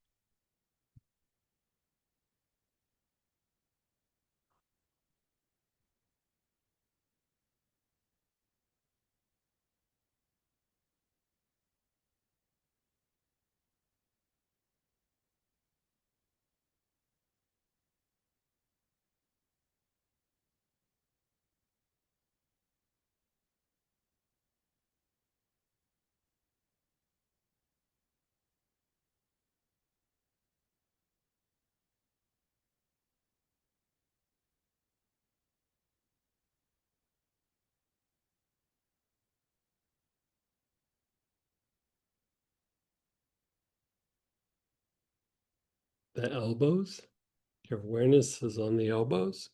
The elbows. Your awareness is on the elbows.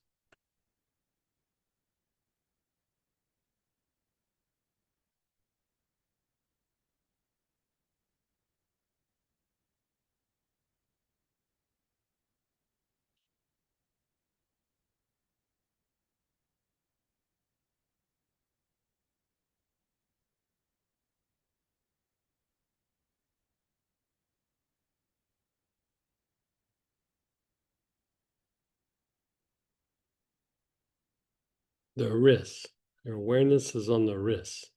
The wrist. Your awareness is on the wrist.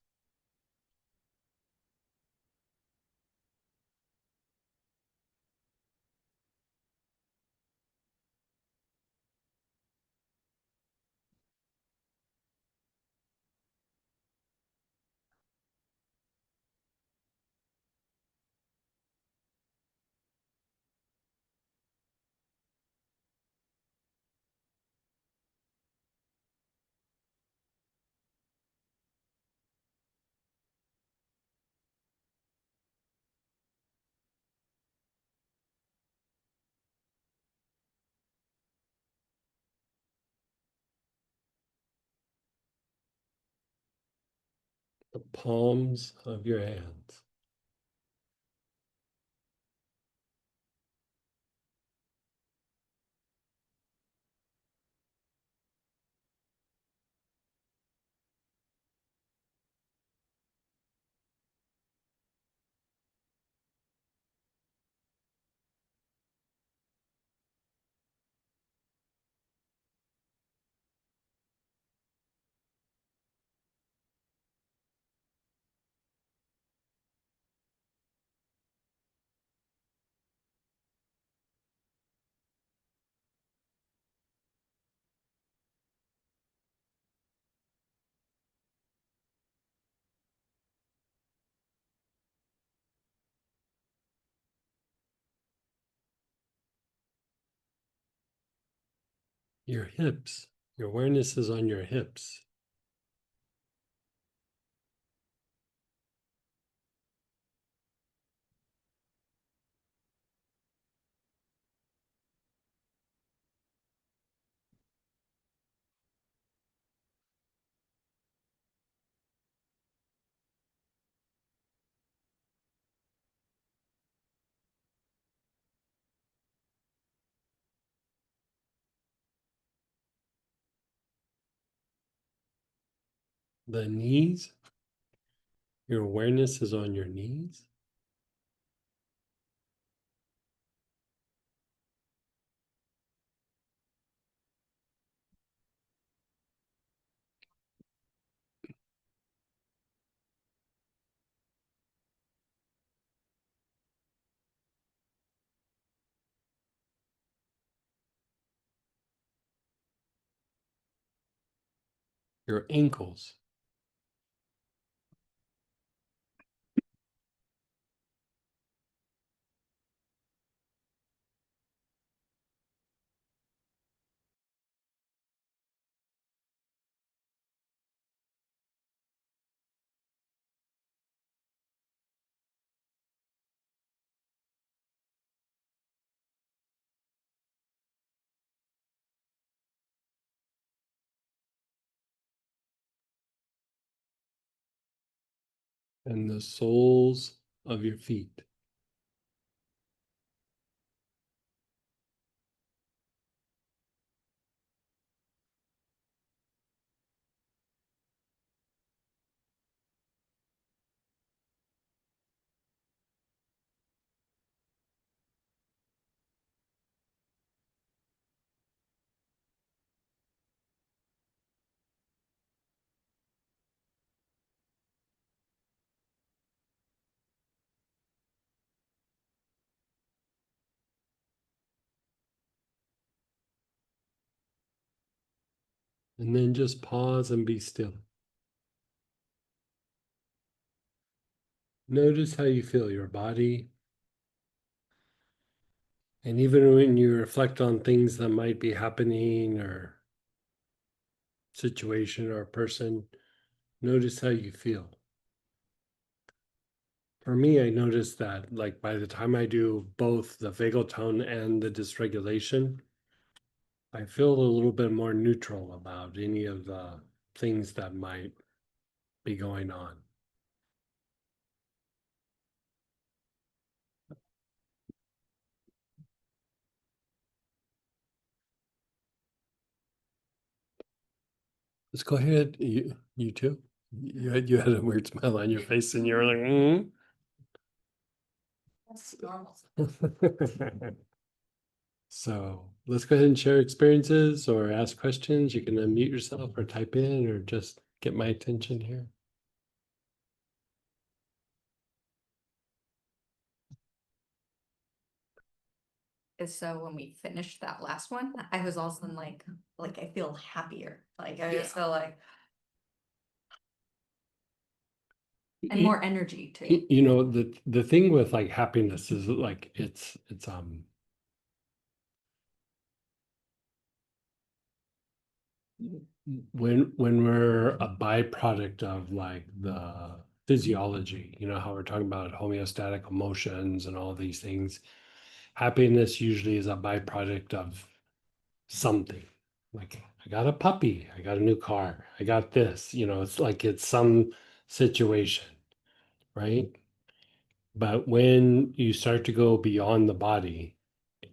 The palms of your hands. Your hips. Your awareness is on your hips. The knees. Your awareness is on your knees. Your ankles. And the soles of your feet. And then just pause and be still. Notice how you feel your body. And even when you reflect on things that might be happening or situation or person, notice how you feel. For me, I noticed that like by the time I do both the vagal tone and the dysregulation, I feel a little bit more neutral about any of the things that might be going on. Let's go ahead. You too. You had a weird smile on your face, and you were like, mm. That's normal. So let's go ahead and share experiences or ask questions. You can unmute yourself or type in or just get my attention here. Is so when we finished that last one, I was also like I feel happier. Like I just felt like and more energy too. You know, the thing with like happiness is like it's when we're a byproduct of like the physiology, you know how we're talking about homeostatic emotions and all these things. Happiness usually is a byproduct of something. Like I got a puppy, I got a new car, I got this, you know, it's like it's some situation, right? But when you start to go beyond the body,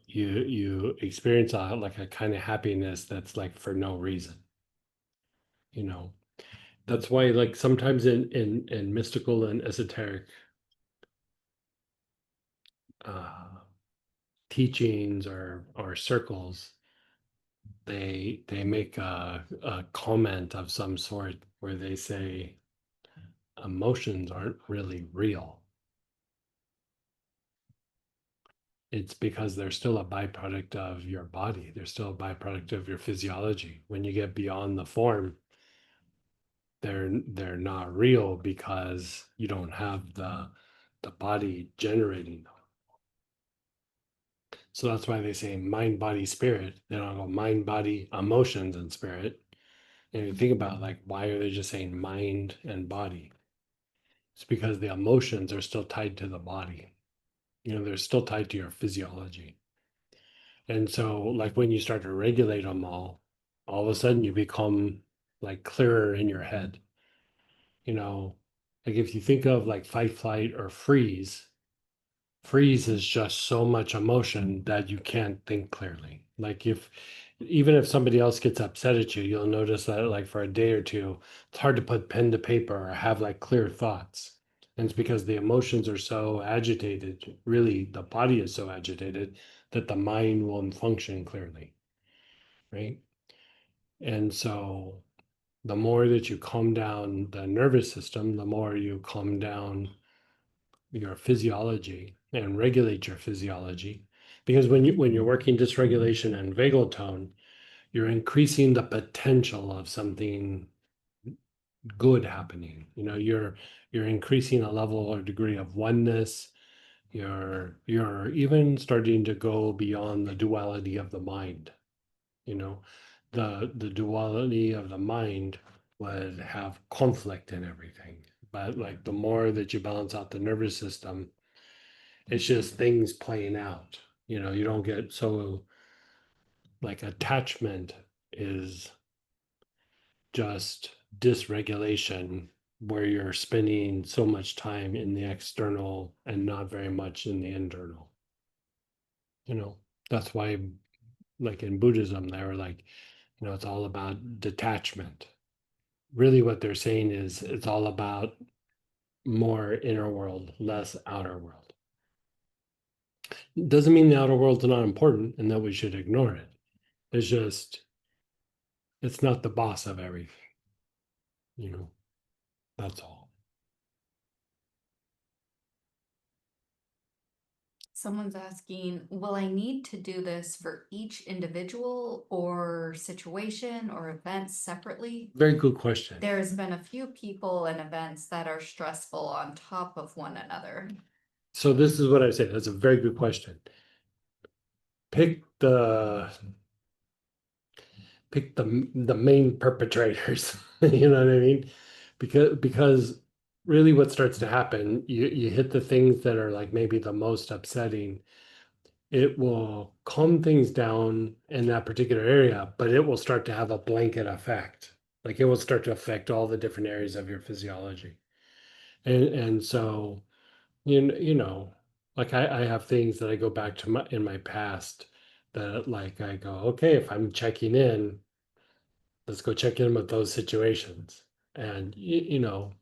you experience like a kind of happiness that's like for no reason, you know. That's why like sometimes in mystical and esoteric uh teachings or circles, they make a comment of some sort where they say emotions aren't really real. It's because they're still a byproduct of your body. They're still a byproduct of your physiology. When you get beyond the form, they're not real because you don't have the body generating them. So that's why they say mind, body, spirit. They don't go mind, body, emotions, and spirit. And you think about like why are they just saying mind and body? It's because the emotions are still tied to the body. You know, they're still tied to your physiology. And so, like when you start to regulate them all of a sudden you become like clearer in your head. You know, like if you think of like fight, flight, or freeze, freeze is just so much emotion that you can't think clearly. Like if even if somebody else gets upset at you, you'll notice that like for a day or two, it's hard to put pen to paper or have like clear thoughts. And it's because the emotions are so agitated, really the body is so agitated that the mind won't function clearly. Right. And so the more that you calm down the nervous system, the more you calm down your physiology and regulate your physiology. Because when you're working dysregulation and vagal tone, you're increasing the potential of something good happening. You know, you're increasing a level or degree of oneness. You're even starting to go beyond the duality of the mind. You know, the duality of the mind would have conflict in everything. But like the more that you balance out the nervous system, it's just things playing out. You know, you don't get so like attachment is just dysregulation where you're spending so much time in the external and not very much in the internal. You know, that's why like in Buddhism, they were like, you know, it's all about detachment. Really what they're saying is it's all about more inner world, less outer world. Doesn't mean the outer world's not important and that we should ignore it. It's just, it's not the boss of everything. You know, that's all. Someone's asking, will I need to do this for each individual or situation or event separately? Very good question. There's been a few people and events that are stressful on top of one another. So this is what I say. That's a very good question. Pick the main perpetrators. You know what I mean? Because really what starts to happen, you hit the things that are like maybe the most upsetting. It will calm things down in that particular area, but it will start to have a blanket effect. Like it will start to affect all the different areas of your physiology. And so you know, like I have things that I go back to in my past that like I go, okay, if I'm checking in, let's go check in with those situations. And you know,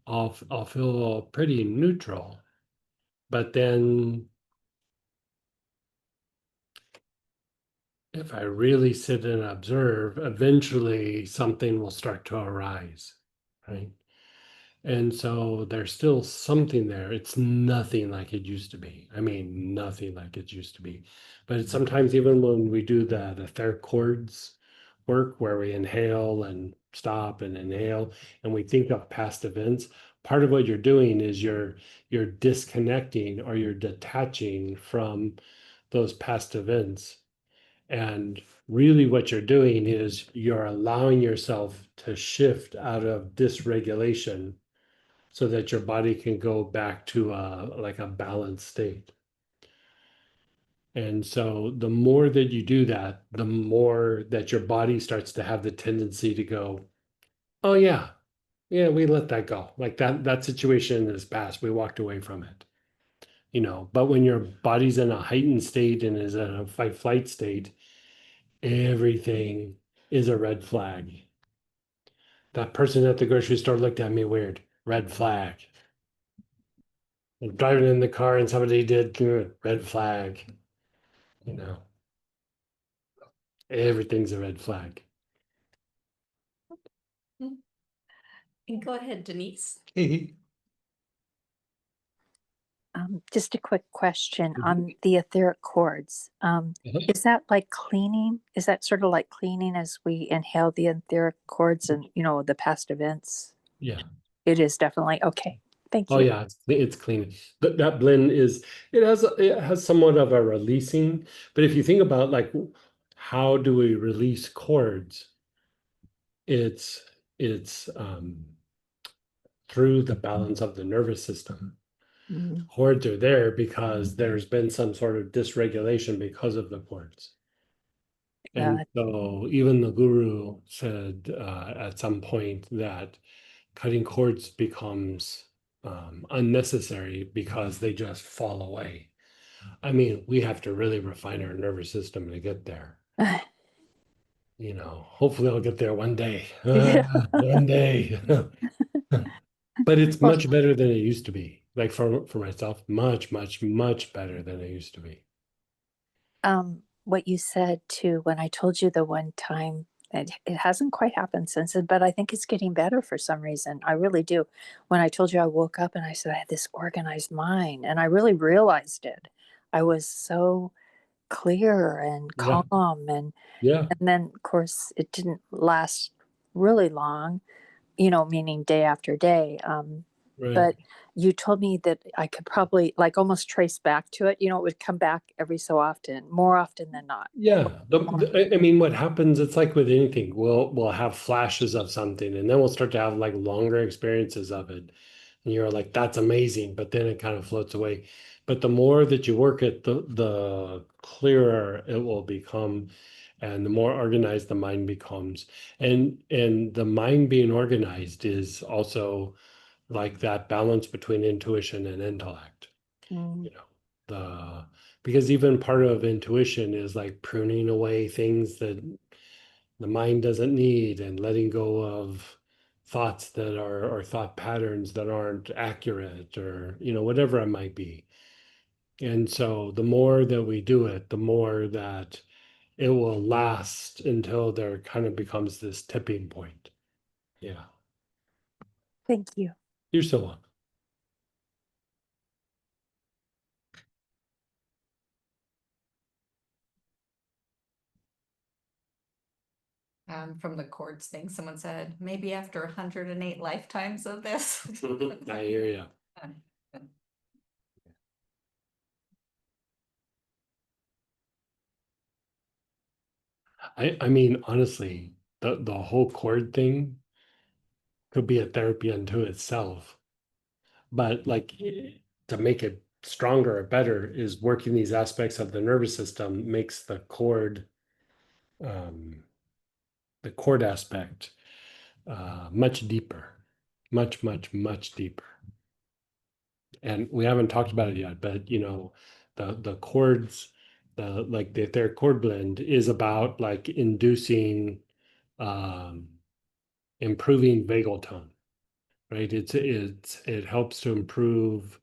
I'll feel pretty neutral. But then if I really sit and observe, eventually something will start to arise, right? And so there's still something there. It's nothing like it used to be. I mean, nothing like it used to be. But it's sometimes even when we do the etheric chords work where we inhale and stop and inhale and we think of past events, part of what you're doing is you're disconnecting or you're detaching from those past events. And really what you're doing is you're allowing yourself to shift out of dysregulation so that your body can go back to like a balanced state. And so the more that you do that, the more that your body starts to have the tendency to go, oh yeah, yeah, we let that go. Like that situation is past. We walked away from it. You know, but when your body's in a heightened state and is in a fight flight state, everything is a red flag. That person at the grocery store looked at me weird. Red flag. I'm driving in the car and somebody did red flag. You know, everything's a red flag. And go ahead, Denise. Just a quick question Mhm. on the etheric chords. Uh-huh. Is that like cleaning? Is that sort of like cleaning as we inhale the etheric chords and, you know, the past events? Yeah. It is definitely okay. Thank Oh you. yeah, it's clean. That blend is it has somewhat of a releasing, but if you think about like how do we release chords? It's it's through the balance of the nervous system. Mm, Chords are there because there's been some sort of dysregulation because of the chords. And uh, so even the guru said at some point that cutting cords becomes unnecessary because they just fall away. I mean, we have to really refine our nervous system to get there. You know, hopefully I'll get there one day. yeah. One day. But it's Well, much better than it used to be. Like for myself, much, much, much better than it used to be. what you said too, when I told you the one time, it hasn't quite happened since, but I think it's getting better for some reason. I really do. When I told you I woke up and I said I had this organized mind, and I really realized it. I was so clear and Yeah. calm, Yeah. and then of course it didn't last really long, you know, meaning day after day. Right. But you told me that I could probably like almost trace back to it. You know, it would come back every so often, more often than not. Yeah, I mean, what happens? It's like with anything. We'll have flashes of something, and then we'll start to have like longer experiences of it, and you're like, "That's amazing," but then it kind of floats away. But the more that you work it, the clearer it will become, and the more organized the mind becomes. And the mind being organized is also like that balance between intuition and intellect. Mm, You know, the because even part of intuition is like pruning away things that the mind doesn't need and letting go of thoughts that are or thought patterns that aren't accurate or you know whatever it might be. And so the more that we do it, the more that it will last until there kind of becomes this tipping point. Yeah, thank you. you're so welcome. From the chords thing, someone said, maybe after 108 lifetimes of this. I hear you. I mean, honestly, the whole chord thing could be a therapy unto itself. But like to make it stronger or better is working these aspects of the nervous system makes the cord aspect much deeper, much deeper. And we haven't talked about it yet, but you know, the chords, like the etheric chord blend is about like inducing um improving vagal tone, right? It helps to improve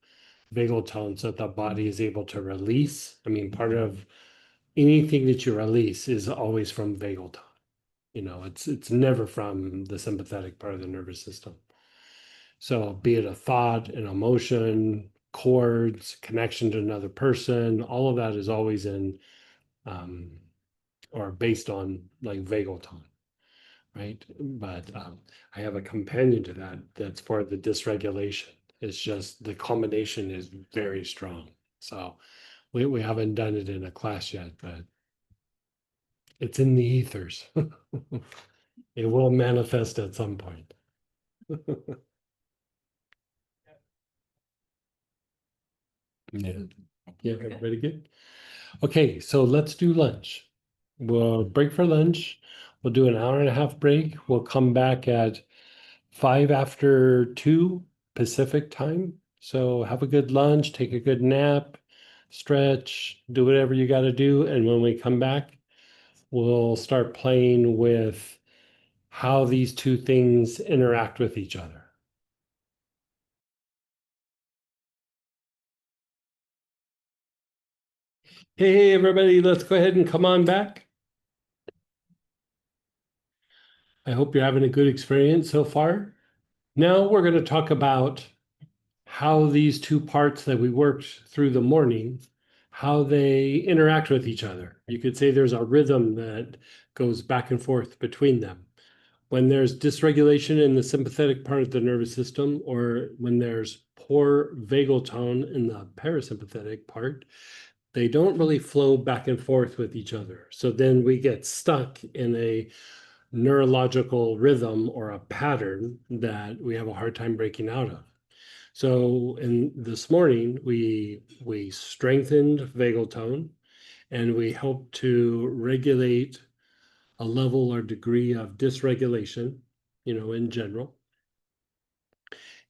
vagal tone so that the body is able to release. I mean, part of anything that you release is always from vagal tone. You know, it's never from the sympathetic part of the nervous system. So be it a thought, an emotion, chords, connection to another person, all of that is always in or based on like vagal tone, right? But I have a companion to that that's for the dysregulation. It's just the combination is very strong. So we haven't done it in a class yet, but it's in the ethers. It will manifest at some point. Yeah. Yeah, everybody good? Okay, so let's do lunch. We'll break for lunch. We'll do an hour and a half break. We'll come back at 2:05 Pacific time. So have a good lunch, take a good nap, stretch, do whatever you got to do. And when we come back, we'll start playing with how these two things interact with each other. Hey, everybody, let's go ahead and come on back. I hope you're having a good experience so far. Now we're going to talk about how these two parts that we worked through the morning, how they interact with each other. You could say there's a rhythm that goes back and forth between them. When there's dysregulation in the sympathetic part of the nervous system, or when there's poor vagal tone in the parasympathetic part, they don't really flow back and forth with each other. So then we get stuck in a neurological rhythm or a pattern that we have a hard time breaking out of. So in this morning, we strengthened vagal tone and we helped to regulate a level or degree of dysregulation, you know, in general.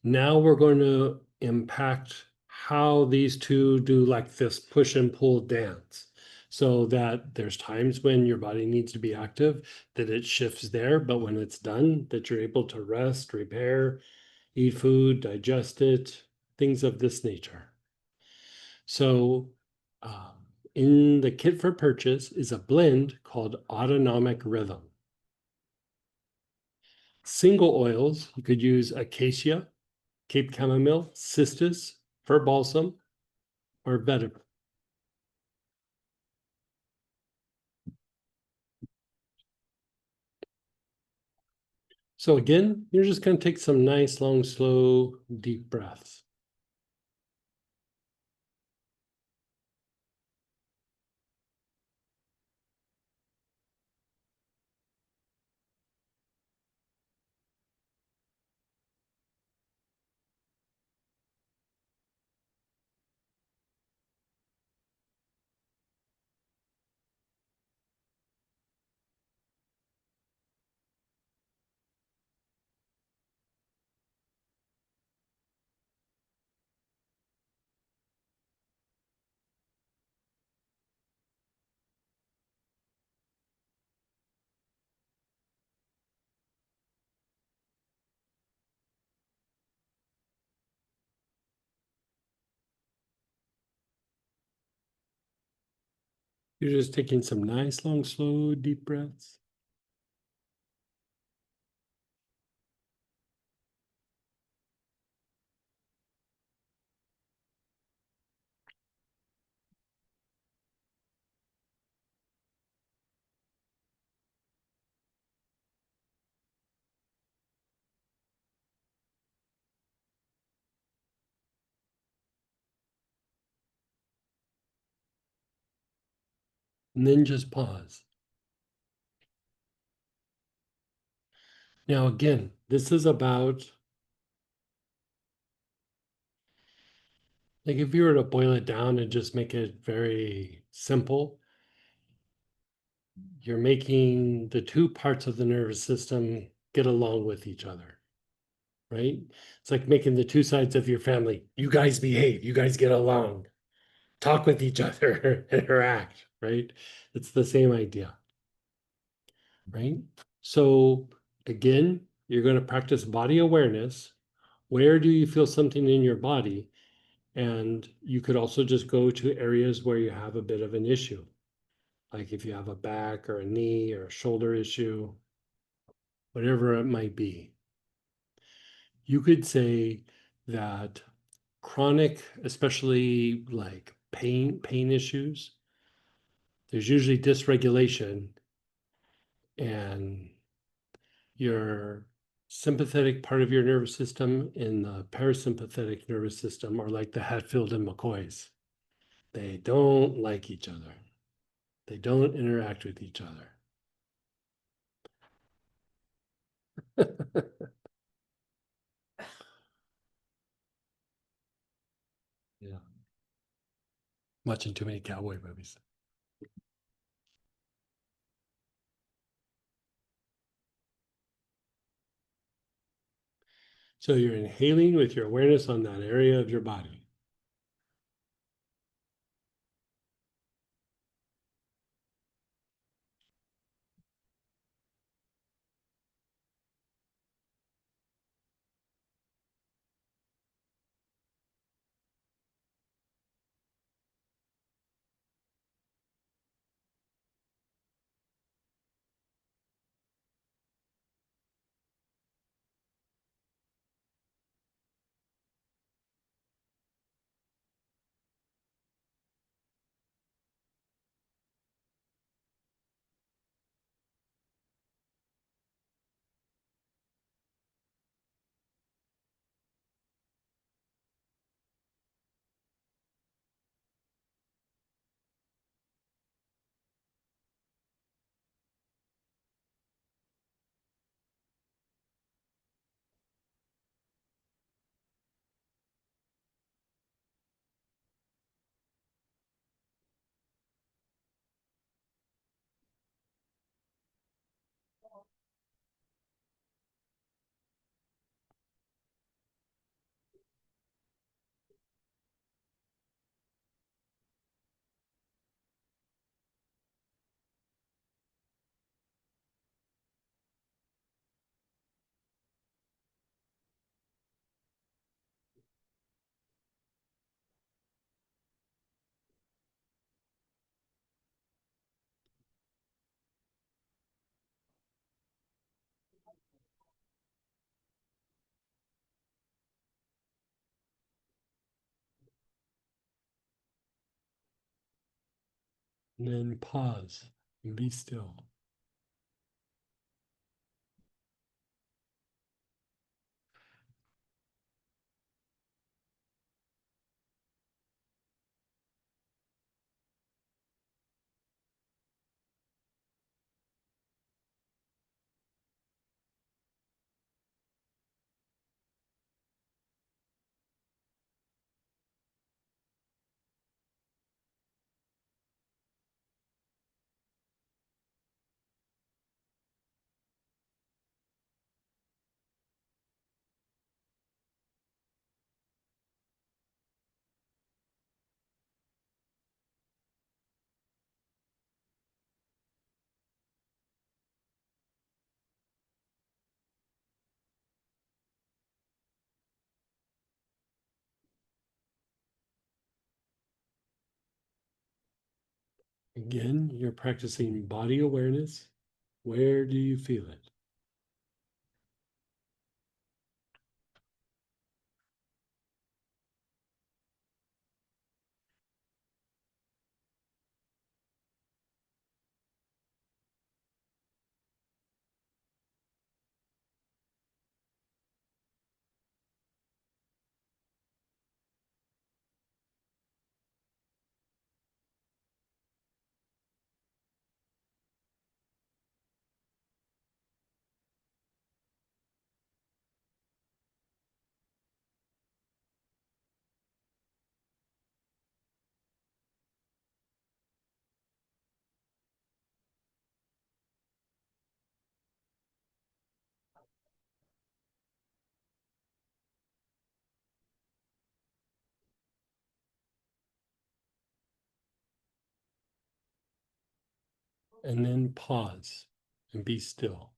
Now we're going to impact how these two do like this push and pull dance. So that there's times when your body needs to be active, that it shifts there, but when it's done, that you're able to rest, repair, eat food, digest it, things of this nature. So in the kit for purchase is a blend called Autonomic Rhythm. Single oils, you could use acacia, Cape chamomile, cistus, fir balsam, or vetiver. So again, you're just going to take some nice, long, slow, deep breaths. You're just taking some nice, long, slow, deep breaths. And then just pause. Now, again, this is about Like if you were to boil it down and just make it very simple, you're making the two parts of the nervous system get along with each other, right? It's like making the two sides of your family, you guys behave, you guys get along, talk with each other, interact, right? It's the same idea, right? So again, you're going to practice body awareness. Where do you feel something in your body? And you could also just go to areas where you have a bit of an issue. Like if you have a back or a knee or a shoulder issue, whatever it might be. You could say that chronic, especially like pain issues, there's usually dysregulation, and your sympathetic part of your nervous system and the parasympathetic nervous system are like the Hatfield and McCoys. They don't like each other. They don't interact with each other. Yeah. Watching too many cowboy movies. So you're inhaling with your awareness on that area of your body. And then pause and be still. Again, you're practicing body awareness. Where do you feel it? and then pause and be still.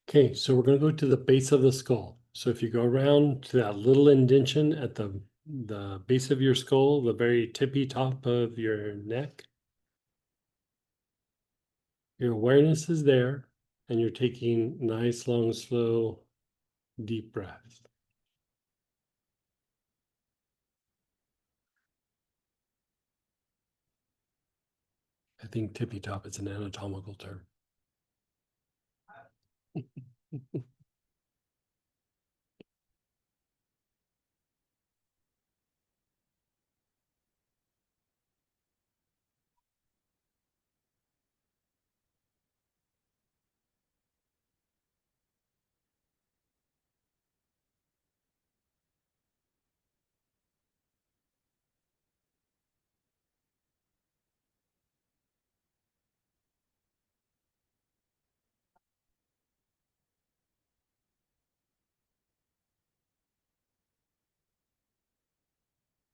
Okay, so we're going to go to the base of the skull. So if you go around to that little indentation at the base of your skull, the very tippy top of your neck, your awareness is there, and you're taking nice, long, slow, deep breaths. I think tippy top is an anatomical term.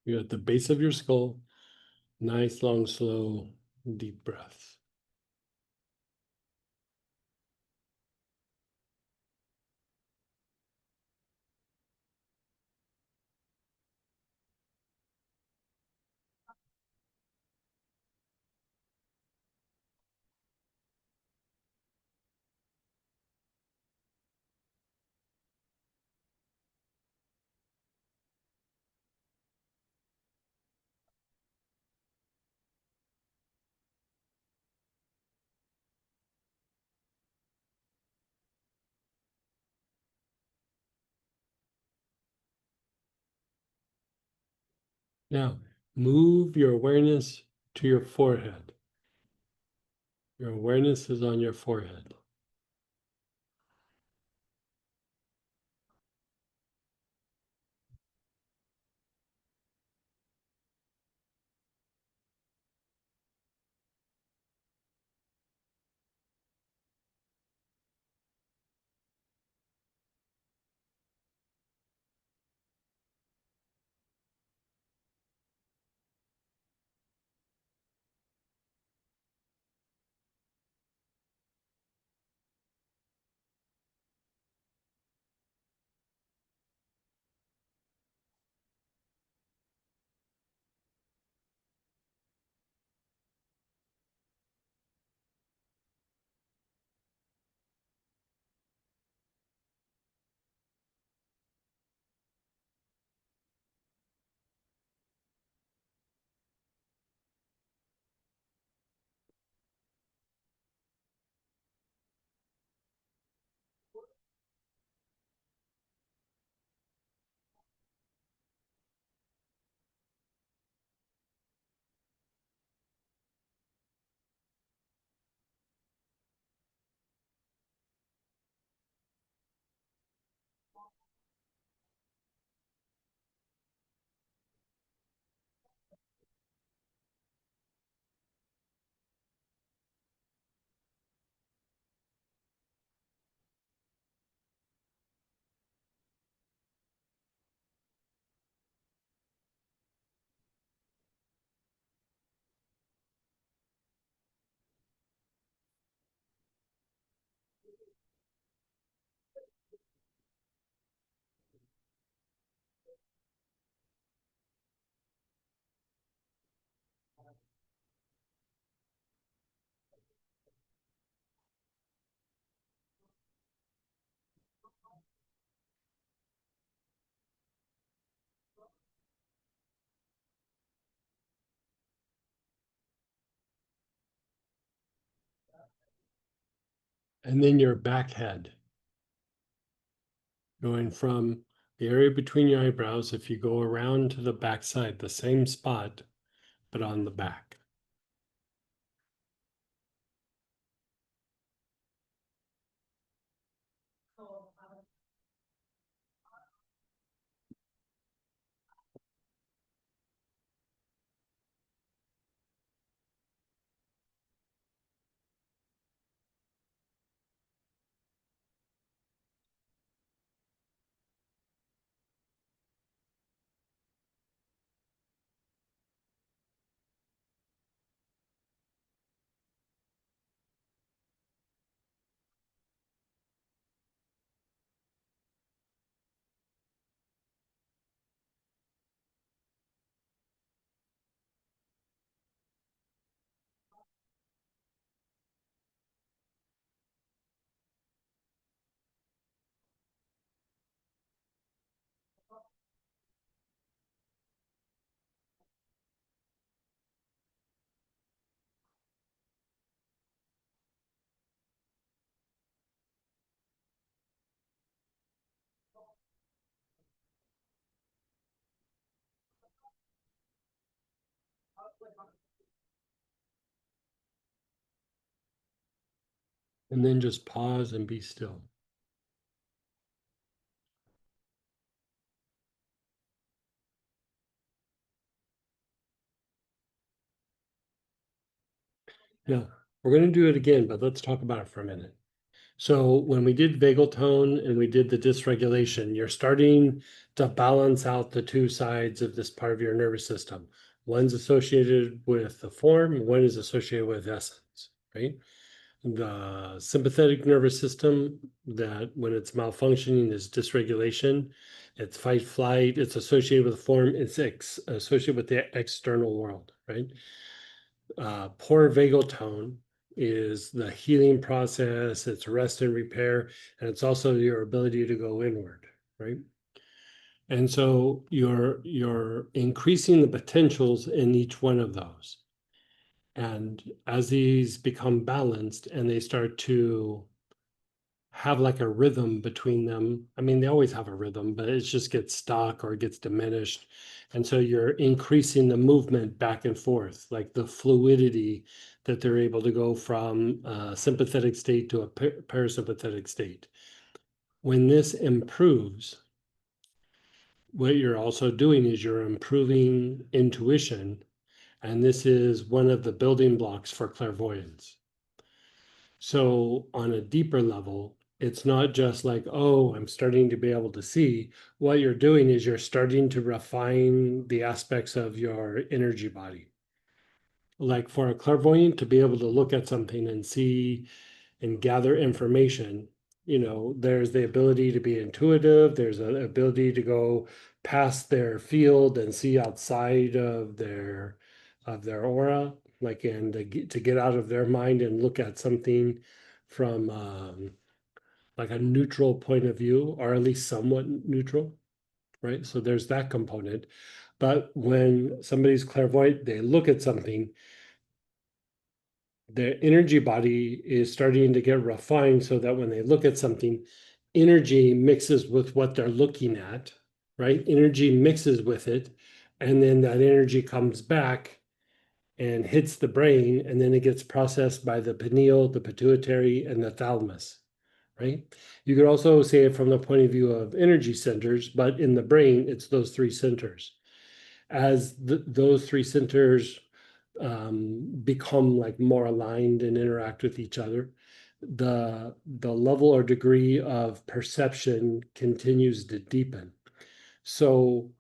You're at the base of your skull, nice, long, slow, deep breaths. Now, move your awareness to your forehead. Your awareness is on your forehead. And then your back head, going from the area between your eyebrows, if you go around to the back side, the same spot, but on the back. And then just pause and be still. Yeah, we're going to do it again, but let's talk about it for a minute. So when we did vagal tone and we did the dysregulation, you're starting to balance out the two sides of this part of your nervous system. One's associated with the form, one is associated with essence, right? The sympathetic nervous system, that when it's malfunctioning is dysregulation. It's fight flight, it's associated with the form, it's associated with the external world, right? Poor vagal tone is the healing process, it's rest and repair, and it's also your ability to go inward, right? And so you're increasing the potentials in each one of those. And as these become balanced and they start to have like a rhythm between them. I mean, they always have a rhythm, but it just gets stuck or it gets diminished. And so you're increasing the movement back and forth, like the fluidity that they're able to go from a sympathetic state to a parasympathetic state. When this improves, what you're also doing is you're improving intuition. And this is one of the building blocks for clairvoyance. So on a deeper level, it's not just like, oh, I'm starting to be able to see. What you're doing is you're starting to refine the aspects of your energy body. Like for a clairvoyant to be able to look at something and see and gather information, there's the ability to be intuitive, there's an ability to go past their field and see outside of their aura, like, and to get out of their mind and look at something from like a neutral point of view, or at least somewhat neutral, right? So there's that component. But when somebody's clairvoyant, they look at something, their energy body is starting to get refined so that when they look at something, energy mixes with what they're looking at, right? Energy mixes with it, and then that energy comes back and hits the brain, and then it gets processed by the pineal, the pituitary, and the thalamus, right? You could also say it from the point of view of energy centers, but in the brain, it's those three centers. As those three centers become like more aligned and interact with each other, the level or degree of perception continues to deepen. So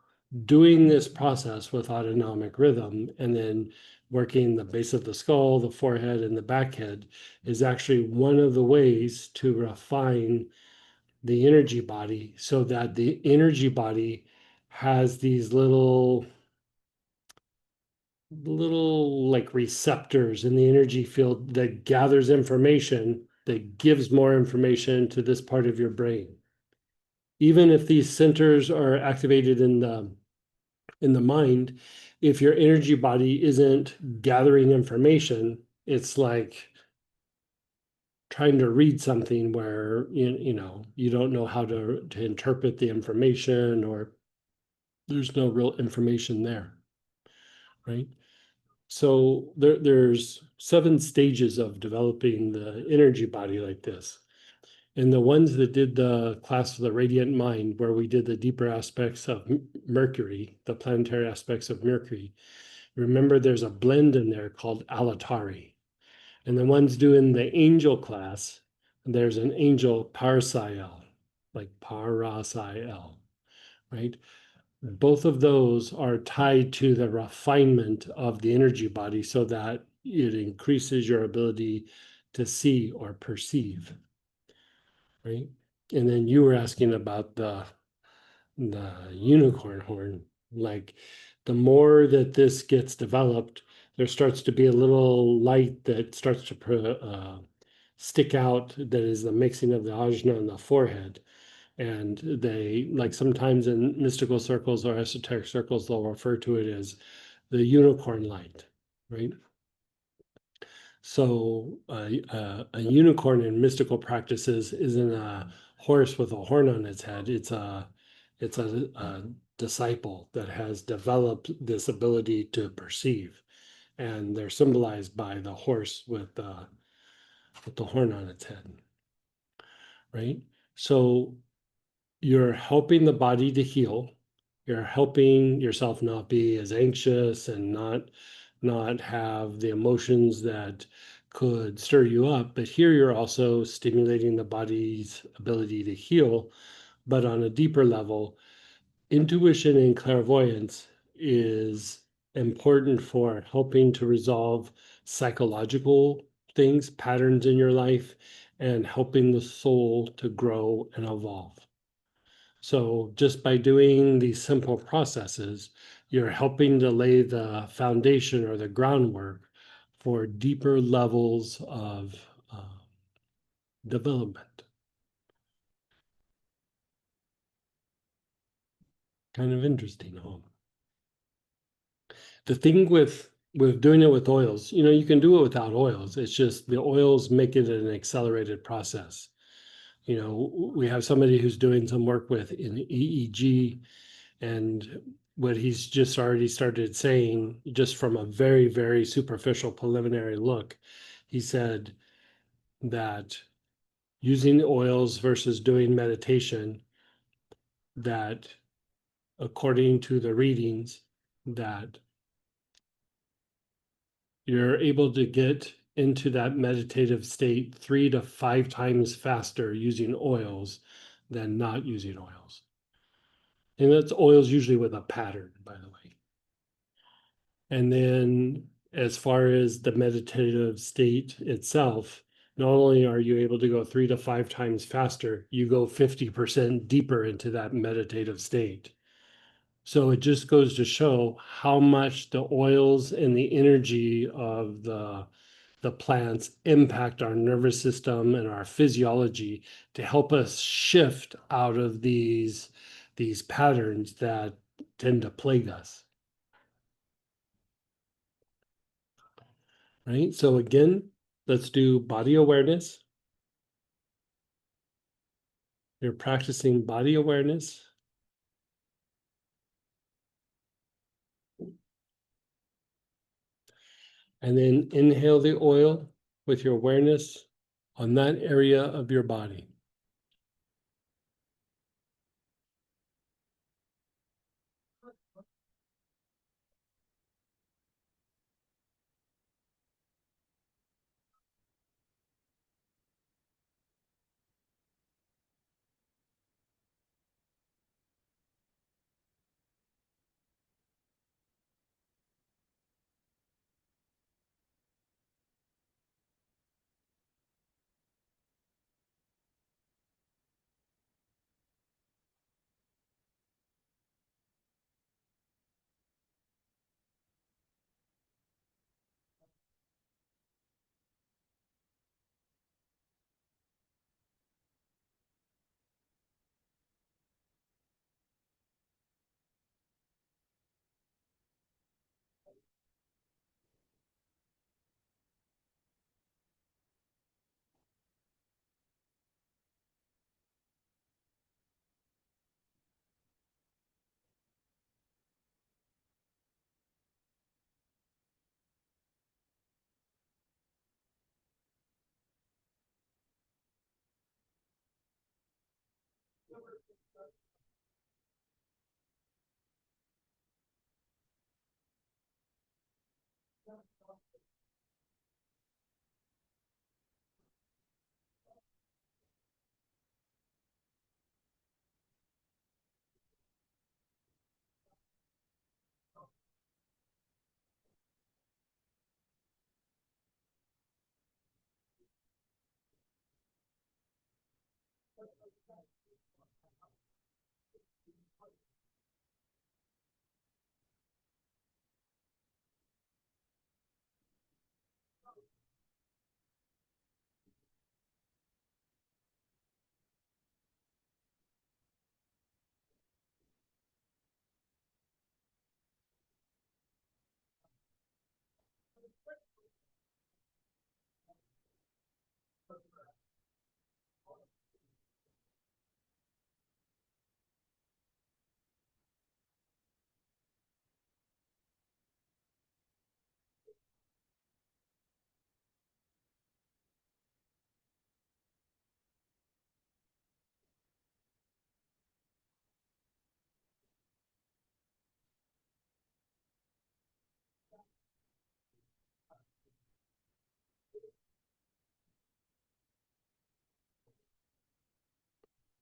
doing this process with autonomic rhythm and then working the base of the skull, the forehead, and the back head is actually one of the ways to refine the energy body so that the energy body has these little like receptors in the energy field that gathers information, that gives more information to this part of your brain. Even if these centers are activated in the mind, if your energy body isn't gathering information, it's like trying to read something where you don't know how to interpret the information, or there's no real information there, right? So there's 7 stages of developing the energy body like this. And the ones that did the class of the Radiant Mind, where we did the deeper aspects of Mercury, the planetary aspects of Mercury, remember there's a blend in there called Alatari. And the ones doing the angel class, there's an angel Parasiel, like Parasiel, right? Both of those are tied to the refinement of the energy body so that it increases your ability to see or perceive, right? And then you were asking about the unicorn horn. Like, the more that this gets developed, there starts to be a little light that starts to stick out, that is the mixing of the ajna and the forehead. And they, like, sometimes in mystical circles or esoteric circles, they'll refer to it as the unicorn light, right? So a unicorn in mystical practices isn't a horse with a horn on its head. It's a disciple that has developed this ability to perceive. and they're symbolized by the horse with the horn on its head, right? So you're helping the body to heal. You're helping yourself not be as anxious and not have the emotions that could stir you up. But here you're also stimulating the body's ability to heal, but on a deeper level. Intuition and clairvoyance is important for helping to resolve psychological things, patterns in your life, and helping the soul to grow and evolve. So just by doing these simple processes, you're helping to lay the foundation or the groundwork for deeper levels of development. Kind of interesting, huh? The thing with doing it with oils, you can do it without oils. It's just the oils make it an accelerated process. We have somebody who's doing some work with in EEG, and what he's just already started saying, just from a very, very superficial preliminary look, he said that using oils versus doing meditation, that according to the readings, that you're able to get into that meditative state 3 to 5 times faster using oils than not using oils. And that's oils usually with a pattern, by the way. And then as far as the meditative state itself, not only are you able to go 3 to 5 times faster, you go 50% deeper into that meditative state. So it just goes to show how much the oils and the energy of the plants impact our nervous system and our physiology to help us shift out of these patterns that tend to plague us. Right? So again, let's do body awareness. You're practicing body awareness. And then inhale the oil with your awareness on that area of your body.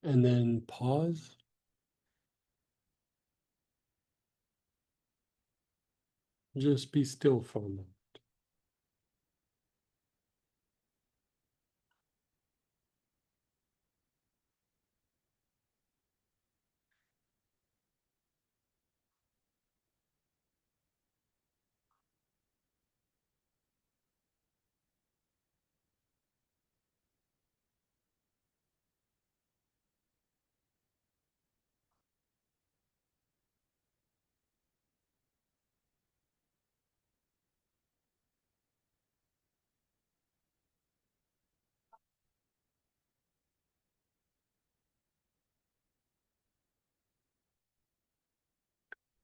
And then pause. Just be still for a moment.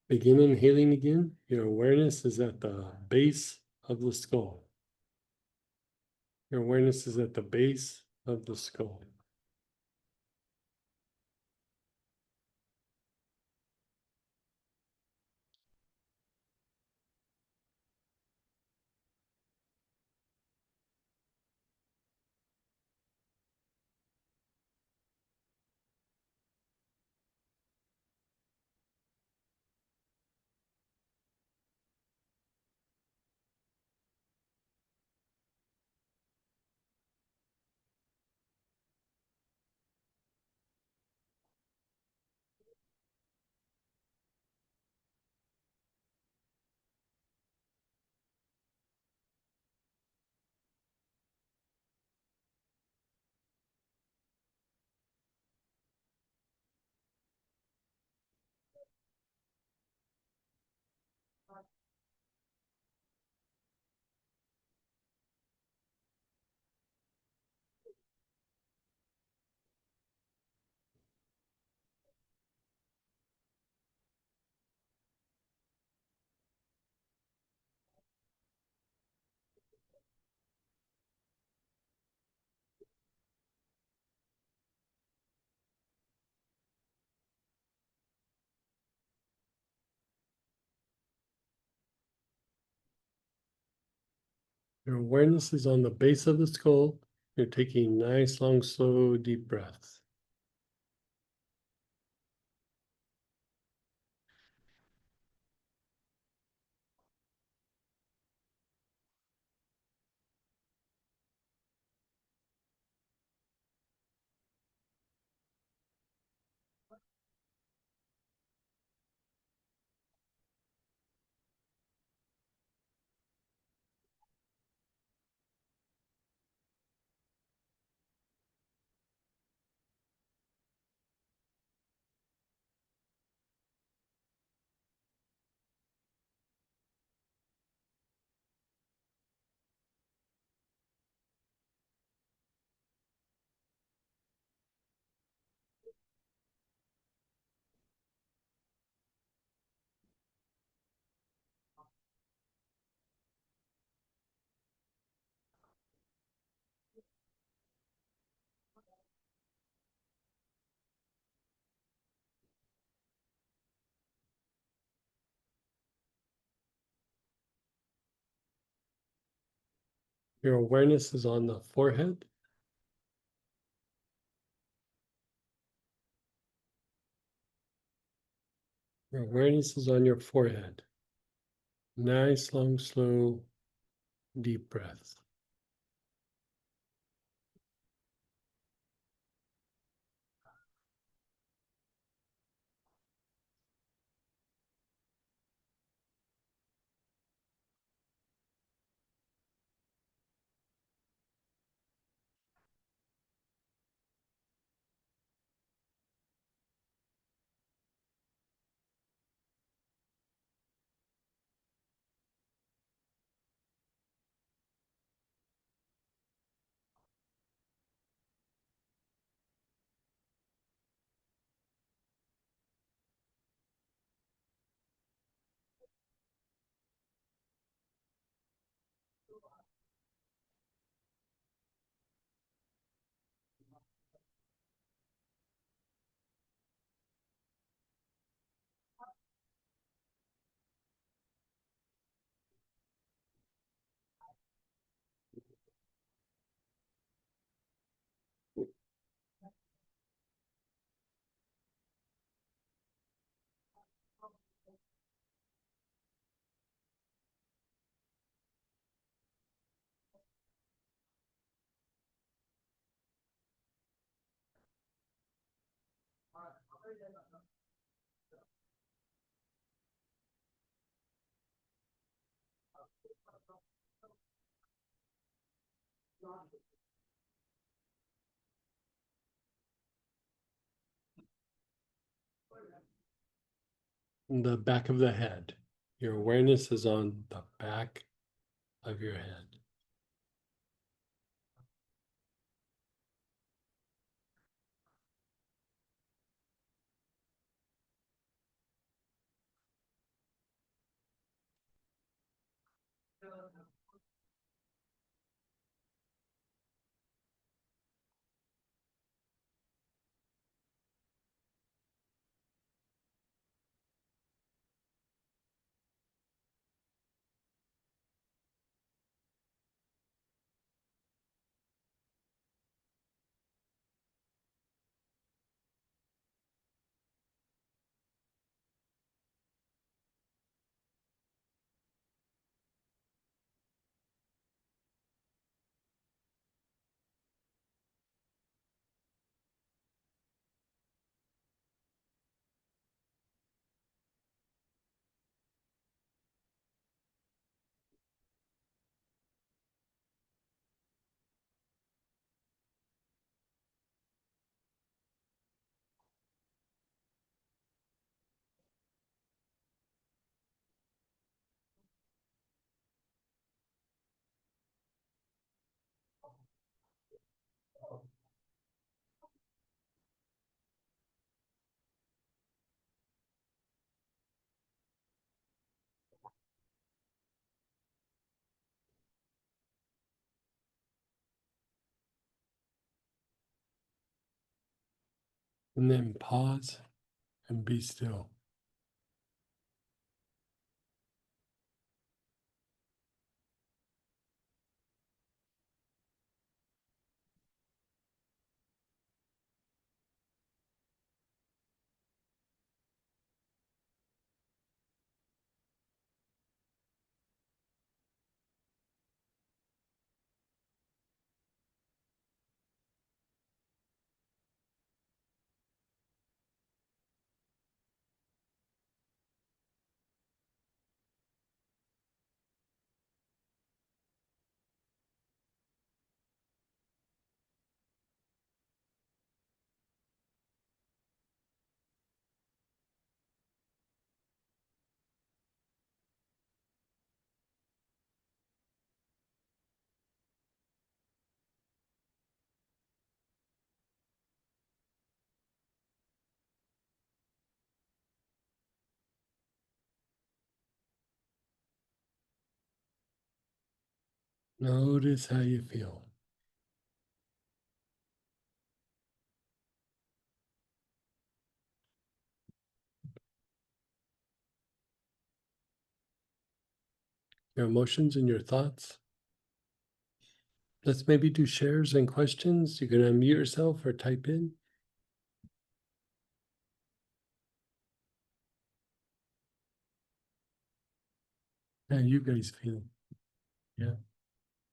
Begin inhaling again. Your awareness is at the base of the skull. Your awareness is at the base of the skull. Your awareness is on the base of the skull. You're taking nice, long, slow, deep breaths. Your awareness is on the forehead. Your awareness is on your forehead. Nice, long, slow, deep breaths. The back of the head. Your awareness is on the back of your head. And then pause and be still. Notice how you feel. Your emotions and your thoughts. Let's maybe do shares and questions. You can unmute yourself or type in. How you guys feel? Yeah.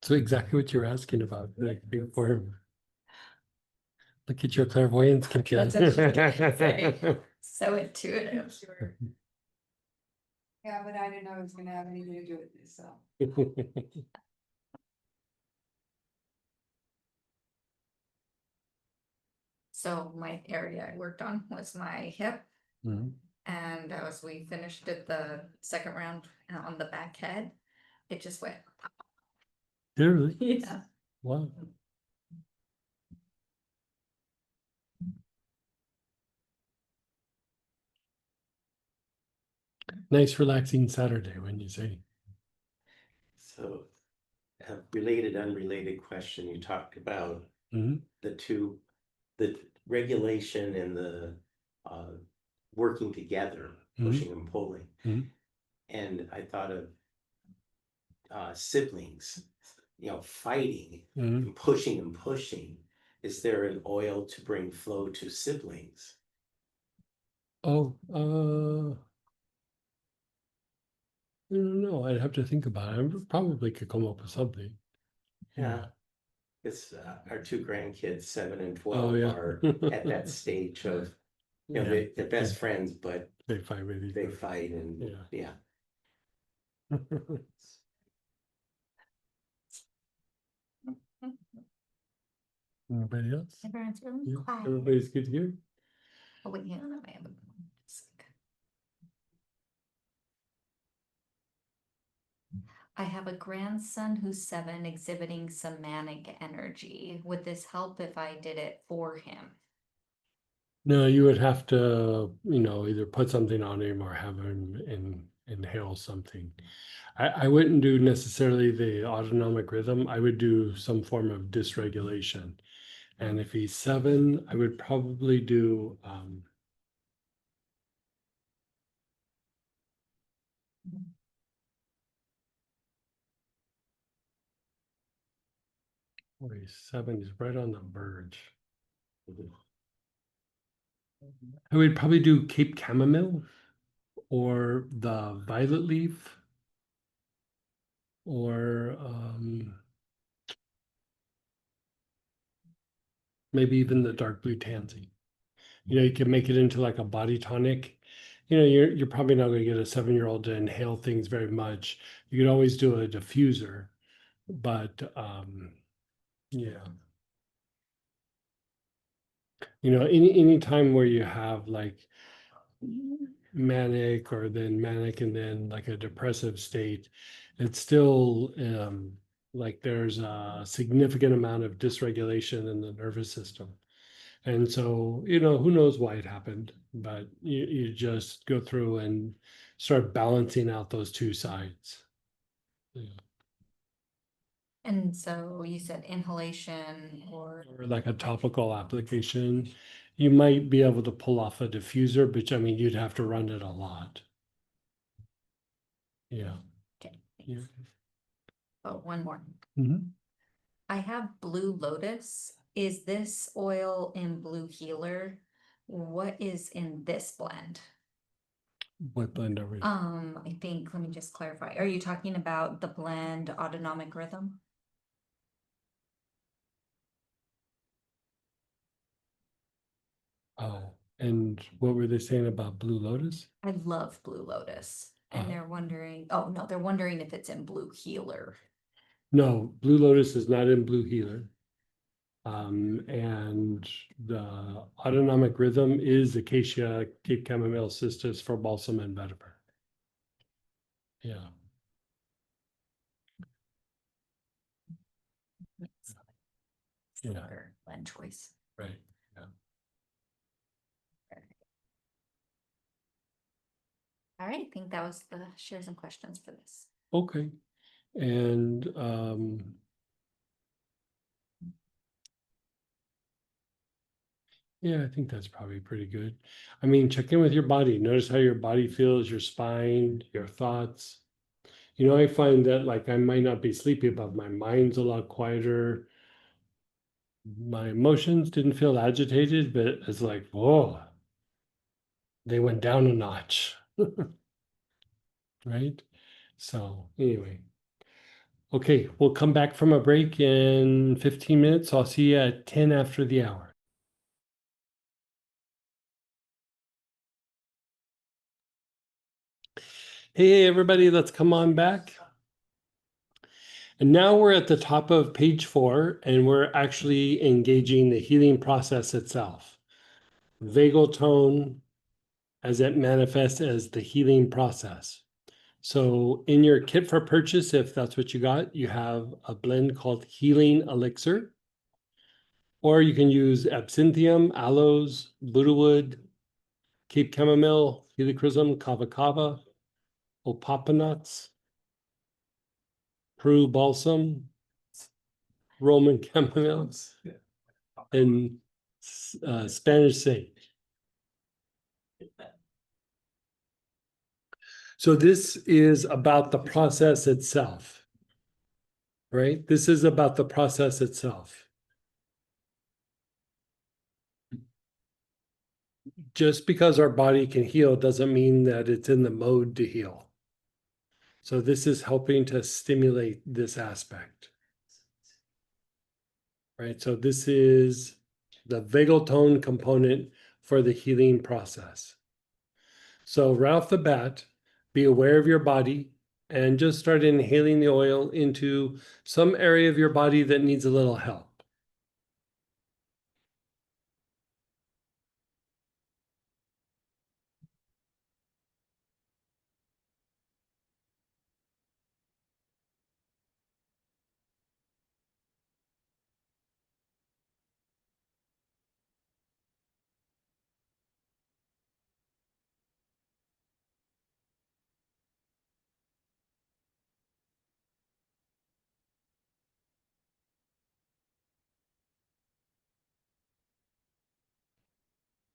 So exactly what you're asking about, like before. Look at your clairvoyance, Katia. That's what she's gonna say. So intuitive. Yeah, but I didn't know it was gonna have anything to do with this, so. So my area I worked on was my hip. Mhm. And as we finished it the second round on the back head, it just went. Really? Yeah. Wow. Nice relaxing Saturday when you say. So, a related, unrelated question, you talked about Mhm. the regulation and the working together, Mhm. pushing and pulling. Mhm. And I thought of siblings, fighting Mhm. and pushing and pushing. Is there an oil to bring flow to siblings? Oh, I don't know. I'd have to think about it. I probably could come up with something. Yeah. It's our two grandkids, 7 and Oh, 12, yeah. are at that stage of You know, Yeah. they're best friends, but They fight with each they other. fight and, Yeah. yeah. Anybody else? Everyone's really Yeah, quiet. everybody's good here? Oh, wait, hang on, I have a sec. I have a grandson who's 7 exhibiting some manic energy. Would this help if I did it for him? No, you would have to, either put something on him or have him inhale something. I wouldn't do necessarily the autonomic rhythm. I would do some form of dysregulation. And if he's 7, I would probably do he's 7, he's right on the verge. I would probably do Cape Chamomile or the violet leaf or maybe even the dark blue tansy. You can make it into like a body tonic. You're probably not going to get a 7-year-old to inhale things very much. You could always do a diffuser, but yeah. Any time where you have like manic or then manic and then like a depressive state, it's still like there's a significant amount of dysregulation in the nervous system. And so, who knows why it happened, but you just go through and start balancing out those two sides. Yeah. And so you said inhalation or Or like a topical application. You might be able to pull off a diffuser, but I mean, you'd have to run it a lot. Yeah. okay. Yeah. Oh, one more. Mhm. I have Blue Lotus. Is this oil in Blue Healer? What is in this blend? What blend are we? I think, let me just clarify. Are you talking about the blend Autonomic Rhythm? Oh, and what were they saying about Blue Lotus? I love Blue Lotus. And Uh-huh. they're wondering, oh no, they're wondering if it's in Blue Healer. No, Blue Lotus is not in Blue Healer. And the autonomic rhythm is Acacia, Cape Chamomile, Cistus for balsam and vetiver. Yeah. Yeah. Better blend choice. Right. Yeah. All right, I think that was the shares and questions for this. Okay. And yeah, I think that's probably pretty good. I mean, check in with your body. Notice how your body feels, your spine, your thoughts. I find that like I might not be sleepy, but my mind's a lot quieter. My emotions didn't feel agitated, but it's like, whoa, they went down a notch. Right? So anyway. Okay, we'll come back from a break in 15 minutes. I'll see you at 10 after the hour. Hey, everybody, let's come on back. And now we're at the top of page 4, and we're actually engaging the healing process itself. Vagal tone as it manifests as the healing process. So in your kit for purchase, if that's what you got, you have a blend called Healing Elixir. Or you can use absinthium, aloes, Buddhawood, Cape Chamomile, Helichrysum, Kava Kava, Opaponuts, Peru Balsam, Roman Chamomile, and Spanish Sage. So this is about the process itself, right? This is about the process itself. Just because our body can heal doesn't mean that it's in the mode to heal. So this is helping to stimulate this aspect. Right, so this is the vagal tone component for the healing process. So right off the bat, be aware of your body and just start inhaling the oil into some area of your body that needs a little help.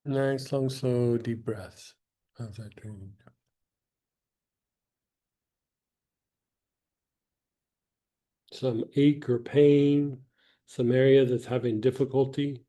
Nice, long, slow, deep breaths. How's that doing? Some ache or pain, some area that's having difficulty.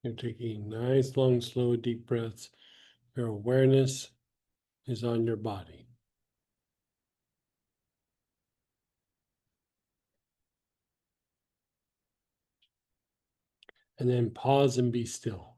You're taking nice, long, slow, deep breaths. Your awareness is on your body. And then pause and be still.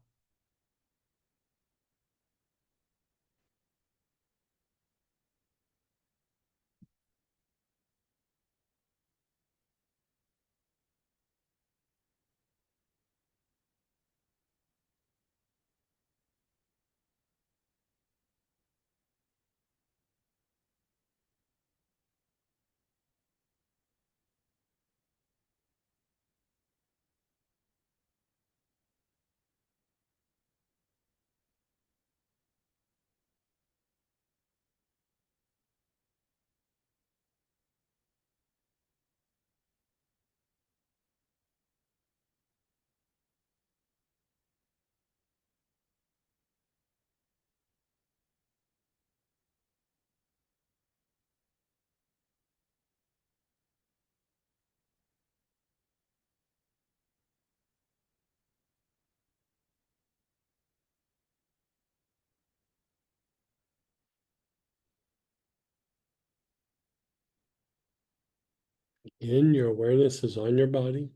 Again, your awareness is on your body.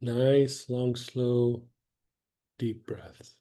Nice, long, slow, deep breaths.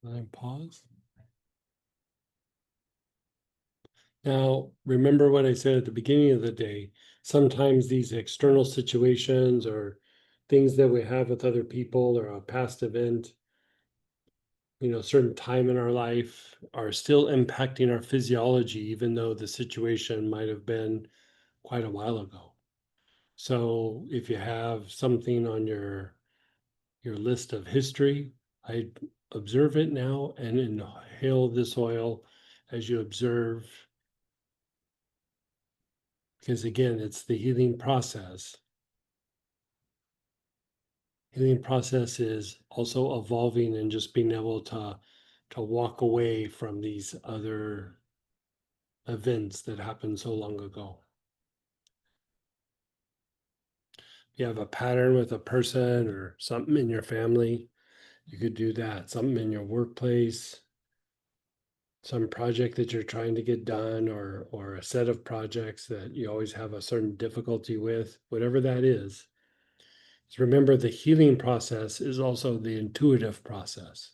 And pause. Now, remember what I said at the beginning of the day. Sometimes these external situations or things that we have with other people or a past event, certain time in our life are still impacting our physiology, even though the situation might have been quite a while ago. So if you have something on your list of history, I observe it now and inhale this oil as you observe. Because again, it's the healing process. Healing process is also evolving and just being able to walk away from these other events that happened so long ago. If you have a pattern with a person or something in your family, you could do that. Something in your workplace, some project that you're trying to get done, or a set of projects that you always have a certain difficulty with, whatever that is. Remember, the healing process is also the intuitive process.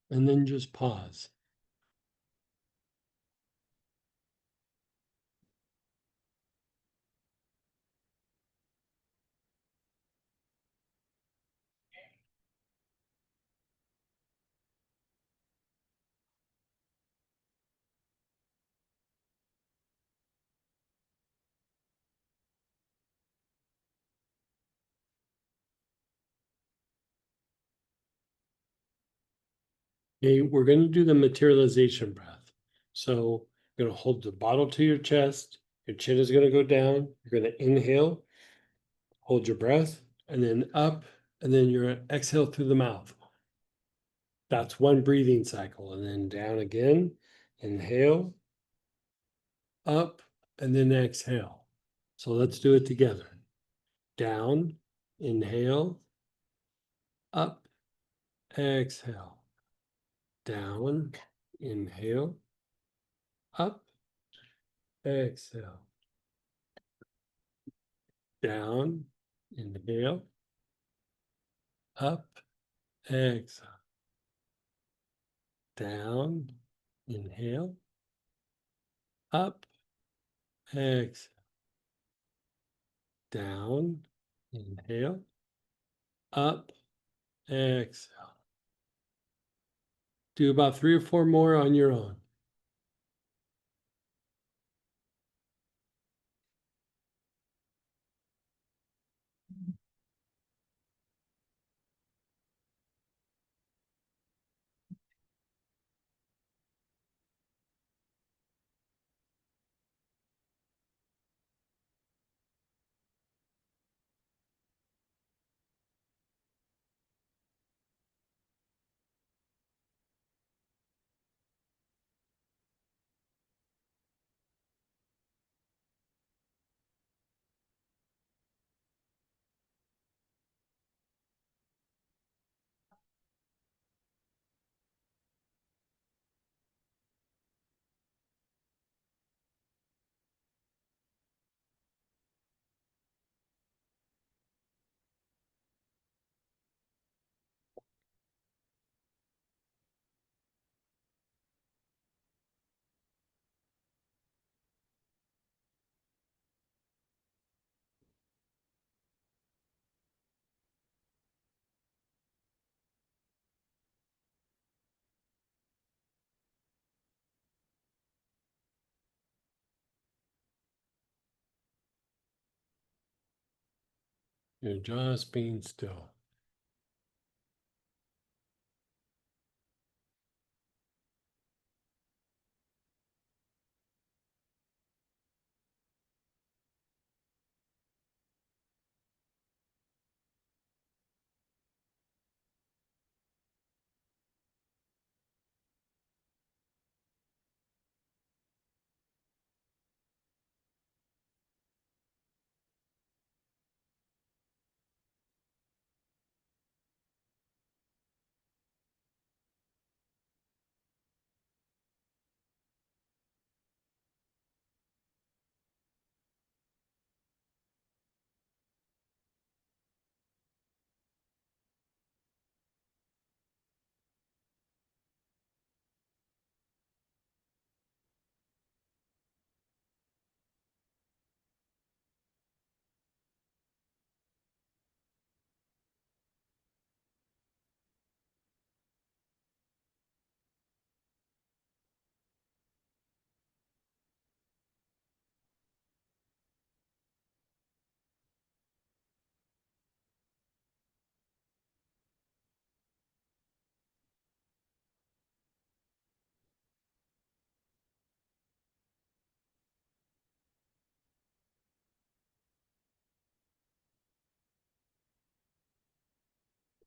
And then just pause. Okay, we're going to do the materialization breath. So you're going to hold the bottle to your chest. Your chin is going to go down. You're going to inhale, hold your breath, and then up, and then you're going to exhale through the mouth. That's one breathing cycle. And then down again, inhale, up, and then exhale. So let's do it together. Down, inhale, up, exhale. Down, inhale, up, exhale. Down, inhale, Up, exhale. Down, inhale. Up, exhale. Down, inhale. Up, exhale. Do about 3 or 4 more on your own. You're just being still.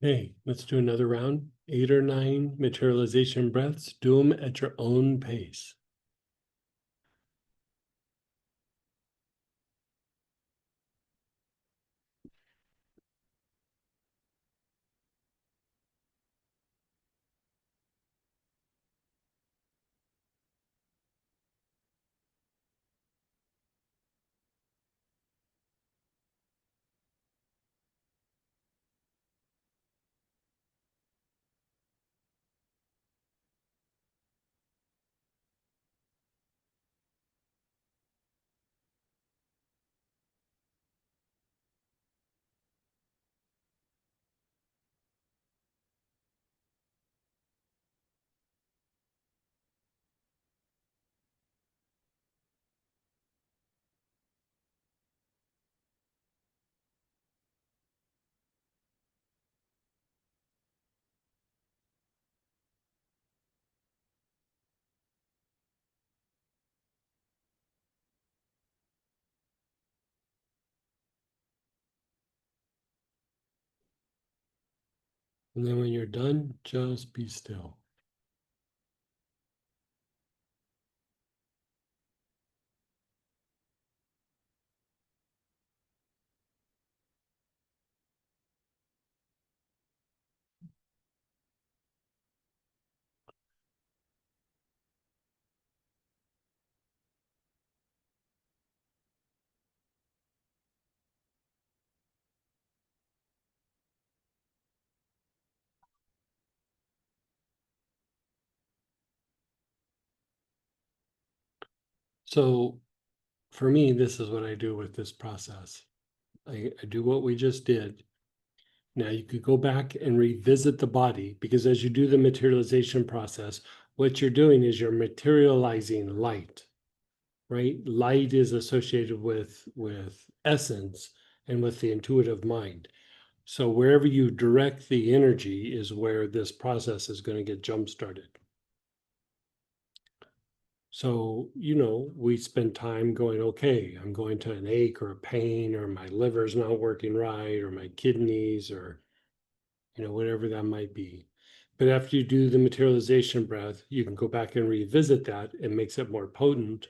Hey, let's do another round. 8 or 9 materialization breaths. Do them at your own pace. And then when you're done, just be still. So for me, this is what I do with this process. I do what we just did. Now you could go back and revisit the body, because as you do the materialization process, what you're doing is you're materializing light, right? Light is associated with essence and with the intuitive mind. So wherever you direct the energy is where this process is going to get jump started. So, we spend time going, okay, I'm going to an ache or a pain, or my liver's not working right, or my kidneys, or, whatever that might be. But after you do the materialization breath, you can go back and revisit that. It makes it more potent.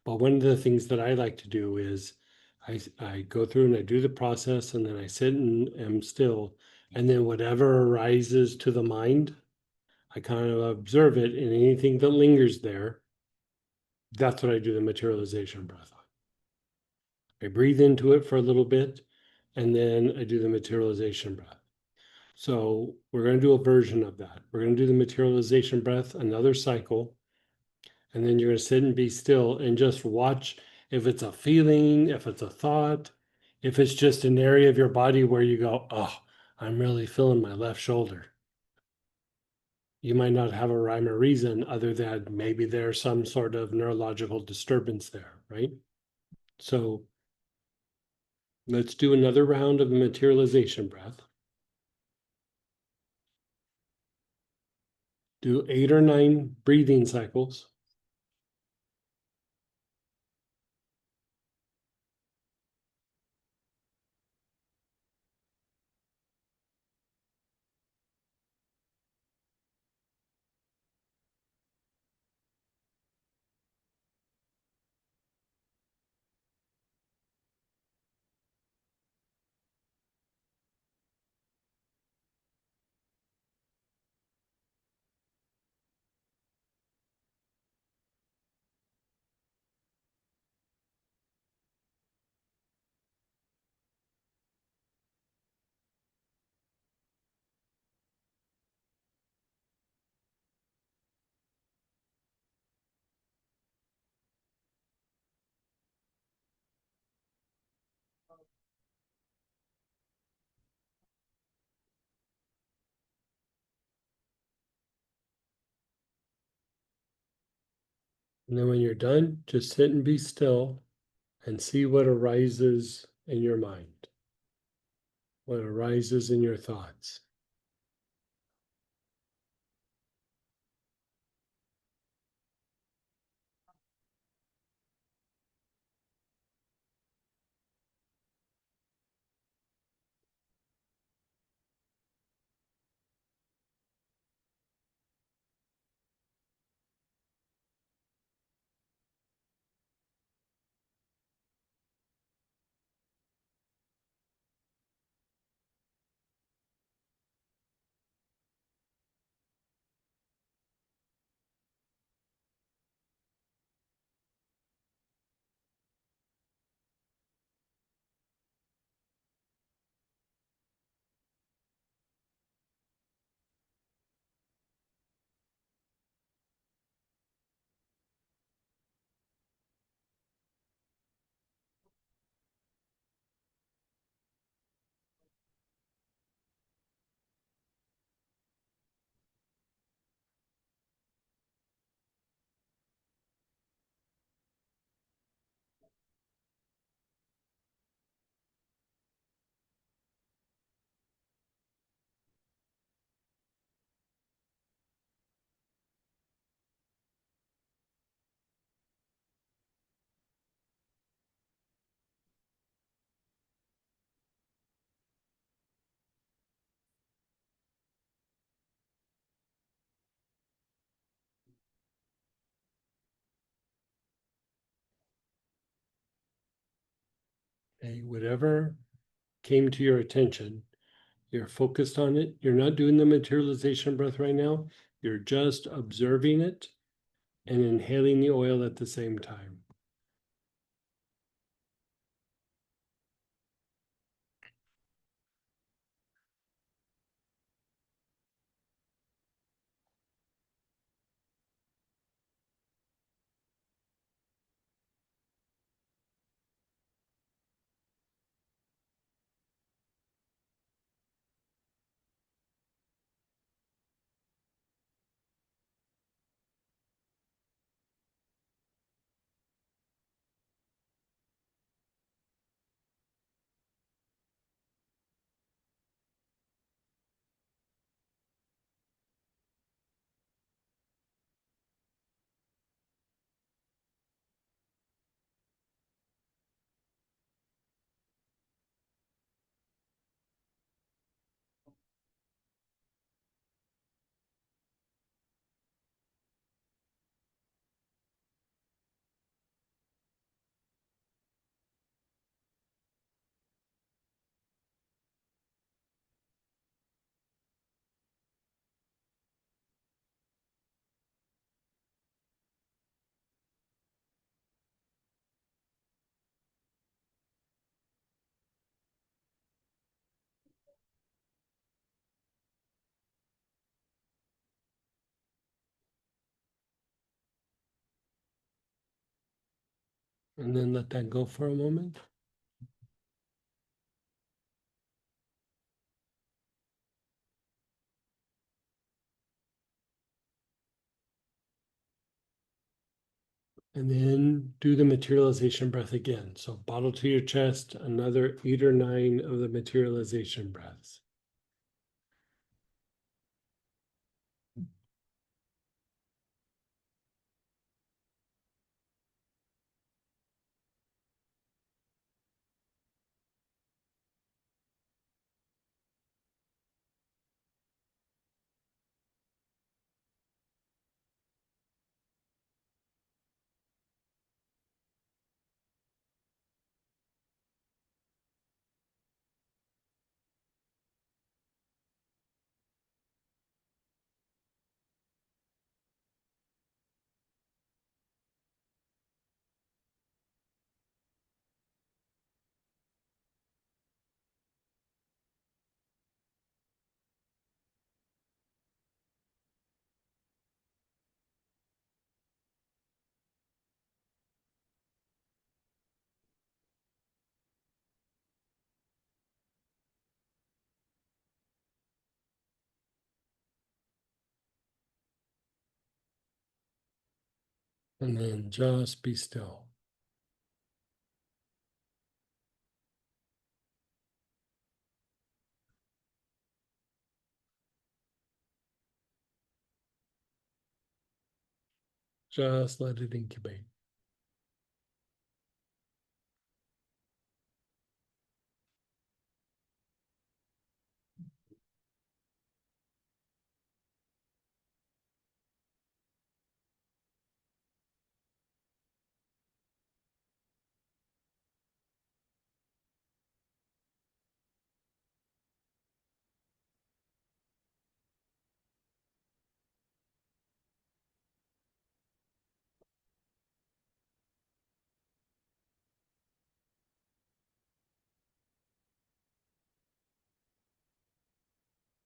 But one of the things that I like to do is I go through and I do the process, and then I sit and am still. And then whatever arises to the mind, I kind of observe it, and anything that lingers there, that's what I do the materialization breath on. I breathe into it for a little bit, and then I do the materialization breath. So we're going to do a version of that. We're going to do the materialization breath, another cycle, and then you're going to sit and be still and just watch if it's a feeling, if it's a thought, if it's just an area of your body where you go, oh, I'm really feeling my left shoulder. You might not have a rhyme or reason other than maybe there's some sort of neurological disturbance there, right? So let's do another round of the materialization breath. Do 8 or 9 breathing cycles. And then when you're done, just sit and be still and see what arises in your mind, what arises in your thoughts. Okay, whatever came to your attention, you're focused on it. You're not doing the materialization breath right now. You're just observing it and inhaling the oil at the same time. And then let that go for a moment. And then do the materialization breath again. So bottle to your chest, another 8 or 9 of the materialization breaths. And then just be still. Just let it incubate.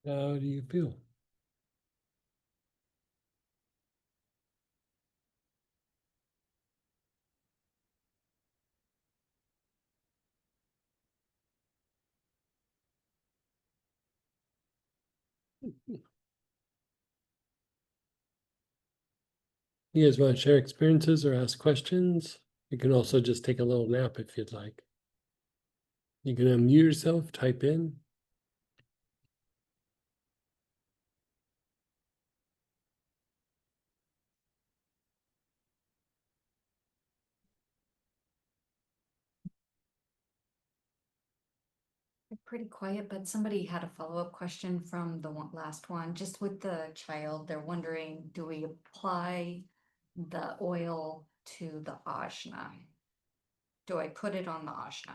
How do you feel? You guys want to share experiences or ask questions? You can also just take a little nap if you'd like. You can unmute yourself, type in. Pretty quiet, but somebody had a follow-up question from the last one, just with the child. They're wondering, do we apply the oil to the ajna? Do I put it on the ajna?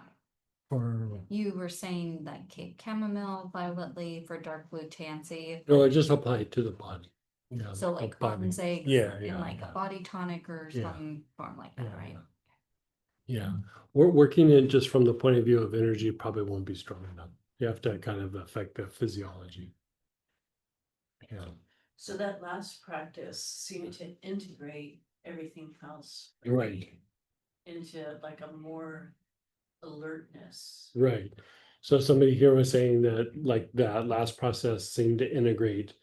Or You were saying that Cape chamomile, violet leaf, or dark blue tansy. no, I just apply it to the body. Yeah, So like body. bronze eggs Yeah, in yeah, like yeah. a body tonic or Yeah. some form like that, Yeah, right? Yeah, we're working it just from the point of view of energy, probably won't be strong enough. You have to kind of affect the physiology. Yeah, So that last practice seemed to integrate everything else right, into like a more alertness. right. So somebody here was saying that like that last process seemed to integrate.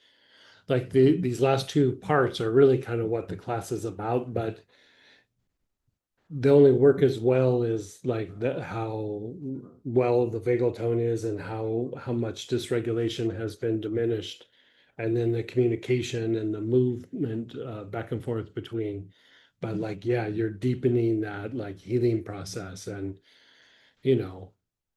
Like these last two parts are really kind of what the class is about, but they only work as well as like how well the vagal tone is and how much dysregulation has been diminished, and then the communication and the movement back and forth between. But like, yeah, you're deepening that like healing process, and you know,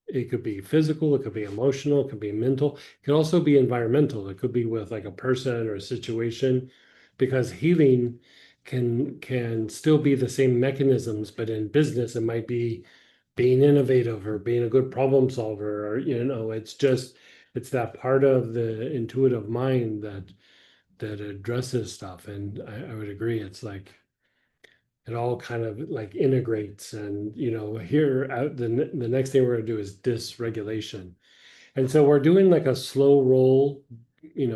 it could be physical, it could be emotional, it could be mental, it could also be environmental. It could be with like a person or a situation, because healing can still be the same mechanisms, but in business it might be being innovative or being a good problem solver, or it's that part of the intuitive mind that addresses stuff. And I would agree, it's like it all kind of like integrates. And here the next thing we're going to do is dysregulation. And so we're doing like a slow roll,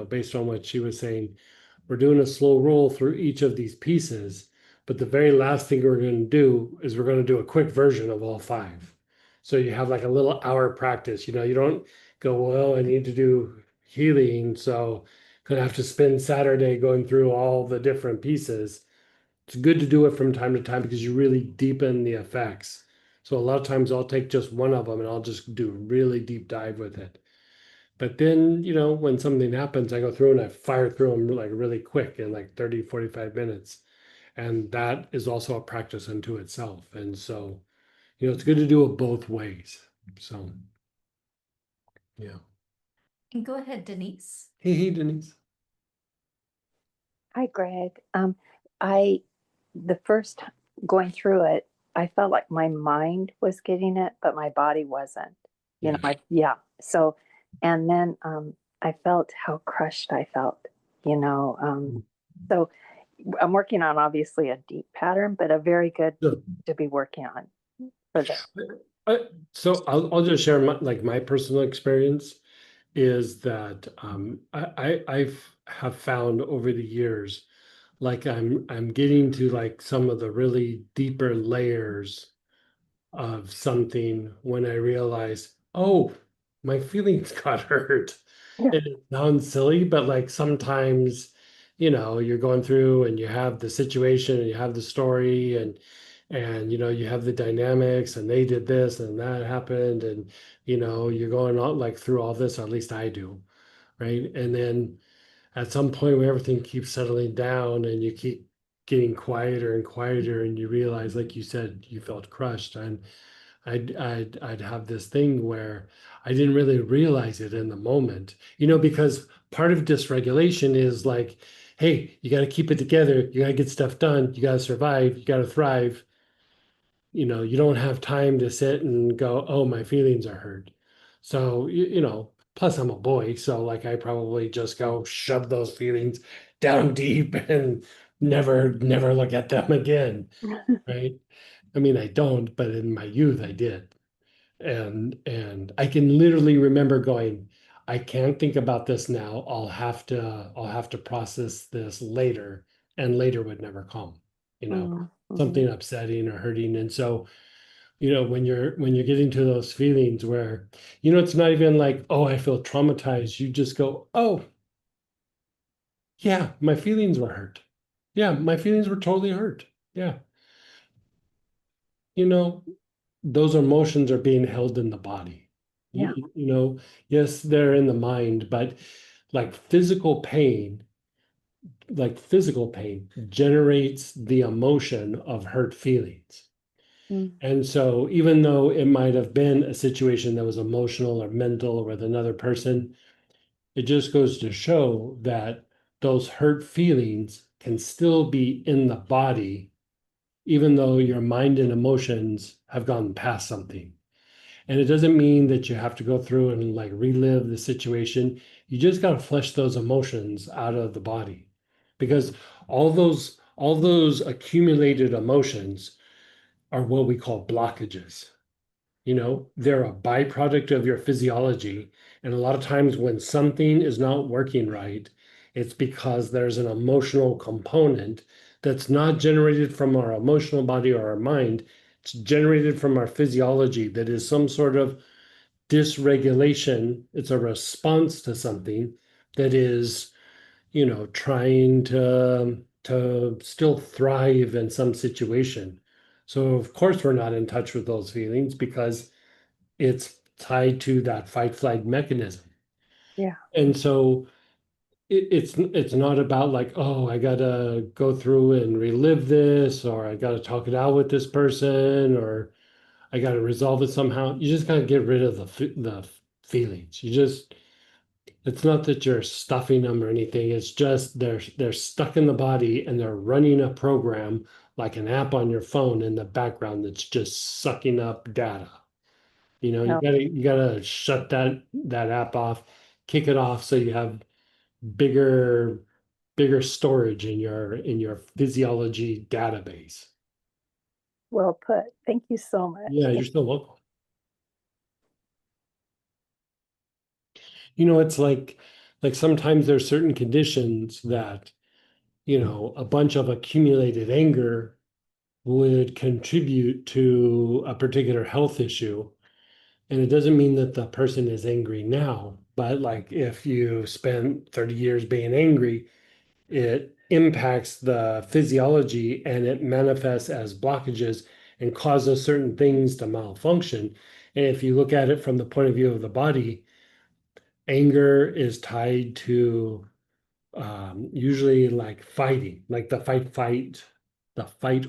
based on what she was saying. We're doing a slow roll through each of these pieces, But the very last thing we're going to do is we're going to do a quick version of all 5. So you have like a little hour practice. You don't go, well, I need to do healing, so gonna have to spend Saturday going through all the different pieces. It's good to do it from time to time because you really deepen the effects. So a lot of times I'll take just one of them and I'll just do a really deep dive with it. But then, when something happens, I go through and I fire through them like really quick in like 30, 45 minutes. And that is also a practice unto itself. And so, it's good to do it both ways. So, yeah. And go ahead, Denise. Hey, Denise. Hi, Greg. The first going through it, I felt like my mind was getting it, but my body wasn't. Yeah. So, and then I felt how crushed I felt. So I'm working on obviously a deep pattern, but a very good Sure. to be working on for this. So I'll just share my personal experience is that I've have found over the years, like I'm getting to like some of the really deeper layers of something when I realize, oh, my feelings got hurt. Yeah. And it sounds silly, but like sometimes, you're going through and you have the situation and you have the story and you have the dynamics and they did this and that happened and you're going on like through all this, or at least I do, right? And then at some point where everything keeps settling down and you keep getting quieter and quieter and you realize, like you said, you felt crushed. And I'd have this thing where I didn't really realize it in the moment, because part of dysregulation is like, hey, you got to keep it together. You got to get stuff done. You got to survive. You got to thrive. You don't have time to sit and go, oh, my feelings are hurt. So, plus I'm a boy. So like, I probably just go shove those feelings down deep and never look at them again. Right. I mean, I don't, but in my youth I did. And I can literally remember going, I can't think about this now. I'll have to process this later, and later would never come, Mhm. something upsetting or hurting. And so, when you're getting to those feelings where, it's not even like, oh, I feel traumatized. You just go, oh, yeah, my feelings were hurt. Yeah, my feelings were totally hurt. Yeah. You know, those emotions are being held in the body. Yeah. Yes, they're in the mind, but like physical pain generates the emotion of hurt feelings. Mm. And so even though it might have been a situation that was emotional or mental or with another person, it just goes to show that those hurt feelings can still be in the body, even though your mind and emotions have gone past something. And it doesn't mean that you have to go through and like relive the situation. You just got to flush those emotions out of the body because all those accumulated emotions are what we call blockages. They're a byproduct of your physiology. And a lot of times when something is not working right, it's because there's an emotional component that's not generated from our emotional body or our mind. It's generated from our physiology that is some sort of dysregulation. It's a response to something that is, trying to still thrive in some situation. So of course we're not in touch with those feelings because it's tied to that fight flight mechanism. Yeah. And so it's not about like, oh, I gotta go through and relive this, or I gotta talk it out with this person, or I gotta resolve it somehow. You just gotta get rid of the feelings. It's not that you're stuffing them or anything. It's just they're stuck in the body and they're running a program like an app on your phone in the background that's just sucking up data. You Yeah. gotta shut that app off, kick it off so you have bigger bigger storage in your physiology database. Well put. Thank you so much. Yeah, you're still welcome. It's like sometimes there's certain conditions that, a bunch of accumulated anger would contribute to a particular health issue. And it doesn't mean that the person is angry now, but like if you spend 30 years being angry, it impacts the physiology and it manifests as blockages and causes certain things to malfunction. And if you look at it from the point of view of the body, anger is tied to usually like fighting, like the fight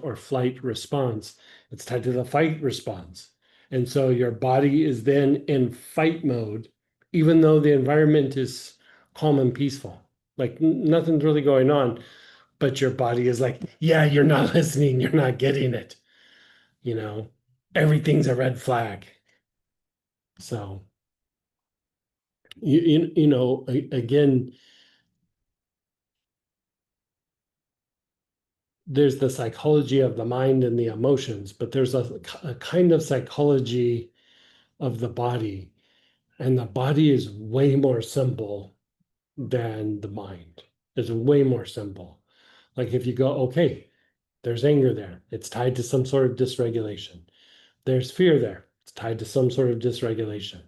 or flight response. It's tied to the fight response. And so your body is then in fight mode, even though the environment is calm and peaceful. Like nothing's really going on, but your body is like, yeah, you're not listening, you're not getting it. You know, everything's a red flag. So, again, there's the psychology of the mind and the emotions, but there's a kind of psychology of the body. And the body is way more simple than the mind. It's way more simple. Like if you go, okay, there's anger there. It's tied to some sort of dysregulation. There's fear there. It's tied to some sort of dysregulation.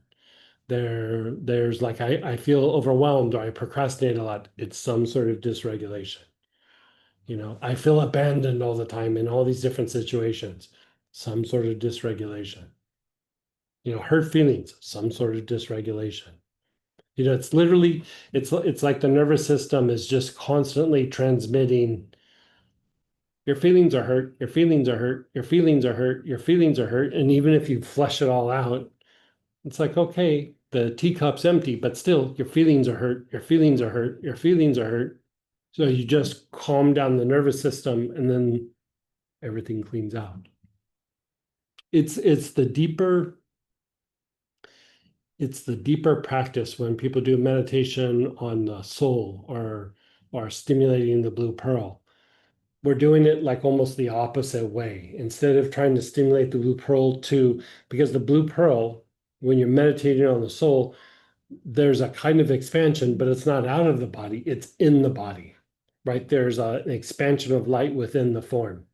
There's like I feel overwhelmed or I procrastinate a lot. It's some sort of dysregulation. I feel abandoned all the time in all these different situations, some sort of dysregulation. Hurt feelings, some sort of dysregulation. It's literally, it's like the nervous system is just constantly transmitting, your feelings are hurt, your feelings are hurt, your feelings are hurt, your feelings are hurt. And even if you flush it all out, it's like, okay, the teacup's empty, but still your feelings are hurt, your feelings are hurt, your feelings are hurt. So you just calm down the nervous system and then everything cleans out. It's the deeper practice when people do meditation on the soul or stimulating the blue pearl. We're doing it like almost the opposite way. Instead of trying to stimulate the blue pearl because the blue pearl, when you're meditating on the soul, there's a kind of expansion, but it's not out of the body, it's in the body, right? There's an expansion of light within the form.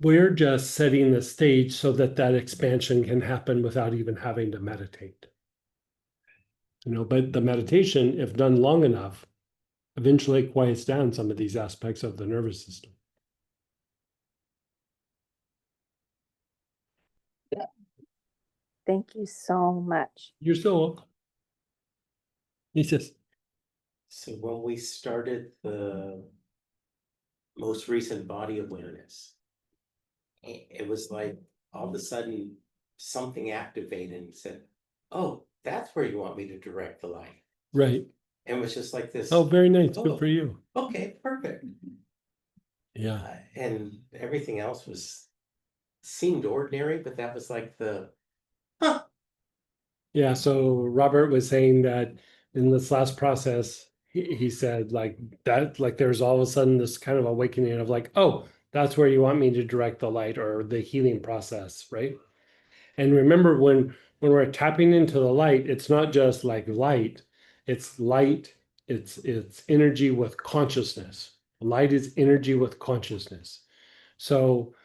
We're just setting the stage so that expansion can happen without even having to meditate. But the meditation, if done long enough, eventually quiets down some of these aspects of the nervous system. Thank you so much. You're so welcome. He says, So when we started the most recent body awareness, it was like all of a sudden something activated and said, oh, that's where you want me to direct the light. right. And it was just like this. Oh, very nice. Oh. Good for you. Okay, perfect. Yeah. And everything else seemed ordinary, but that was like Yeah. So Robert was saying that in this last process, he said like that, like there's all of a sudden this kind of awakening of like, oh, that's where you want me to direct the light or the healing process, right? And remember when we're tapping into the light, it's not just like light, it's light, it's energy with consciousness. Light is energy with consciousness. So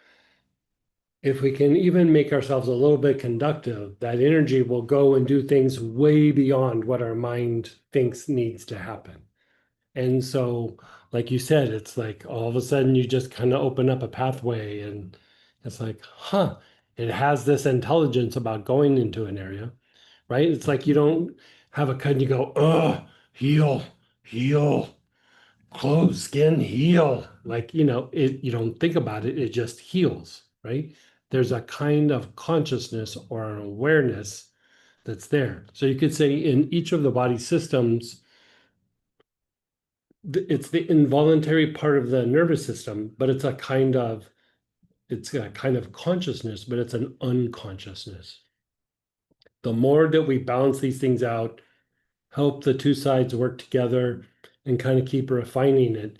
if we can even make ourselves a little bit conductive, that energy will go and do things way beyond what our mind thinks needs to happen. And so, like you said, it's like all of a sudden you just kind of open up a pathway and it's like, it has this intelligence about going into an area, right? It's like you don't have a cut and you go, heal, close skin, heal. Like, you don't think about it, it just heals, right? There's a kind of consciousness or an awareness that's there. So you could say in each of the body systems, it's the involuntary part of the nervous system, but it's a kind of consciousness, but it's an unconsciousness. The more that we balance these things out, help the two sides work together and kind of keep refining it,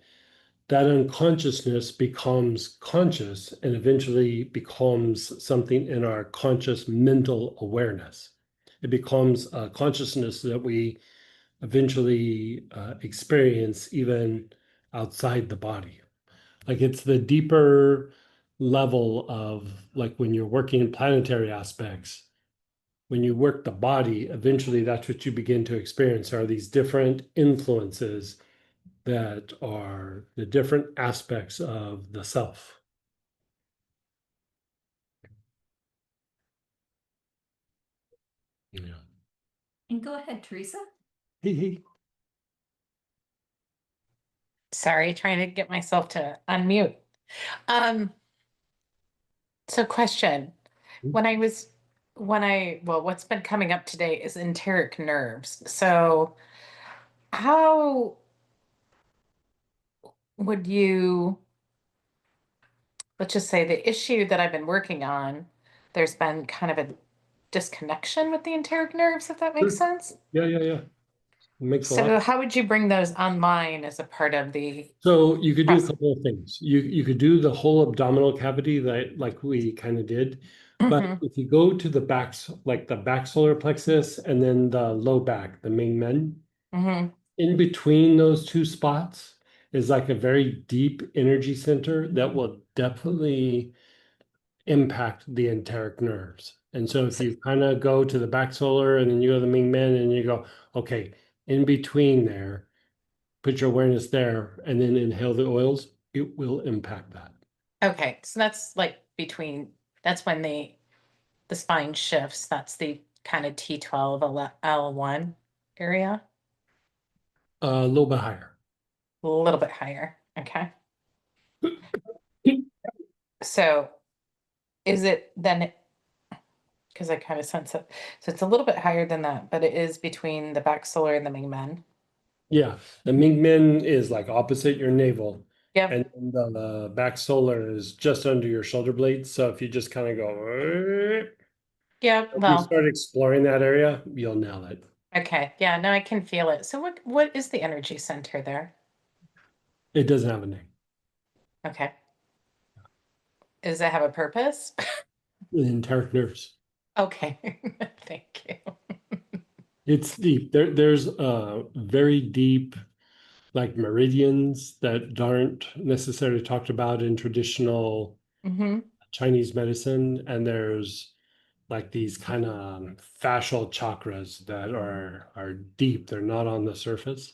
that unconsciousness becomes conscious and eventually becomes something in our conscious mental awareness. It becomes a consciousness that we eventually experience even outside the body. Like it's the deeper level of like when you're working in planetary aspects, when you work the body, eventually that's what you begin to experience are these different influences that are the different aspects of the self. Yeah. And go ahead, Teresa. Hey. Sorry, trying to get myself to unmute. Um, so question, well, what's been coming up today is enteric nerves. So how would you, let's just say the issue that I've been working on, there's been kind of a disconnection with the enteric nerves, if that makes Sure. sense. Yeah. Makes a lot. So how would you bring those online as a part of the So you could do a process? couple of things. You could do the whole abdominal cavity that like we kind of did. But Mhm, if you go to the backs, like the back solar plexus and then the low back, the main men, mhm. in between those two spots is like a very deep energy center that will definitely impact the enteric nerves. And so if you kind of go to the back solar and then you go to the main men and you go, okay, in between there, put your awareness there and then inhale the oils, it will impact that. Okay, so that's like that's when the spine shifts. That's the kind of T12 L1 area, A little bit higher. a little bit higher. Okay. So is it then, because I kind of sense it. So it's a little bit higher than that, but it is between the back solar and the main men. Yeah, the Mingmen is like opposite your navel. Yep. And then the back solar is just under your shoulder blades. So if you just kind of go, Yeah. if you Well, start exploring that area, you'll nail it. okay. Yeah, no, I can feel it. So what is the energy center there? It doesn't have a name. Okay. Does it have a purpose? The enteric nerves. Okay. Thank you. It's deep. There's very deep like meridians that aren't necessarily talked about in traditional Mm-hmm. Chinese medicine, and there's like these kind of fascial chakras that are deep. They're not on the surface.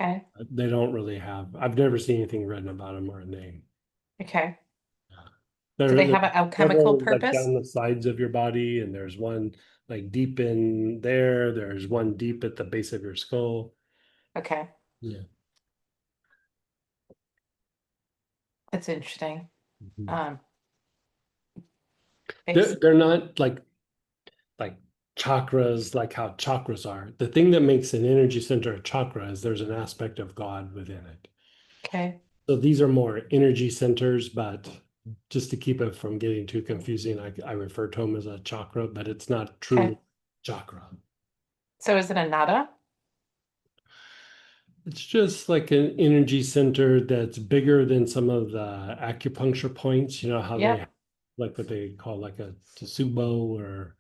Okay. They don't really have. I've never seen anything written about them or a name. Okay. Do There, they there's have an alchemical several like purpose? down the sides of your body, and there's one like deep in there. There's one deep at the base of your skull. Okay. Yeah. That's interesting. Mhm. Um, They're, base, they're not like chakras like how chakras are. The thing that makes an energy center a chakra is there's an aspect of God within it. okay. So these are more energy centers, but just to keep it from getting too confusing, I refer to them as a chakra, but it's not truly Okay. chakra. So is it a nada? It's just like an energy center that's bigger than some of the acupuncture points, you know, how they Yep. like what they call like a Tsubo, or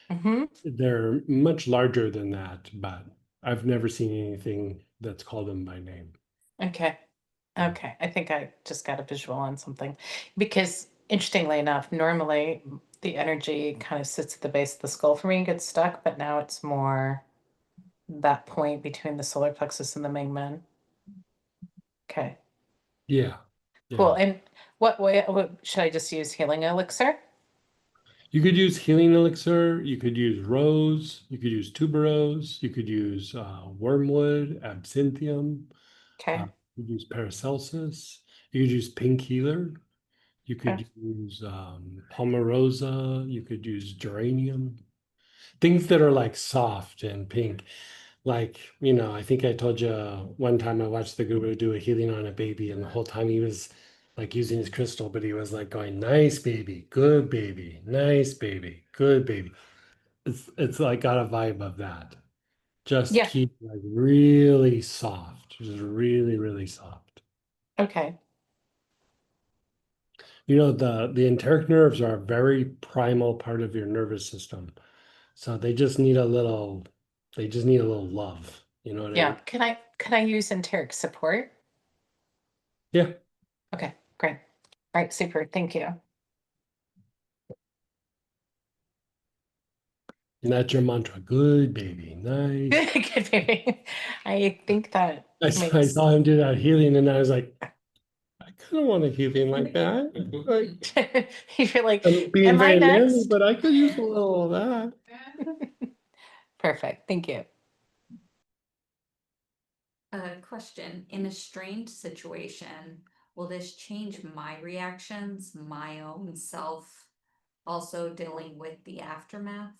Mm-hmm. they're much larger than that, but I've never seen anything that's called them by name. Okay. Okay. I think I just got a visual on something because interestingly enough, normally the energy kind of sits at the base of the skull for me and gets stuck, but now it's more that point between the solar plexus and the Mingmen. Okay. Yeah. Cool. Yeah. And what should I just use healing elixir? You could use healing elixir, you could use rose, you could use tuberose, you could use wormwood, absinthium, Okay. you could use Paracelsus, you could use pink healer, you Okay. could use palmarosa, you could use geranium, things that are like soft and pink. Like, you know, I think I told you one time I watched the guru do a healing on a baby, and the whole time he was like using his crystal, but he was like going, nice baby, nice baby, good baby. It's like got a vibe of that. Just Yeah. keep like really soft, just really, really soft. Okay. You know, the enteric nerves are a very primal part of your nervous system. So they just need a little love. You know what I Yeah. mean? Can I use enteric support? Yeah. Okay. right, super, thank you. And that's your mantra. Good baby. Nice. Good baby. I think that I makes saw him do that healing and I was like, I kind of want a healing like that. Like, you feel like, I'm being am I very manly, next? but I could use a little of that. Perfect, thank you. Question, in a strained situation, will this change my reactions, my own self, also dealing with the aftermath?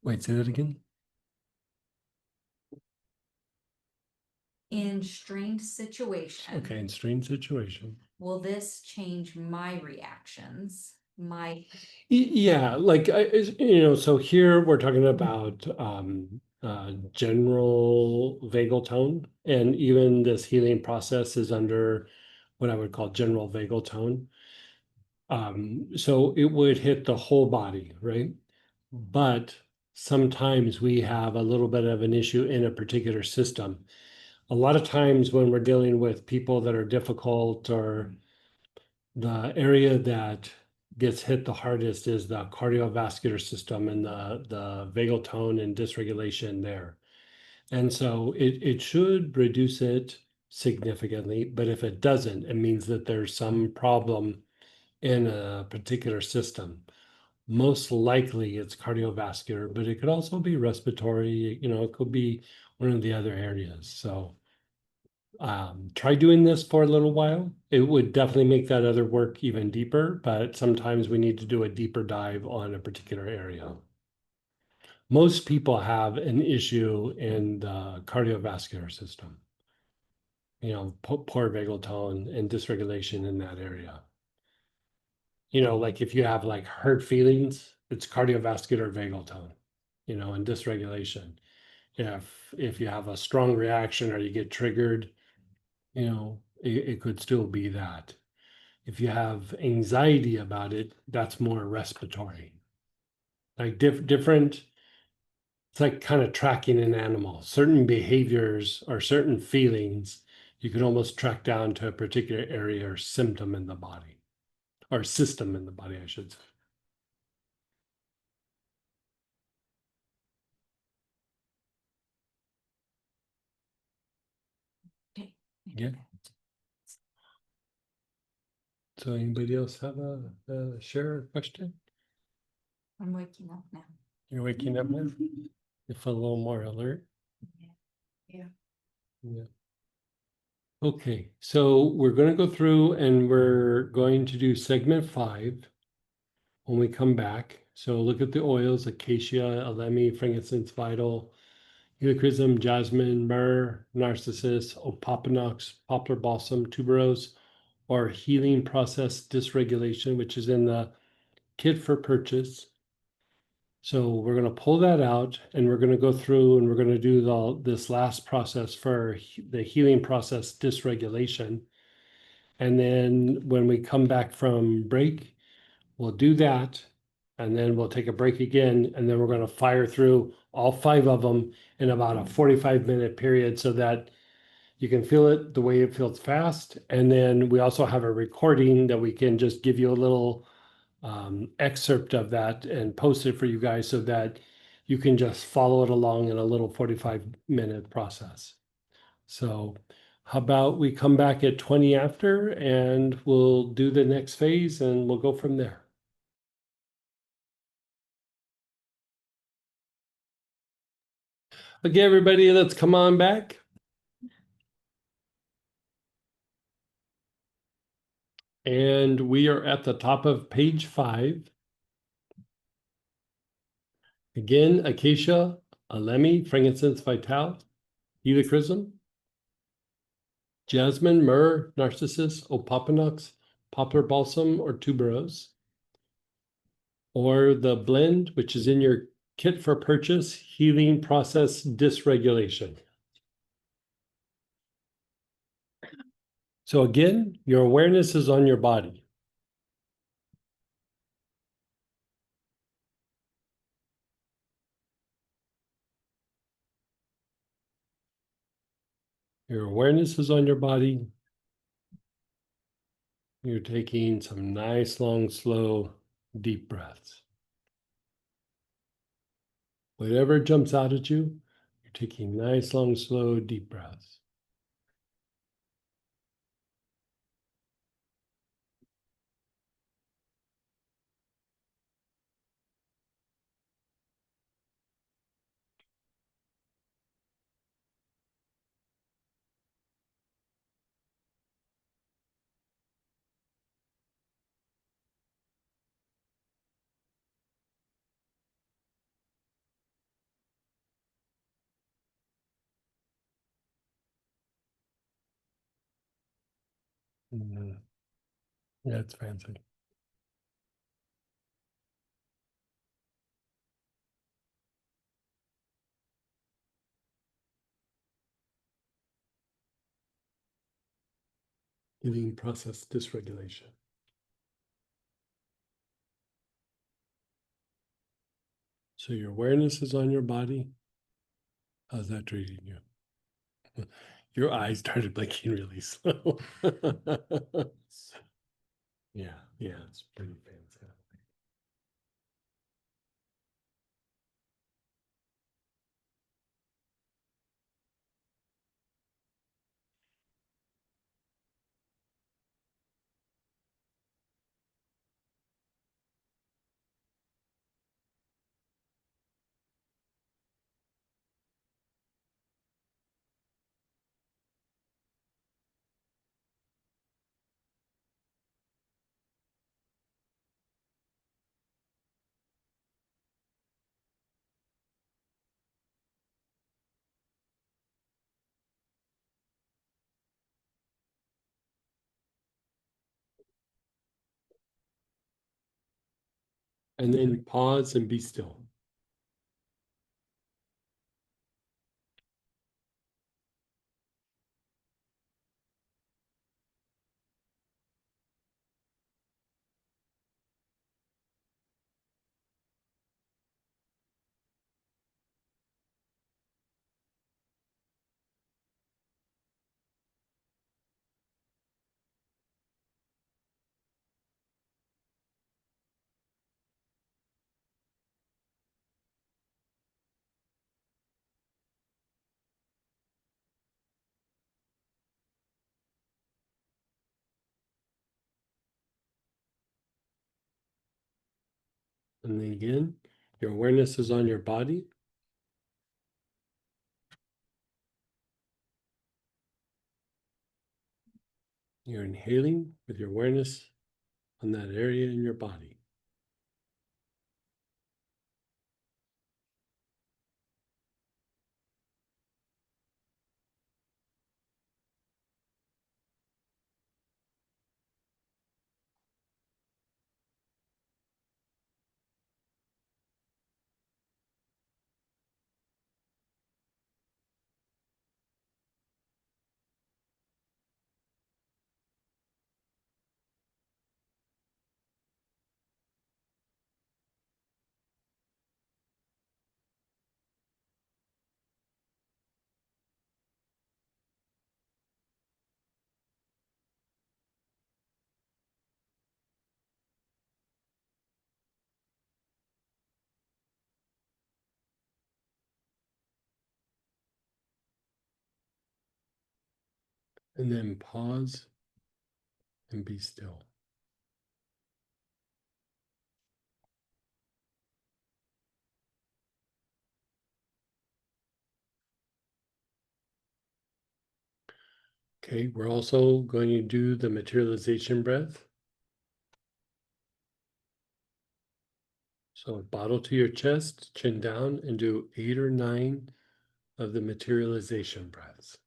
Wait, say that again. In strained situation. Okay, in strange situation. Will this change my reactions, my, Yeah, like so here we're talking about general vagal tone, and even this healing process is under what I would call general vagal tone. So it would hit the whole body, right? But sometimes we have a little bit of an issue in a particular system. A lot of times when we're dealing with people that are difficult, or the area that gets hit the hardest is the cardiovascular system and the vagal tone and dysregulation there. And so it should reduce it significantly, but if it doesn't, it means that there's some problem in a particular system. Most likely it's cardiovascular, but it could also be respiratory, it could be one of the other areas. So try doing this for a little while. It would definitely make that other work even deeper, but sometimes we need to do a deeper dive on a particular area. Most people have an issue in the cardiovascular system, poor vagal tone and dysregulation in that area. Like if you have like hurt feelings, it's cardiovascular vagal tone, and dysregulation. If you have a strong reaction or you get triggered, it could still be that. If you have anxiety about it, that's more respiratory. Like different, it's like kind of tracking an animal. Certain behaviors or certain feelings, you can almost track down to a particular area or symptom in the body, or system in the body, I should say. Yeah. So anybody else have a share or question? I'm waking up now. You're waking up now? You feel a little more alert? Yeah. Yeah. Okay, so we're going to go through and we're going to do segment 5 when we come back. So look at the oils: acacia, elemi, frankincense, vital, helichrysum, jasmine, myrrh, narcissus, opopanax, poplar balsam, tuberose, or healing process dysregulation, which is in the kit for purchase. So we're going to pull that out and we're going to go through and we're going to do this last process for the healing process dysregulation. And then when we come back from break, we'll do that. And then we'll take a break again. And then we're going to fire through all 5 of them in about a 45-minute period so that you can feel it the way it feels fast. And then we also have a recording that we can just give you a little excerpt of that and post it for you guys so that you can just follow it along in a little 45-minute process. So how about we come back at 20 after and we'll do the next phase and we'll go from there. Okay, everybody, let's come on back. And we are at the top of page 5. Again, acacia, elemi, frankincense, vital, helichrysum, jasmine, myrrh, narcissus, opopanax, poplar balsam, or tuberose. Or the blend, which is in your kit for purchase, healing process dysregulation. So again, your awareness is on your body. Your awareness is on your body. You're taking some nice, long, slow, deep breaths. Whatever jumps out at you, you're taking nice, long, slow, deep breaths. Mhm. That's fancy. Giving process dysregulation. So your awareness is on your body. How's that treating you? Your eyes started blinking really slow. Yeah, yeah, it's pretty fancy. And then pause and be still. And then again, your awareness is on your body. You're inhaling with your awareness on that area in your body. And then pause and be still. Okay, we're also going to do the materialization breath. So bottle to your chest, chin down, and do 8 or 9 of the materialization breaths.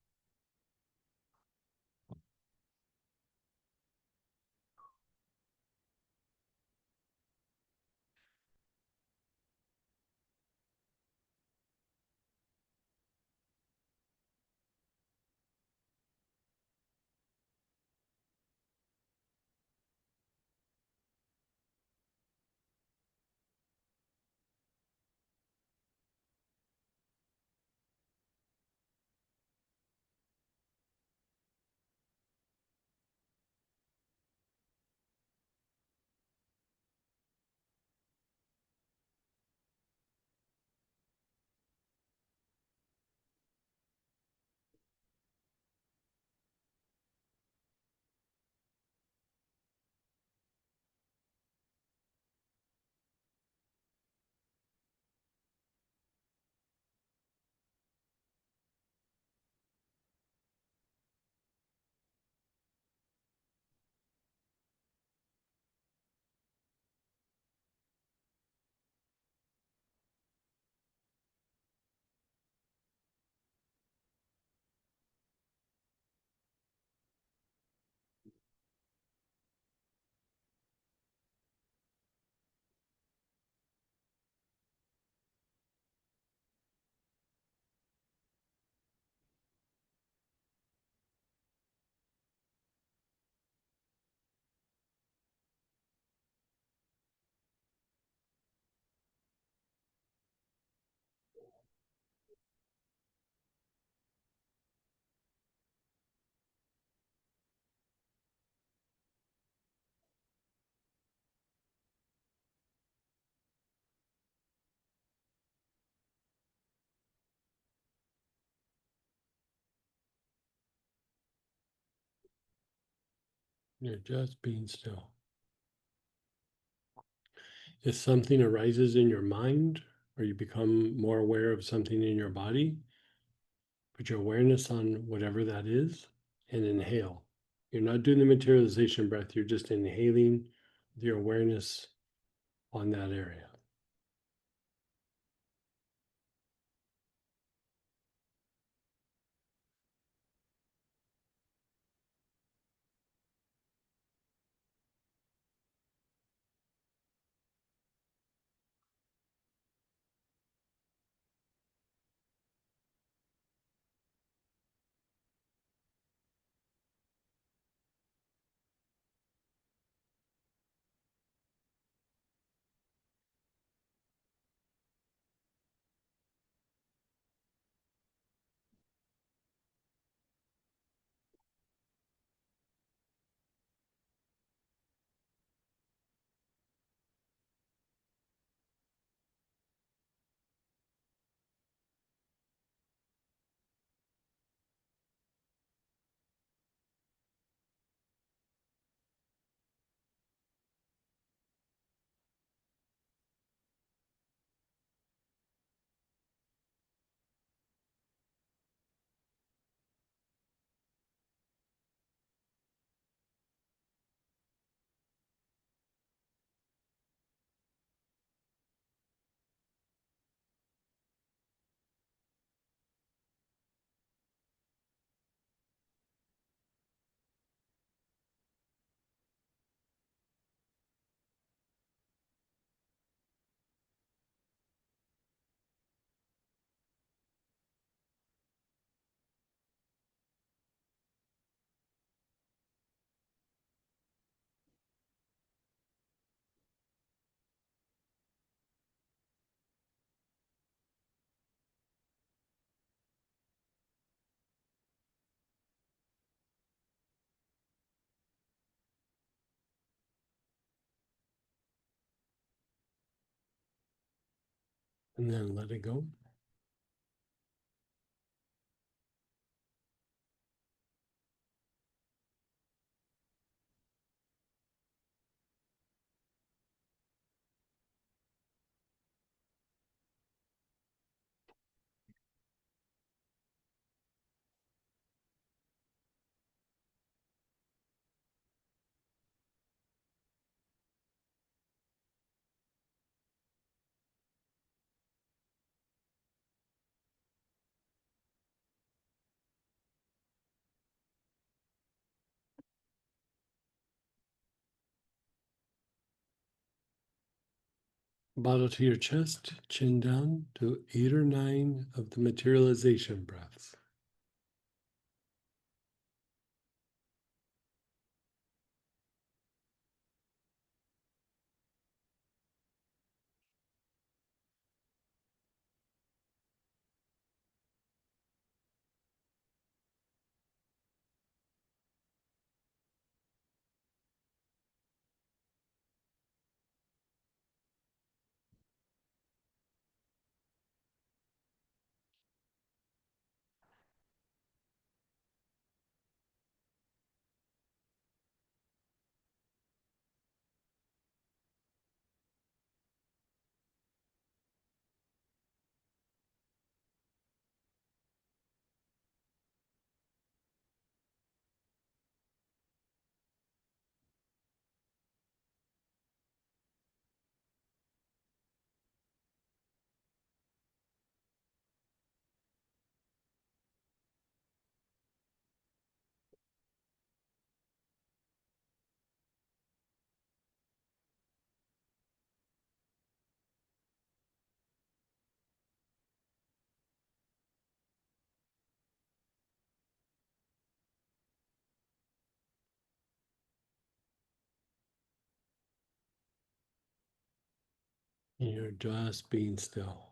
You're just being still. If something arises in your mind or you become more aware of something in your body, put your awareness on whatever that is and inhale. You're not doing the materialization breath, you're just inhaling with your awareness on that area. And then let it go. Bottle to your chest, chin down, do 8 or 9 of the materialization breaths. And you're just being still.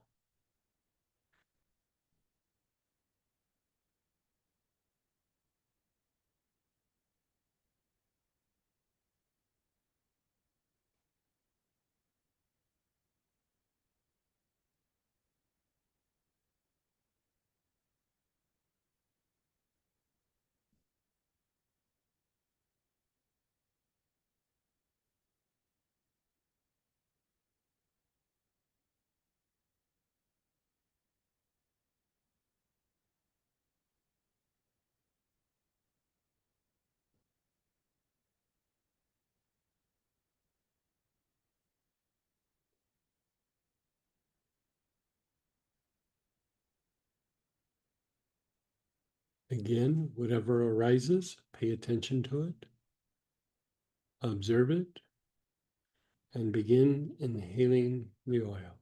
Again, whatever arises, pay attention to it, observe it, and begin inhaling the oil.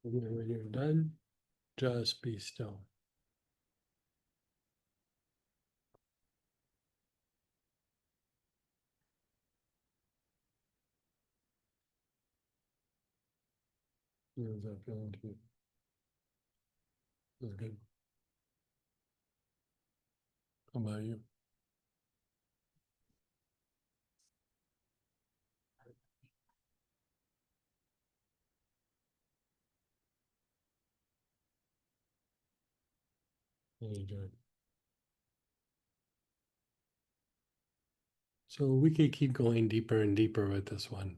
And then when you're done, just be still. How's that feeling to you? That's good. How about you? Really good. So we could keep going deeper and deeper with this one.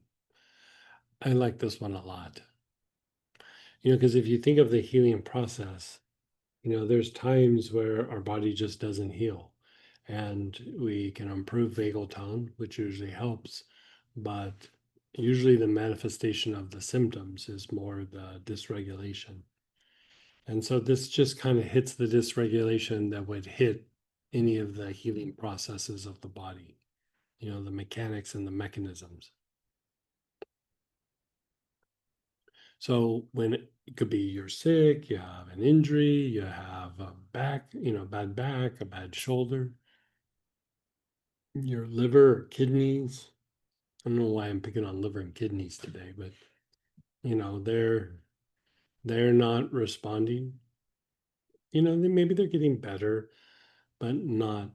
I like this one a lot. Because if you think of the healing process, there's times where our body just doesn't heal. And we can improve vagal tone, which usually helps. But usually the manifestation of the symptoms is more the dysregulation. And so this just kind of hits the dysregulation that would hit any of the healing processes of the body, the mechanics and the mechanisms. So when it could be you're sick, you have an injury, you have a back, bad back, a bad shoulder, your liver, kidneys. I don't know why I'm picking on liver and kidneys today, but they're not responding. Maybe they're getting better, but not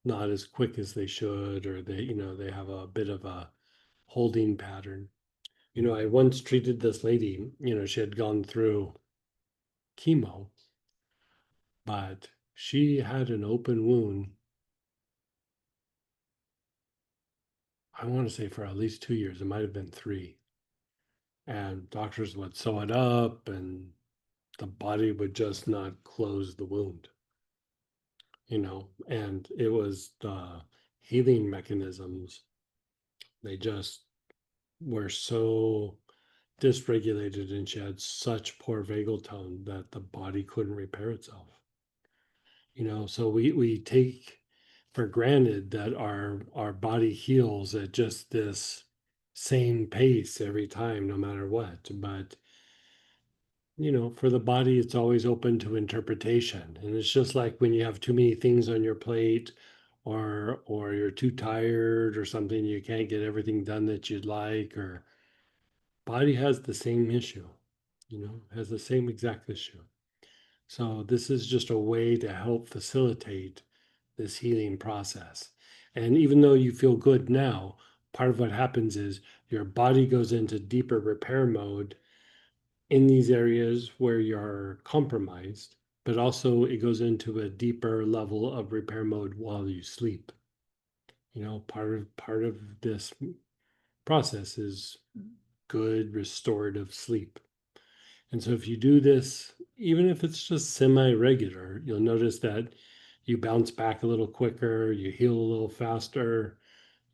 as quick as they should, or they have a bit of a holding pattern. I once treated this lady, she had gone through chemo, but she had an open wound. I want to say for at least 2 years, it might have been 3. And doctors would sew it up and the body would just not close the wound, and it was the healing mechanisms. They just were so dysregulated and she had such poor vagal tone that the body couldn't repair itself. So we take for granted that our body heals at just this same pace every time, no matter what. But for the body, it's always open to interpretation. And it's just like when you have too many things on your plate, or you're too tired or something, you can't get everything done that you'd like, or body has the same issue, has the same exact issue. So this is just a way to help facilitate this healing process. And even though you feel good now, part of what happens is your body goes into deeper repair mode in these areas where you're compromised, but also it goes into a deeper level of repair mode while you sleep. Part of this process is good restorative sleep. And so if you do this, even if it's just semi-regular, you'll notice that you bounce back a little quicker, you heal a little faster,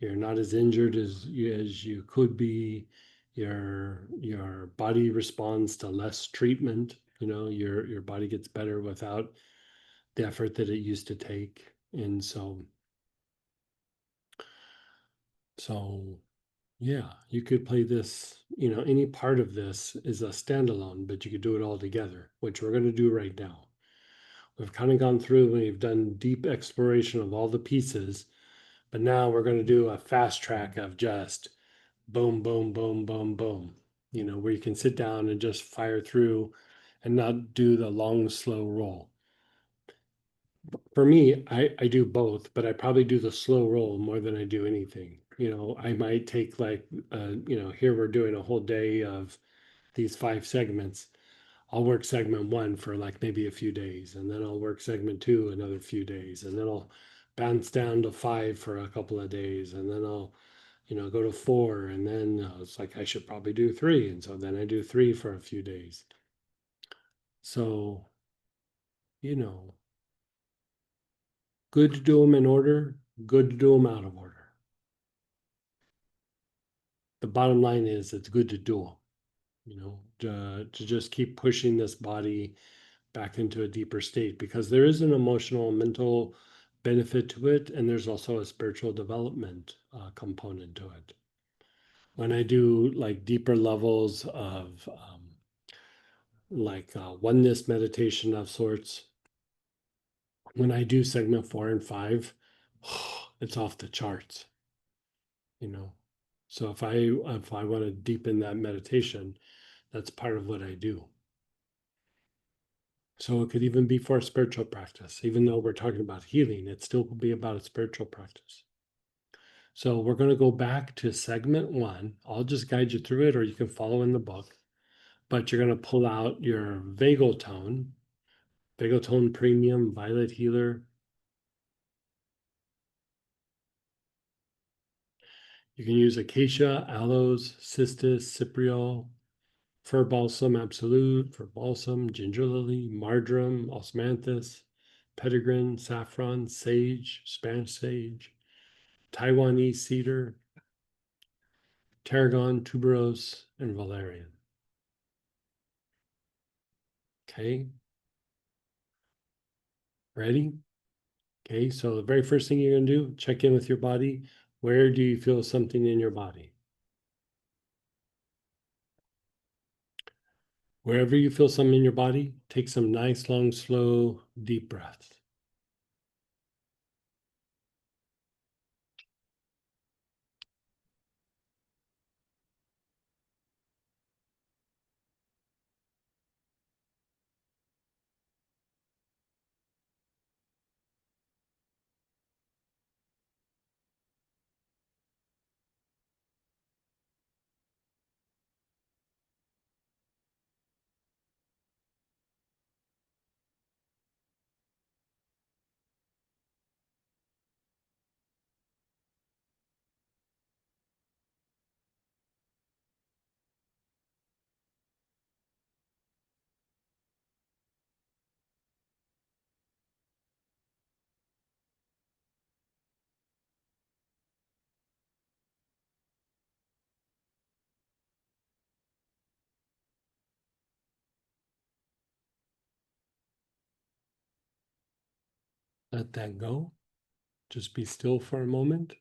you're not as injured as you could be, your body responds to less treatment, your body gets better without the effort that it used to take. And so yeah, you could play this, any part of this is a standalone, but you could do it all together, which we're going to do right now. We've kind of gone through and we've done deep exploration of all the pieces, But now we're going to do a fast track of just boom, boom, boom, boom, boom. You know, where you can sit down and just fire through and not do the long, slow roll. For me, I do both, but I probably do the slow roll more than I do anything. You know, I might take like, here we're doing a whole day of these 5 segments. I'll work segment 1 for like maybe a few days, and then I'll work segment 2 another few days, and then I'll bounce down to 5 for a couple of days, and then I'll, go to 4, and then it's like I should probably do 3, and so then I do 3 for a few days. So, you know, good to do them in order, good to do them out of order. The bottom line is it's good to do them, to just keep pushing this body back into a deeper state, because there is an emotional and mental benefit to it, and there's also a spiritual development component to it. When I do like deeper levels of oneness meditation of sorts, when I do segment 4 and 5, it's off the charts, So if I want to deepen that meditation, that's part of what I do. So it could even be for a spiritual practice. Even though we're talking about healing, it still could be about a spiritual practice. So we're going to go back to segment 1. I'll just guide you through it, or you can follow in the book. But you're going to pull out your vagal tone Premium, Violet Healer. You can use Acacia, Aloes, Cistus, Cypriol, Fir Balsam Absolute, Fir Balsam, Ginger Lily, Marjoram, Osmanthus, Petitgrain, Saffron, Sage, Spanish Sage, Taiwanese Cedar, Tarragon, Tuberose, and Valerian. Okay. Ready? Okay, so the very first thing you're going to do, check in with your body. Where do you feel something in your body? Wherever you feel something in your body, take some nice, long, slow, deep breaths. Let that go. Just be still for a moment.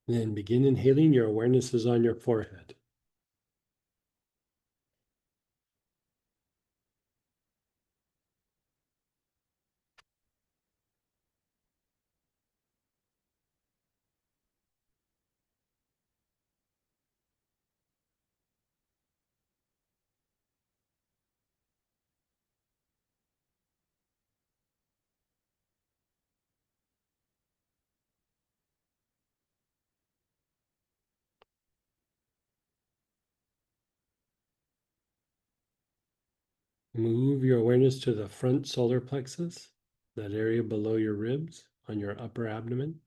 Then begin inhaling. Your awareness is on your forehead. Move your awareness to the front solar plexus, that area below your ribs on your upper abdomen.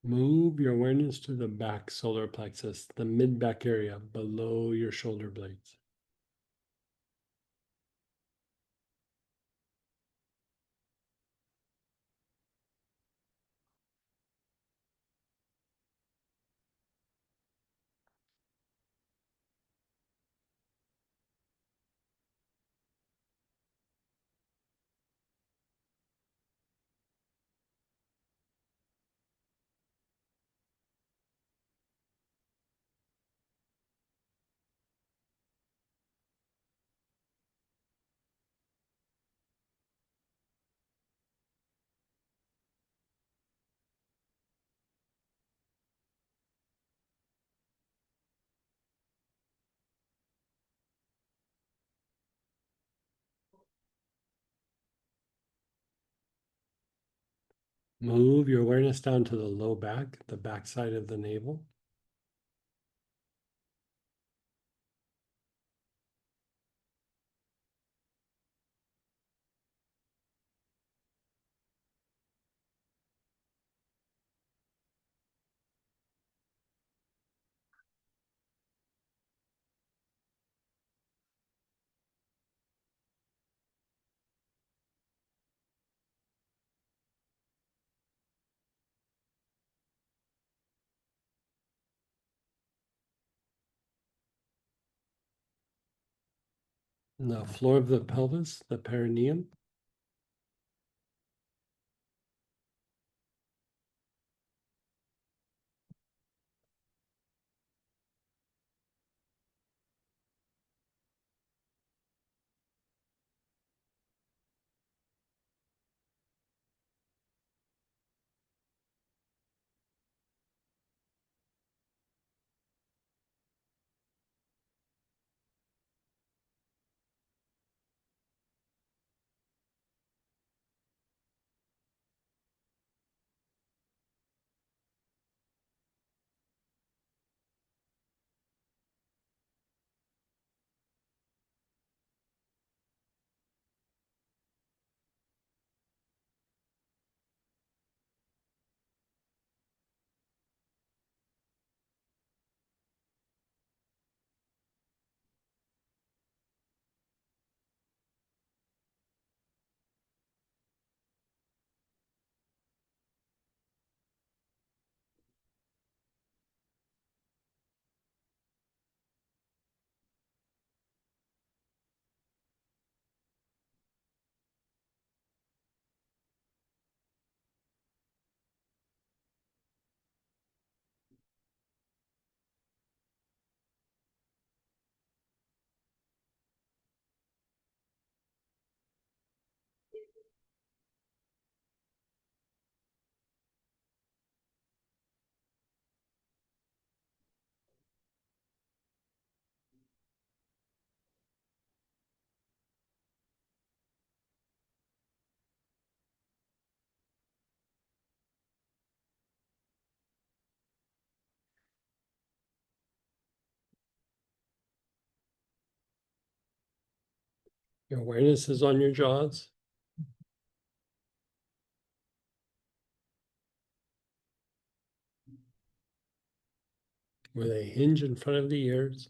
Move your awareness to the back solar plexus, the mid back area below your shoulder blades. Move your awareness down to the low back, the back side of the navel. And the floor of the pelvis, the perineum. Your awareness is on your jaws. Where they hinge in front of the ears.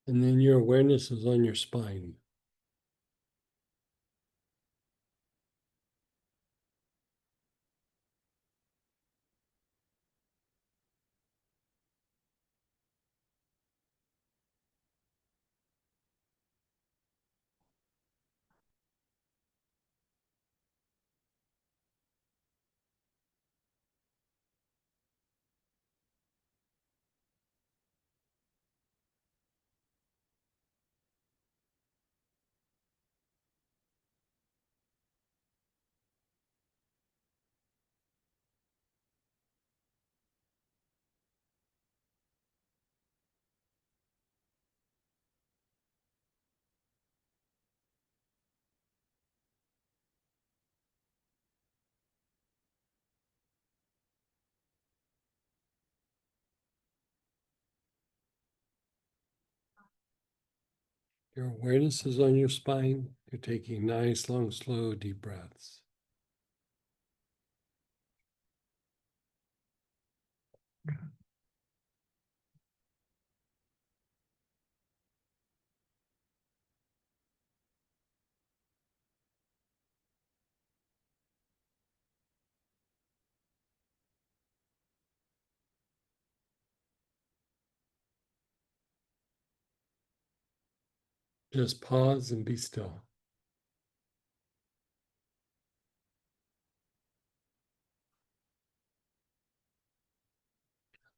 And then your awareness is on your spine. Your awareness is on your spine. You're taking nice, long, slow, deep breaths. Just pause and be still.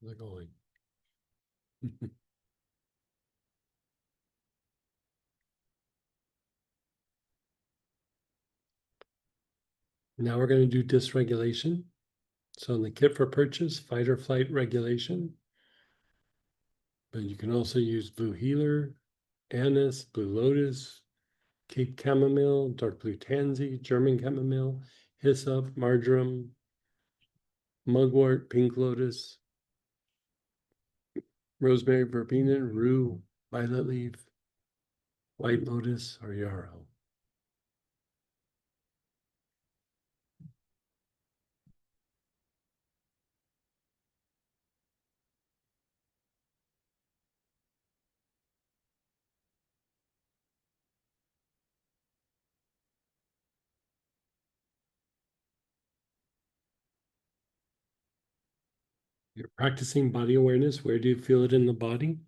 How's it going? Now we're going to do dysregulation. So in the kit for purchase, fight or flight regulation. But you can also use blue healer, anise, blue lotus, Cape chamomile, dark blue tansy, German chamomile, hyssop, marjoram, mugwort, pink lotus, rosemary, verbena, rue, violet leaf, white lotus, or yarrow. You're practicing body awareness. Where do you feel it in the body?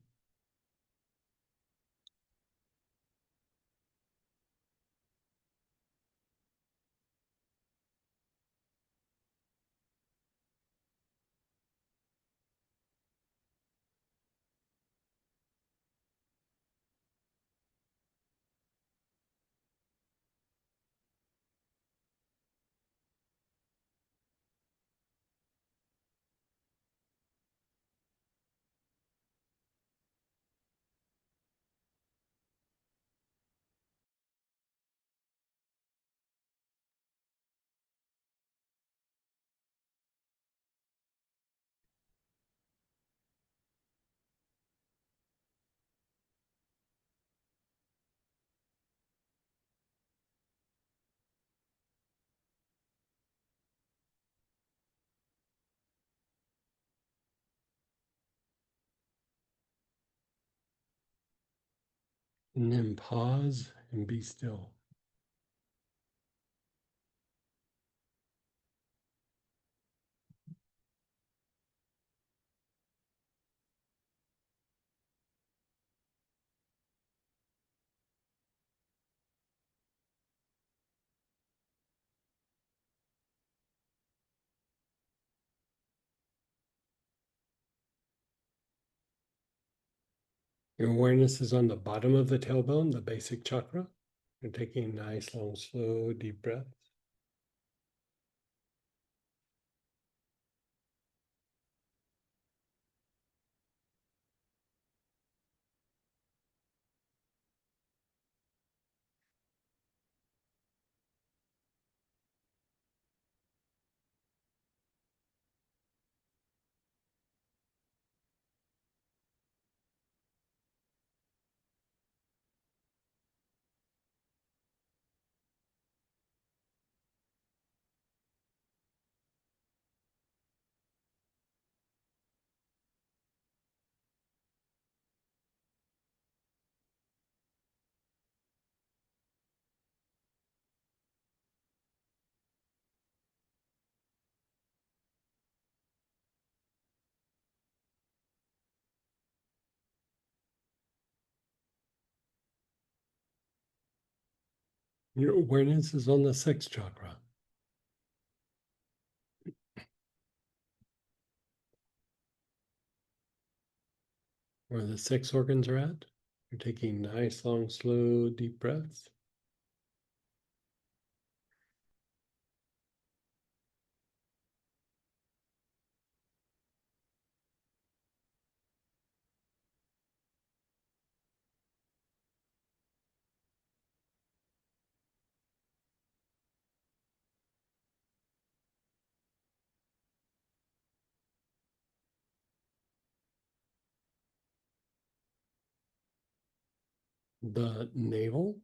And then pause and be still. Your awareness is on the bottom of the tailbone, the basic chakra. You're taking nice, long, slow, deep breaths. Your awareness is on the sixth chakra, where the six organs are at. You're taking nice, long, slow, deep breaths. The navel?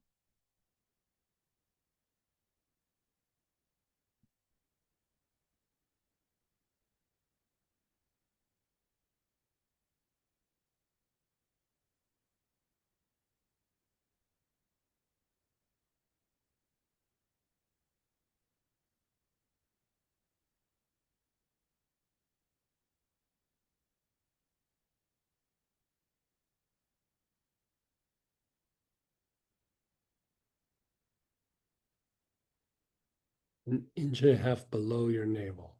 An inch and a half below your navel.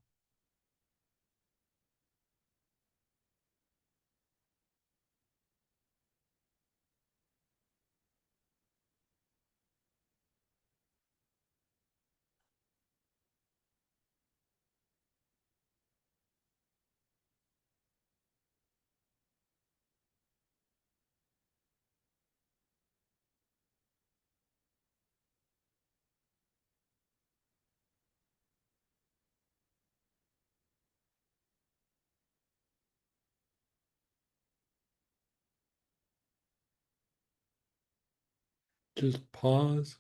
Just pause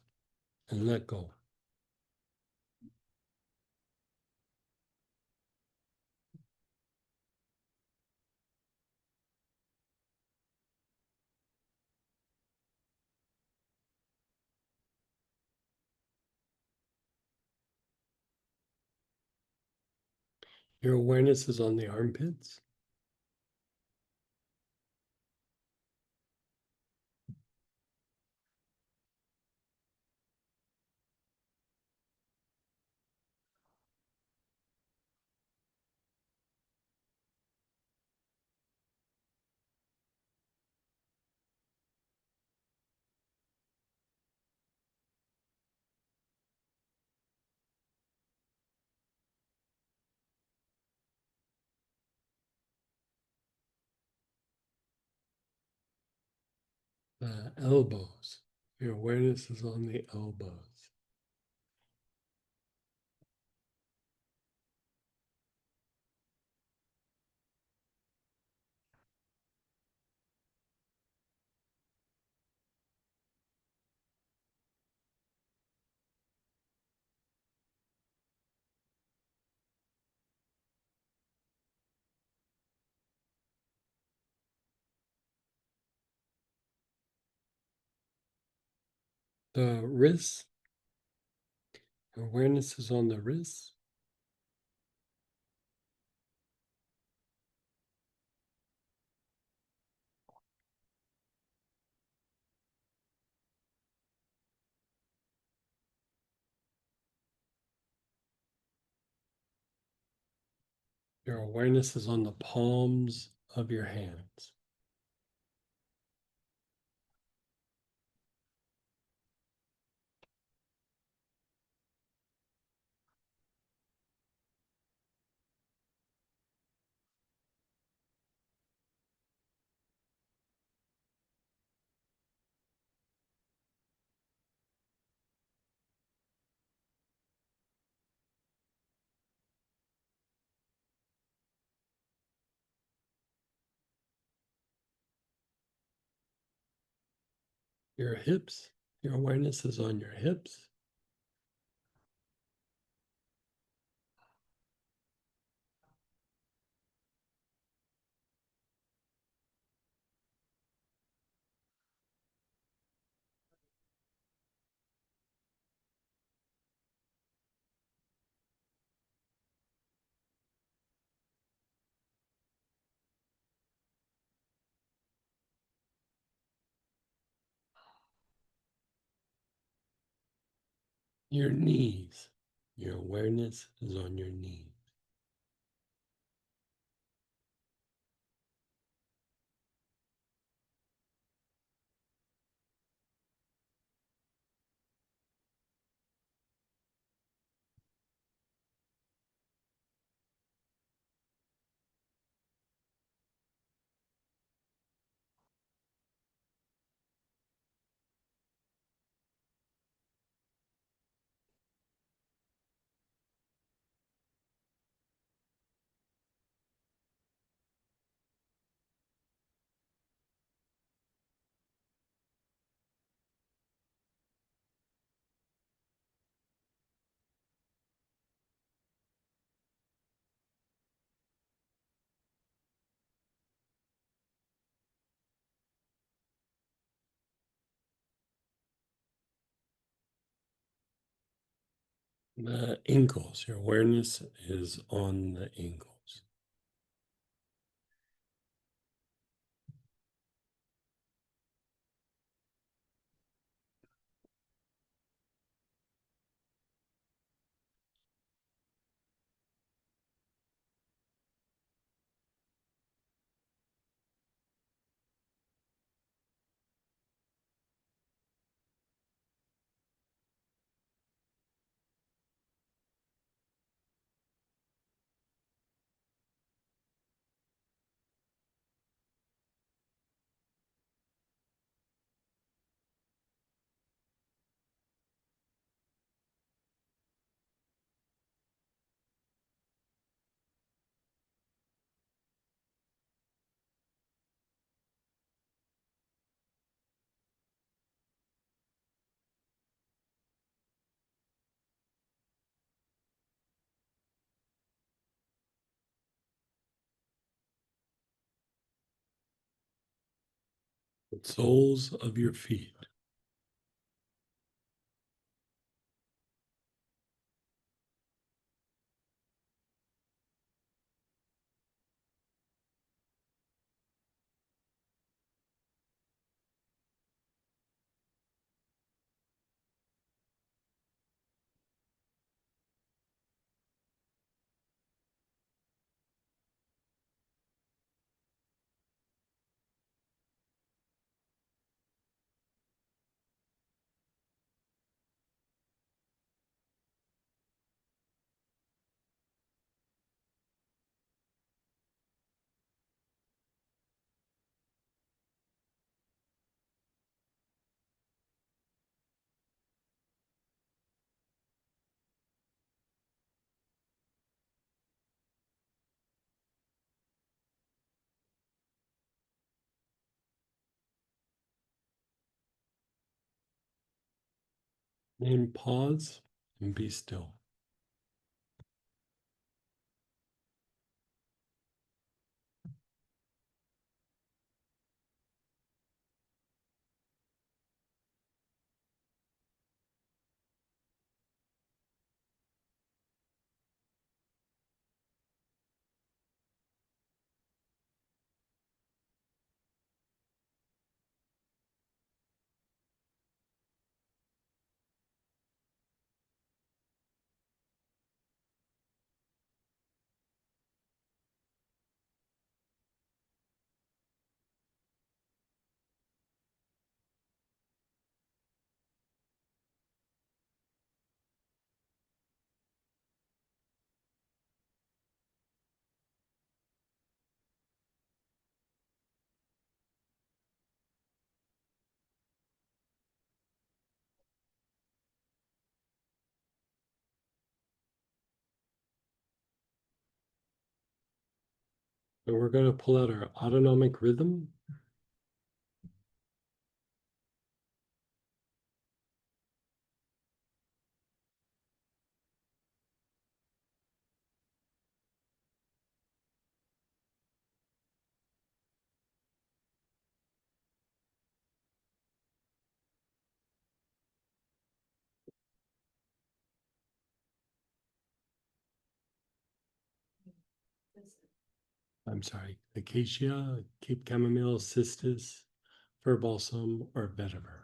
and let go. Your awareness is on the armpits. Elbows. Your awareness is on the elbows. The wrists. Your awareness is on the wrists. Your awareness is on the palms of your hands. Your hips. Your awareness is on your hips. Your knees. Your awareness is on your knees. The ankles, your awareness is on the ankles. The soles of your feet. And pause and be still. And we're going to pull out our autonomic rhythm. I'm sorry, acacia, Cape chamomile, cistus, fir balsam, or vetiver.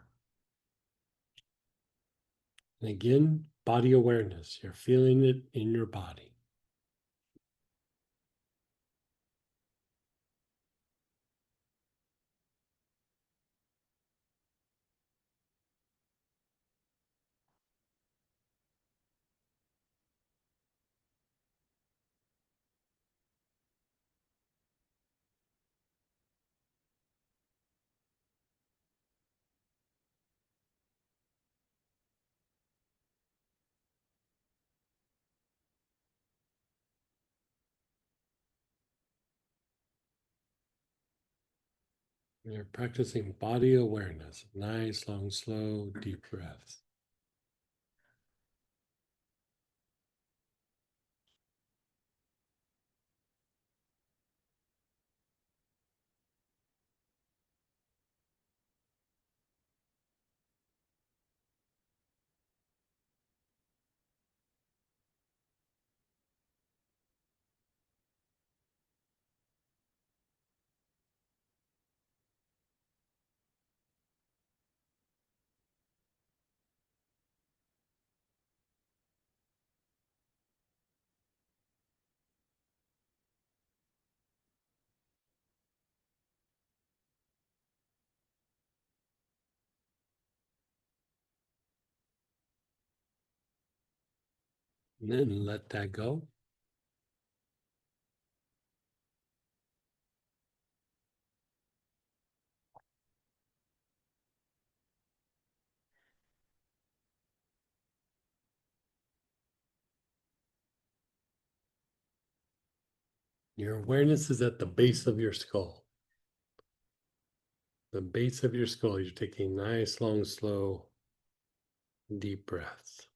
And again, body awareness. You're feeling it in your body. You're practicing body awareness. Nice, long, slow, deep breaths. And then let that go. Your awareness is at the base of your skull. The base of your skull, you're taking nice, long, slow, deep breaths.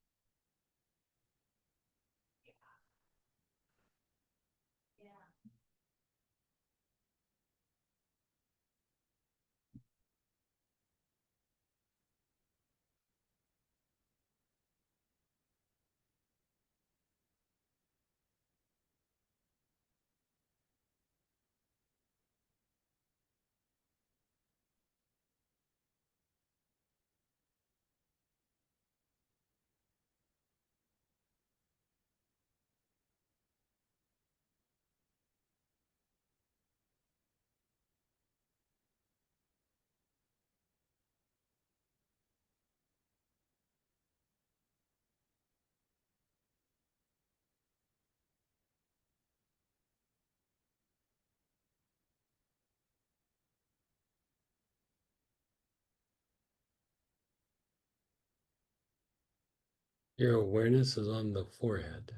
Your awareness is on the forehead.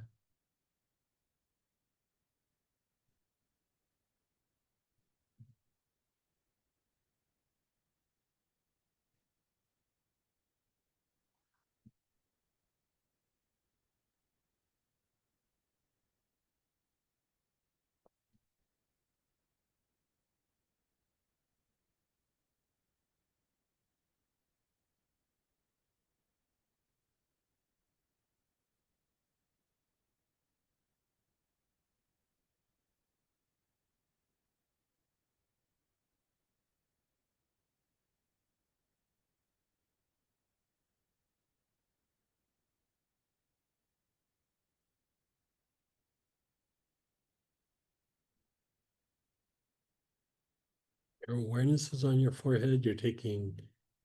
Your awareness is on your forehead. You're taking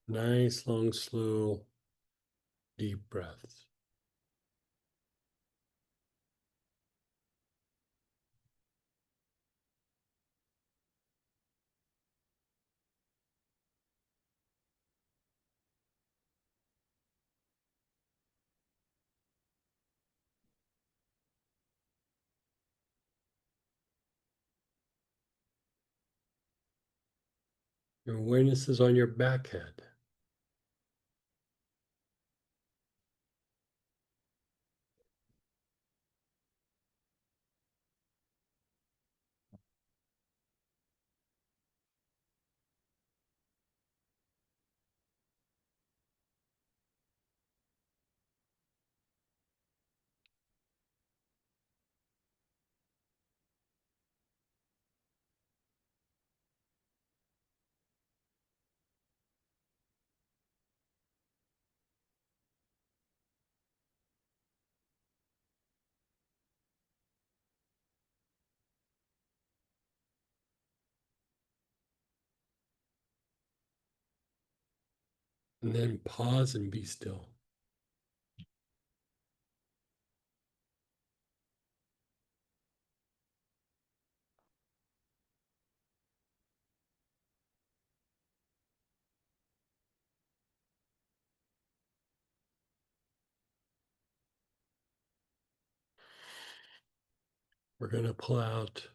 nice, long, slow, deep breaths. Your awareness is on your back head. And then pause and be still. We're going to pull out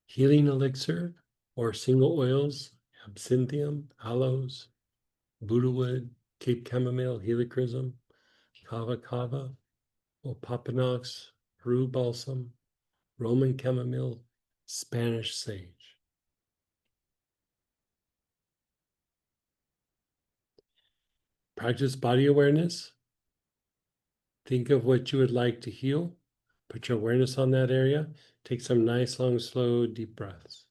healing elixir or single oils, absinthium, aloes, Buddhawood, Cape chamomile, helichrysum, kava kava, opopanox, Peru balsam, Roman chamomile, Spanish sage. Practice body awareness. Think of what you would like to heal. Put your awareness on that area. Take some nice, long, slow, deep breaths.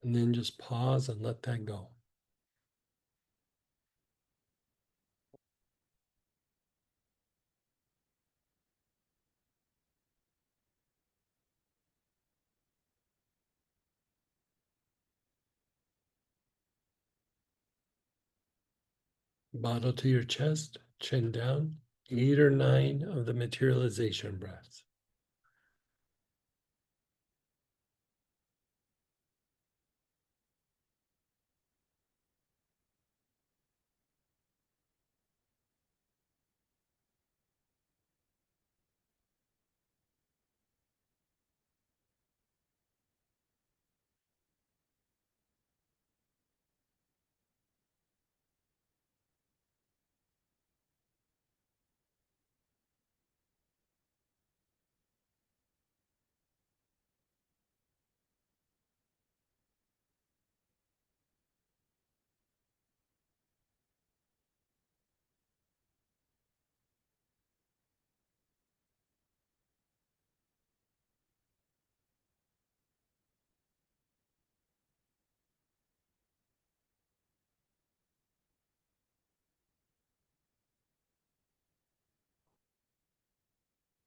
And then just pause and let that go. Bottle to your chest, chin down, 8 or 9 of the materialization breaths.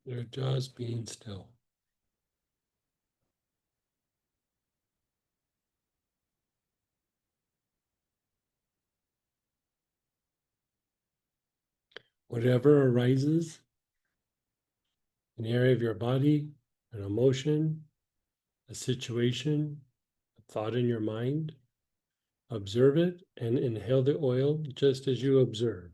They're just being still. Whatever arises, an area of your body, an emotion, a situation, a thought in your mind, observe it and inhale the oil just as you observe.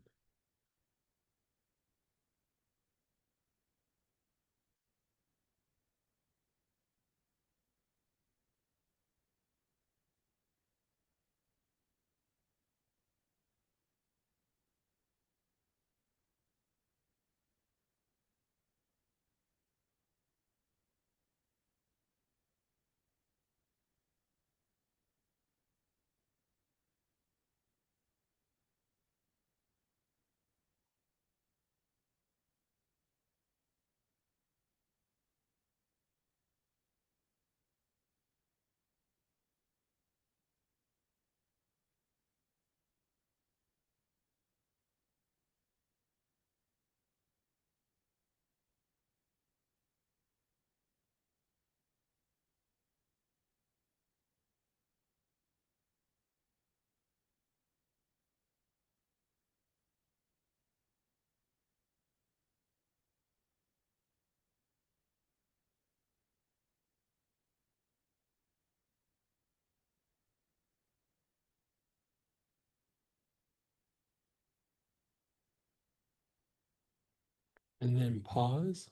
And then pause.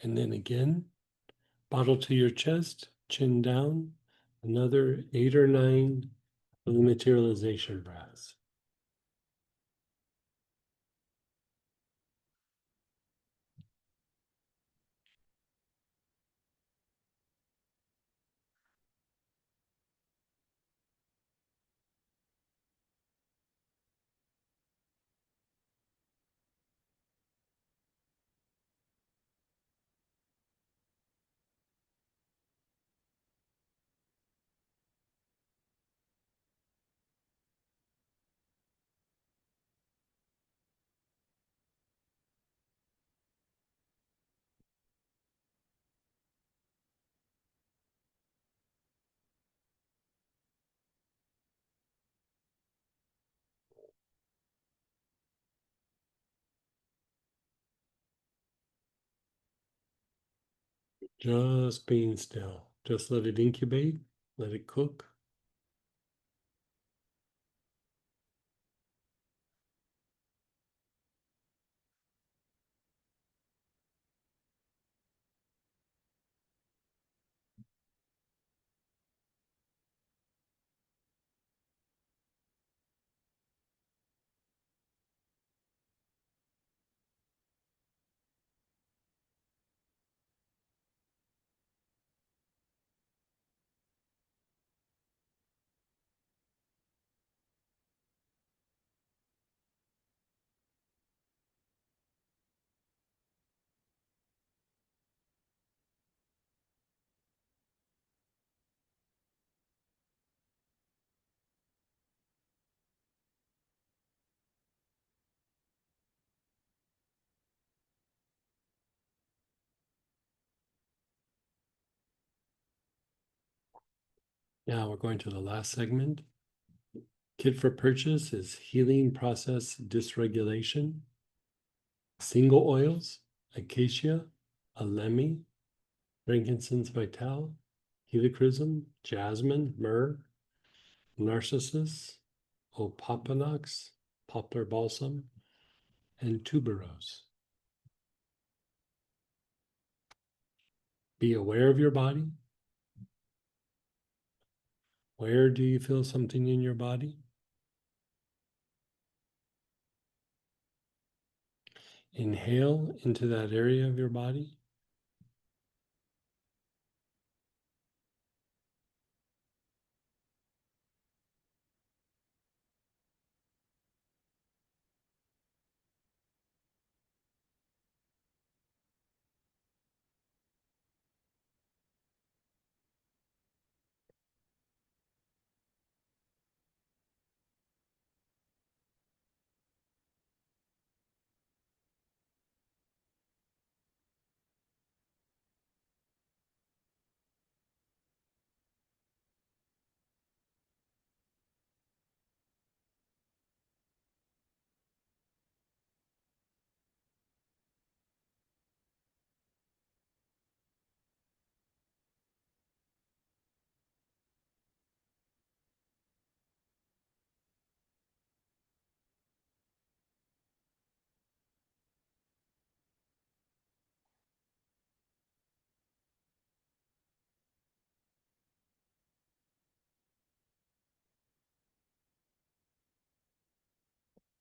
And then again, bottle to your chest, chin down, another 8 or 9 of the materialization breaths. Just being still. Just let it incubate, let it cook. Now we're going to the last segment. Kit for purchase is healing process dysregulation, single oils, acacia, alemi, frankincense vital, helichrysum, jasmine, myrrh, narcissus, opopanax, poplar balsam, and tuberose. Be aware of your body. Where do you feel something in your body? Inhale into that area of your body.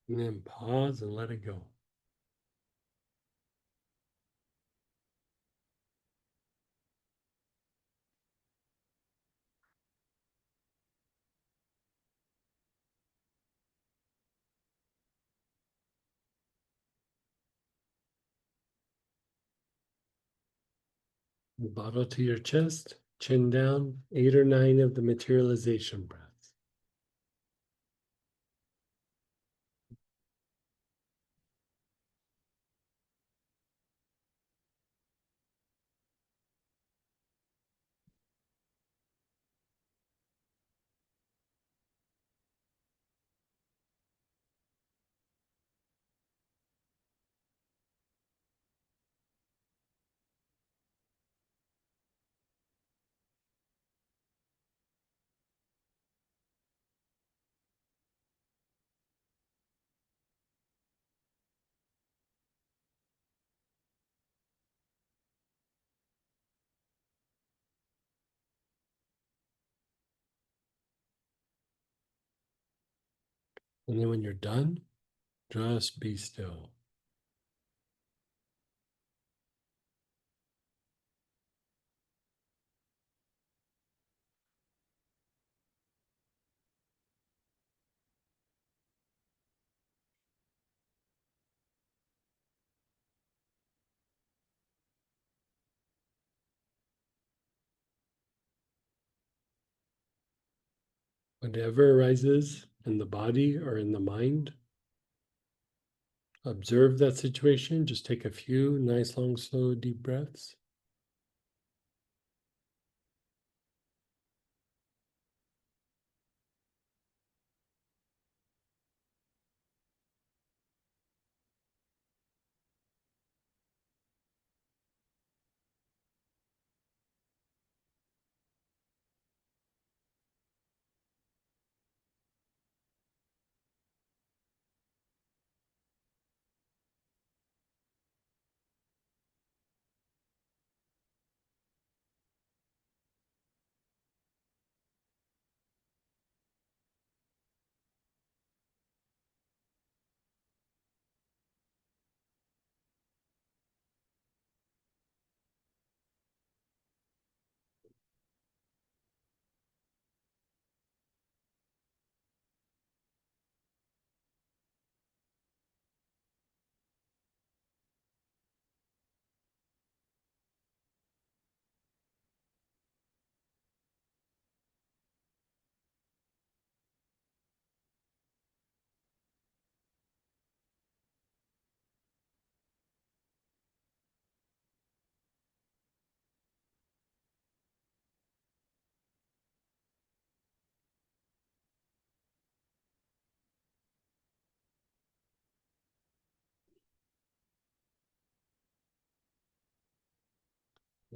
And then pause and let it go. Bottle to your chest, chin down, 8 or 9 of the materialization breaths. And then when you're done, just be still. Whatever arises in the body or in the mind, observe that situation. Just take a few nice, long, slow, deep breaths.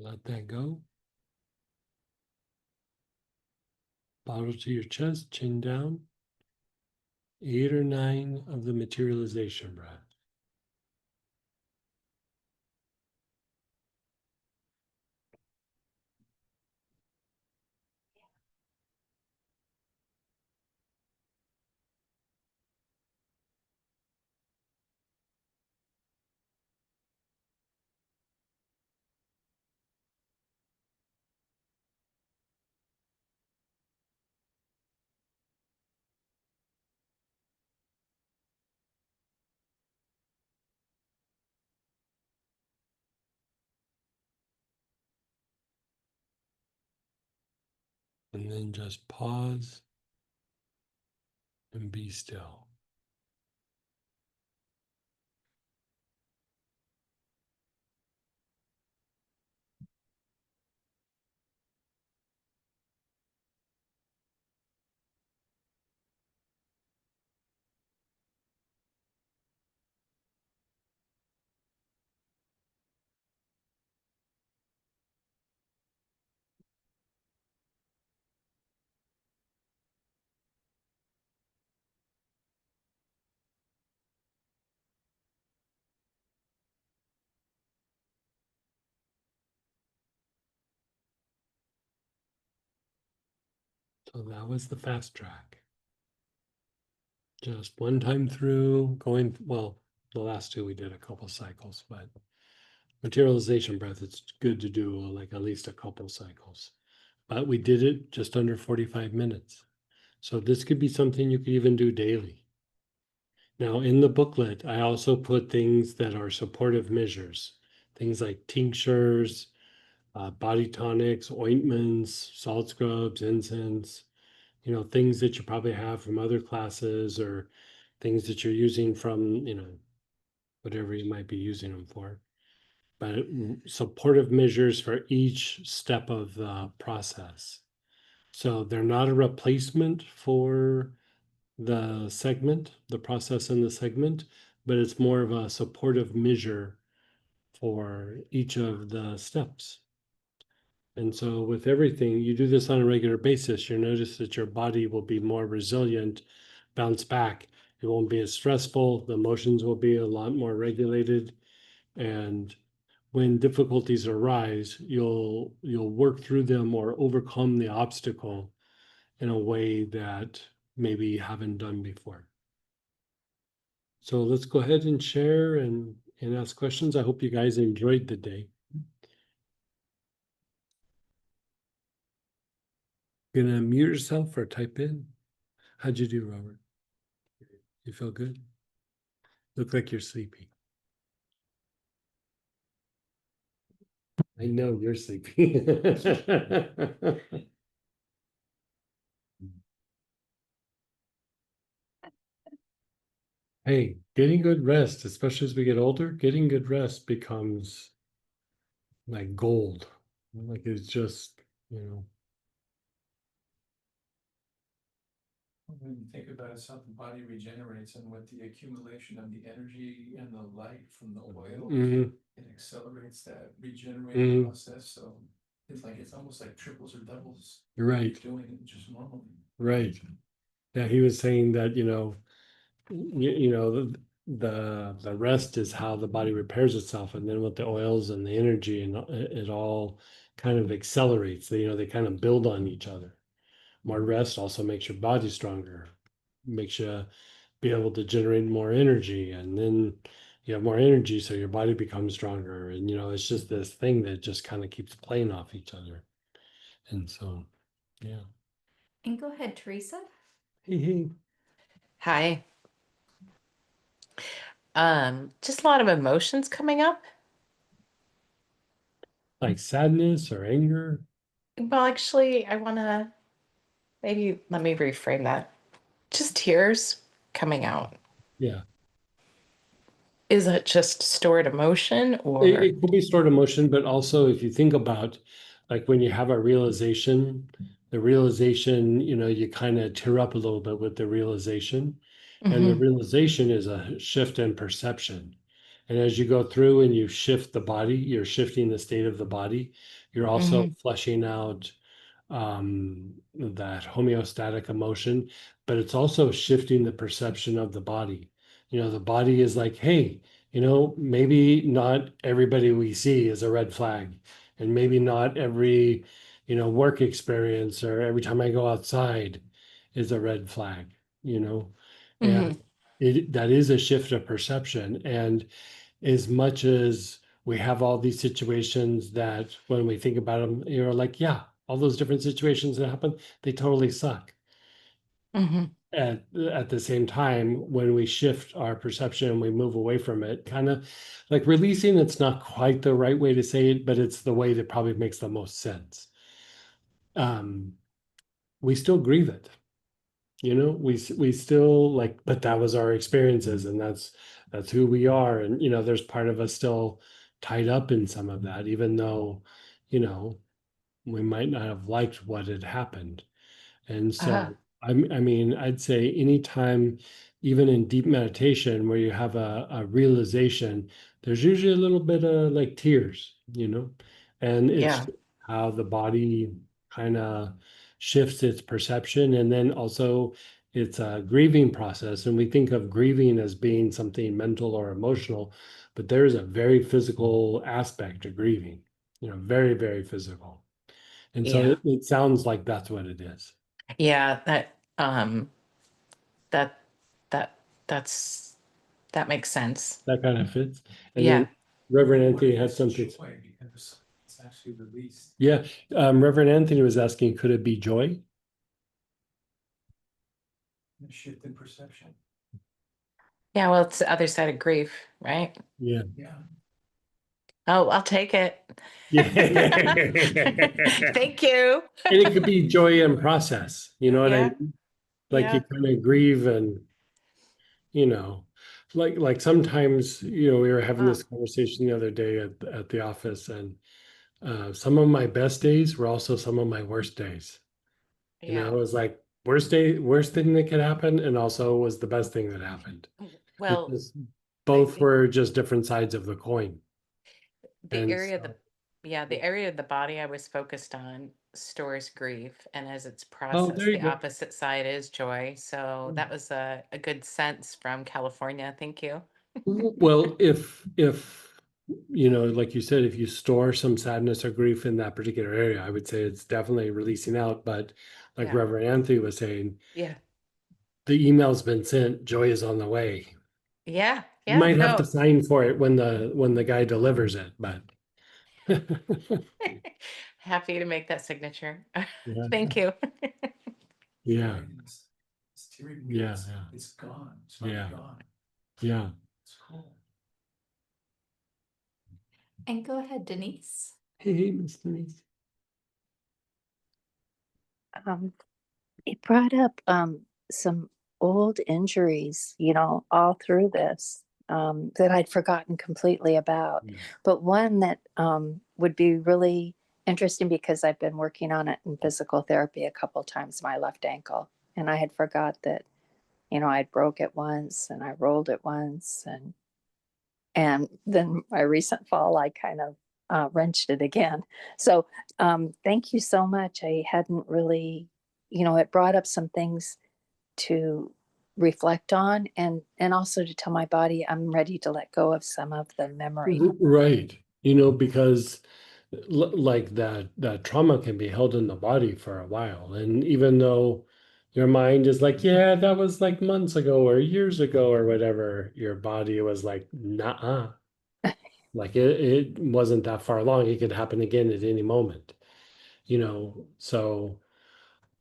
Let that go. Bottle to your chest, chin down. 8 or 9 of the materialization breath. And then just pause and be still. So that was the fast track. Just one time through, going, well, the last two we did a couple cycles, but materialization breath, it's good to do like at least a couple cycles. But we did it just under 45 minutes. So this could be something you could even do daily. Now, in the booklet, I also put things that are supportive measures, things like tinctures, body tonics, ointments, salt scrubs, incense, things that you probably have from other classes or things that you're using from, whatever you might be using them for. But supportive measures for each step of the process. So they're not a replacement for the segment, the process in the segment, but it's more of a supportive measure for each of the steps. And so with everything, you do this on a regular basis, you'll notice that your body will be more resilient, bounce back. It won't be as stressful. The emotions will be a lot more regulated. And when difficulties arise, you'll work through them or overcome the obstacle in a way that maybe you haven't done before. So let's go ahead and share and ask questions. I hope you guys enjoyed the day. Gonna mute yourself or type in. How'd you do, Robert? You feel good? Look like you're sleepy. I know you're sleepy. Hey, getting good rest, especially as we get older, getting good rest becomes like gold. Like it's just, When you think about it, how the body regenerates and with the accumulation of the energy and the light from the oil, Mhm. it accelerates that regenerating Mhm. process. So it's almost like triples or doubles. You're right. Doing it just normally. Right. Yeah, he was saying that, the rest is how the body repairs itself, and then with the oils and the energy and it all kind of accelerates. They kind of build on each other. More rest also makes your body stronger, makes you be able to generate more energy, and then you have more energy, so your body becomes stronger. And it's just this thing that just kind of keeps playing off each other. And so, yeah. And go ahead, Teresa. Hey. Hi. Just a lot of emotions coming up. Like sadness or anger. Well, actually, I want to maybe let me reframe that. Just tears coming out. Yeah. Is it just stored emotion or? It could be stored emotion, but also if you think about like when you have a realization, the realization, you kind of tear up a little bit with the realization. And the Mhm. realization is a shift in perception. And as you go through and you shift the body, you're shifting the state of the body. You're also flushing out that homeostatic emotion, but it's also shifting the perception of the body. You know, the body is like, hey, you know, maybe not everybody we see is a red flag, and maybe not every, you know, work experience or every time I go outside is a red flag, you know, and that is a shift of perception. And as much as we have all these situations that when we think about them, you're like, yeah, all those different situations that happen, they totally suck. At the same time, when we shift our perception and we move away from it, kind of like releasing, it's not quite the right way to say it, but it's the way that probably makes the most sense. We still grieve it. You know, we still like, but that was our experiences, and that's who we are. And you know, there's part of us still tied up in some of that, even though, you know, we might not have liked what had happened. And so I mean, I'd say anytime, even in deep meditation where you have a realization, there's usually a little bit of like tears, you know, and it's how the body kind of shifts its perception. And then also it's a grieving process. And we think of grieving as being something mental or emotional, but there is a very physical aspect to grieving, you know, very, very physical. And so it sounds like that's what it is. Yeah, that that makes sense. That kind of fits. And Yeah. then Reverend What Anthony had is something. joy? Because it's actually released. Yeah, Reverend Anthony was asking, could it be joy? A shift in perception. Yeah, well, it's the other side of grief, right? Yeah. Yeah. Oh, I'll take it. Yeah. Thank you. And it could be joy in process. You know what I Yeah. mean? Like Yeah. you kind of grieve and, you know, like sometimes, you know, we were having this conversation the other day at the office, and some of my best days were also some of my worst days. You know, it was like worst thing that could happen, and also was the best thing that happened. Well, Because both were just different sides of the coin. the And area of so- the area of the body I was focused on stores grief, and as it's Oh, processed, there you the go. opposite side is joy. So that was a good sense from California. Thank you. Well, if you know, like you said, if you store some sadness or grief in that particular area, I would say it's definitely releasing out. But like Yeah. Reverend Anthony was saying, Yeah. the email's been sent, joy is on the way. Yeah. You Yeah. might have to No. sign for it when the guy delivers it, but Happy to make that signature. yeah, Thank you. yeah, It's teary Yeah, it's, yeah. it's gone. It's not Yeah. gone. yeah. It's cool. And go ahead, Denise. Hey, Miss Denise. It brought up some old injuries, you know, all through this that I'd forgotten completely about. Yeah. But one that would be really interesting because I've been working on it in physical therapy a couple times, my left ankle, and I had forgot that, you know, I'd broke it once and I rolled it once, and then my recent fall, I kind of wrenched it again. So thank you so much. I hadn't really, you know, it brought up some things to reflect on, and also to tell my body I'm ready to let go of some of the memory. Right. You know, because like that trauma can be held in the body for a while. And even though your mind is like, yeah, that was like months ago or years ago or whatever, your body was like, nah. Like it wasn't that far along. It could happen again at any moment. You know, so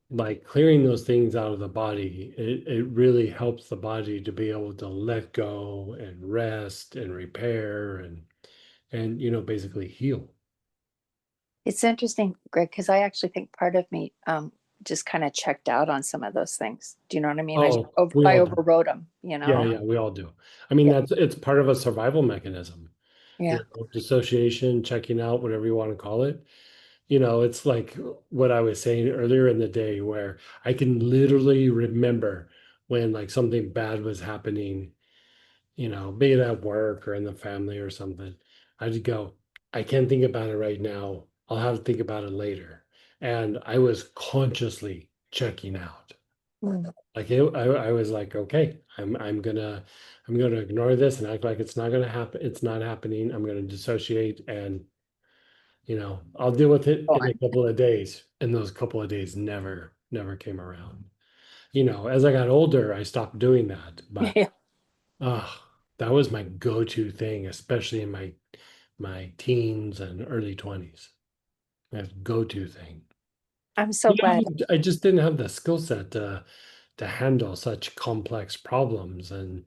like clearing those things out of the body, it really helps the body to be able to let go and rest and repair and you know, basically heal. It's interesting, Greg, because I actually think part of me just kind of checked out on some of those things. Do you know what I mean? I We all do. overrode them, you Yeah, know? yeah, we all do. I mean, Yeah. it's part of a survival mechanism. Yeah. You know, dissociation, checking out, whatever you want to call it. You know, it's like what I was saying earlier in the day, where I can literally remember when like something bad was happening, you know, be it at work or in the family or something, I'd go, I can't think about it right now. I'll have to think about it later. And I was consciously checking out. Like I was like, okay, I'm gonna ignore this and act like it's not gonna happen. It's not happening. I'm gonna dissociate and I'll deal with it in a couple of days. And those couple of days never came around. As I got older, I stopped doing that. But Yeah. that was my go-to thing, especially in my teens and early 20s. That go-to thing. I'm so glad. I just didn't have the skill set to handle such complex problems. And,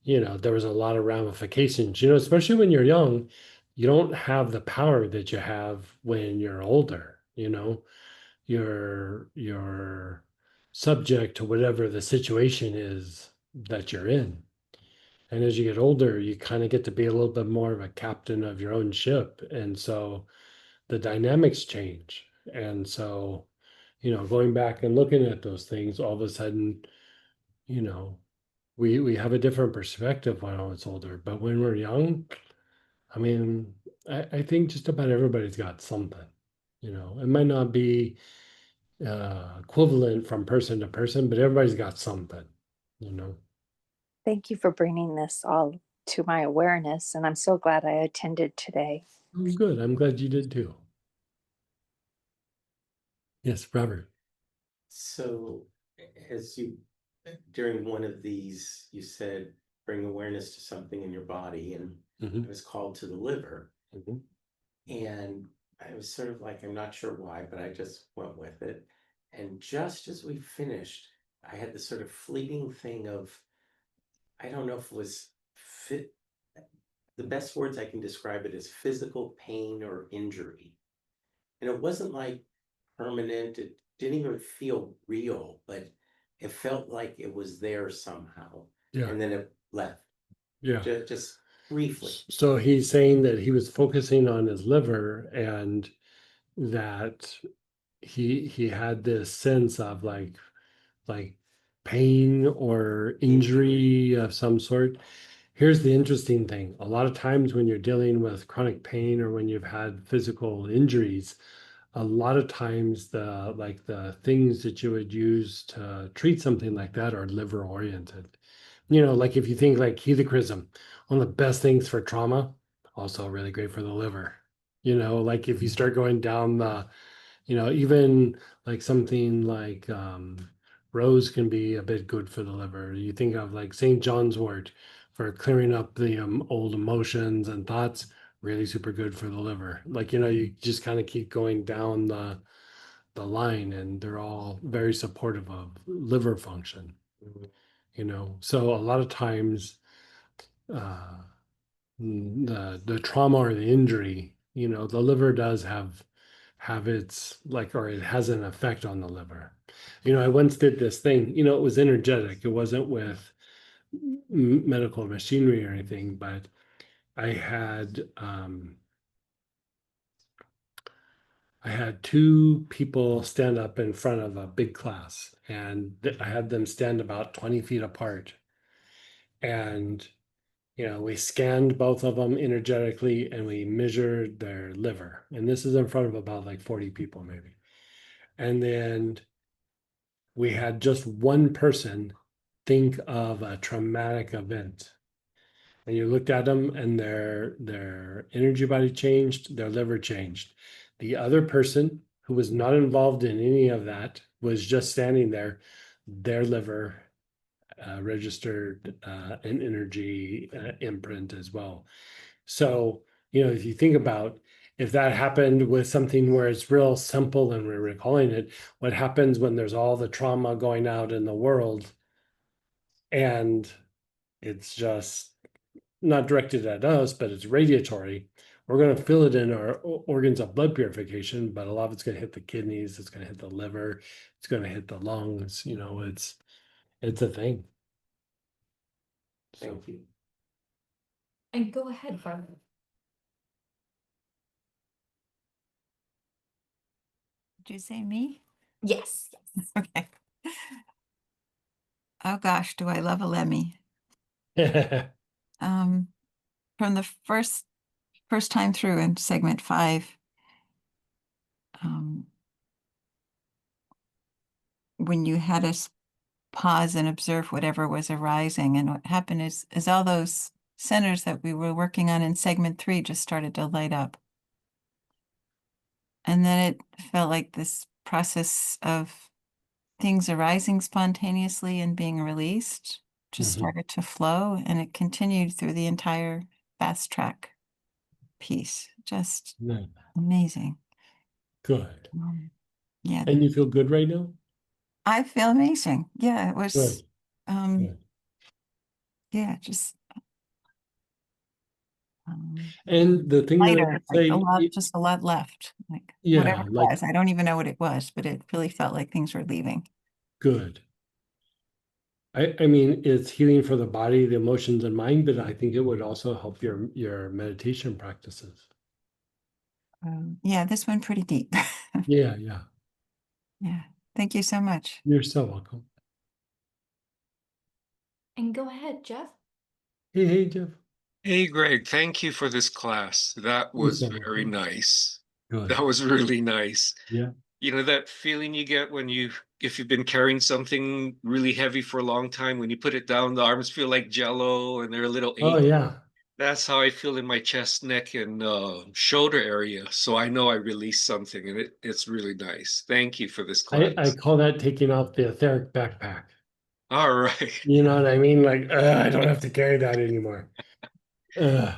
there was a lot of ramifications, especially when you're young, you don't have the power that you have when you're older, you're subject to whatever the situation is that you're in. And as you get older, you kind of get to be a little bit more of a captain of your own ship. And so the dynamics change. And so, going back and looking at those things, all of a sudden, you know, we have a different perspective when I was older. But when we're young, I mean, I think just about everybody's got something. It might not be equivalent from person to person, but everybody's got something, you know. Thank you for bringing this all to my awareness, and I'm so glad I attended today. Good. I'm glad you did too. Yes, Robert. So as you, during one of these, you said, bring awareness to something in your body, and Mhm. it was called to the liver. Mhm. And I was sort of like, I'm not sure why, but I just went with it. And just as we finished, I had this sort of fleeting thing of, I don't know if it was fit. The best words I can describe it is physical pain or injury. And it wasn't like permanent, it didn't even feel real, but it felt like it was there somehow. Yeah. And then it left, Yeah. just briefly. So he's saying that he was focusing on his liver and that he had this sense of like pain or injury of some sort. Here's the interesting thing. A lot of times when you're dealing with chronic pain or when you've had physical injuries, a lot of times the things that you would use to treat something like that are liver oriented. Like if you think like helichrysum, one of the best things for trauma, also really great for the liver. Like if you start going down even like something like rose can be a bit good for the liver. You think of like St. John's wort for clearing up the old emotions and thoughts, really super good for the liver. Like, you just kind of keep going down the line and they're all very supportive of liver function. So a lot of times uh, the trauma or the injury, the liver does have its like, or it has an effect on the liver. I once did this thing, it was energetic. It wasn't with medical machinery or anything, but I had two people stand up in front of a big class, and I had them stand about 20 feet apart. And we scanned both of them energetically and we measured their liver. And this is in front of about like 40 people, maybe. And then we had just one person think of a traumatic event. And you looked at them and their energy body changed, their liver changed. The other person who was not involved in any of that was just standing there, their liver registered an energy imprint as well. So, if you think about if that happened with something where it's real simple and we're recalling it, what happens when there's all the trauma going out in the world and it's just not directed at us, but it's radiatory. We're going to feel it in our organs of blood purification, but a lot of it's going to hit the kidneys, it's going to hit the liver, it's going to hit the lungs. It's a thing. Thank you. And go ahead, Barbara. Did you say me? Yes, yes. Okay. Oh gosh, do I love a Lemmy. from the first time through in segment 5. When you had us pause and observe whatever was arising, and what happened is all those centers that we were working on in segment 3 just started to light up. And then it felt like this process of things arising spontaneously and being released just Mhm. started to flow, and it continued through the entire fast track piece. Just No, amazing. good. Yeah, And you feel good right now? I feel amazing. Yeah, it was, Good. Good. yeah, just And the thing that I lighter, would like say, just a lot left, like yeah, whatever it like was. I don't even know what it was, but it really felt like things were leaving. good. I mean, it's healing for the body, the emotions, and mind, but I think it would also help your meditation practices. Yeah, this went pretty deep. Yeah, yeah. Yeah, thank you so much. You're so welcome. And go ahead, Jeff. Hey, Jeff. Hey, Greg, thank you for this class. That You're was so very welcome. nice. Good. That was really nice. Yeah. You know, that feeling you get when if you've been carrying something really heavy for a long time, when you put it down, the arms feel like jello and they're a little Oh, achy. yeah. That's how I feel in my chest, neck, and shoulder area. So I know I released something, and it's really nice. Thank you for this class. I call that taking off the etheric backpack. All right. You know what I mean? Like, I don't have to carry that anymore. Yeah,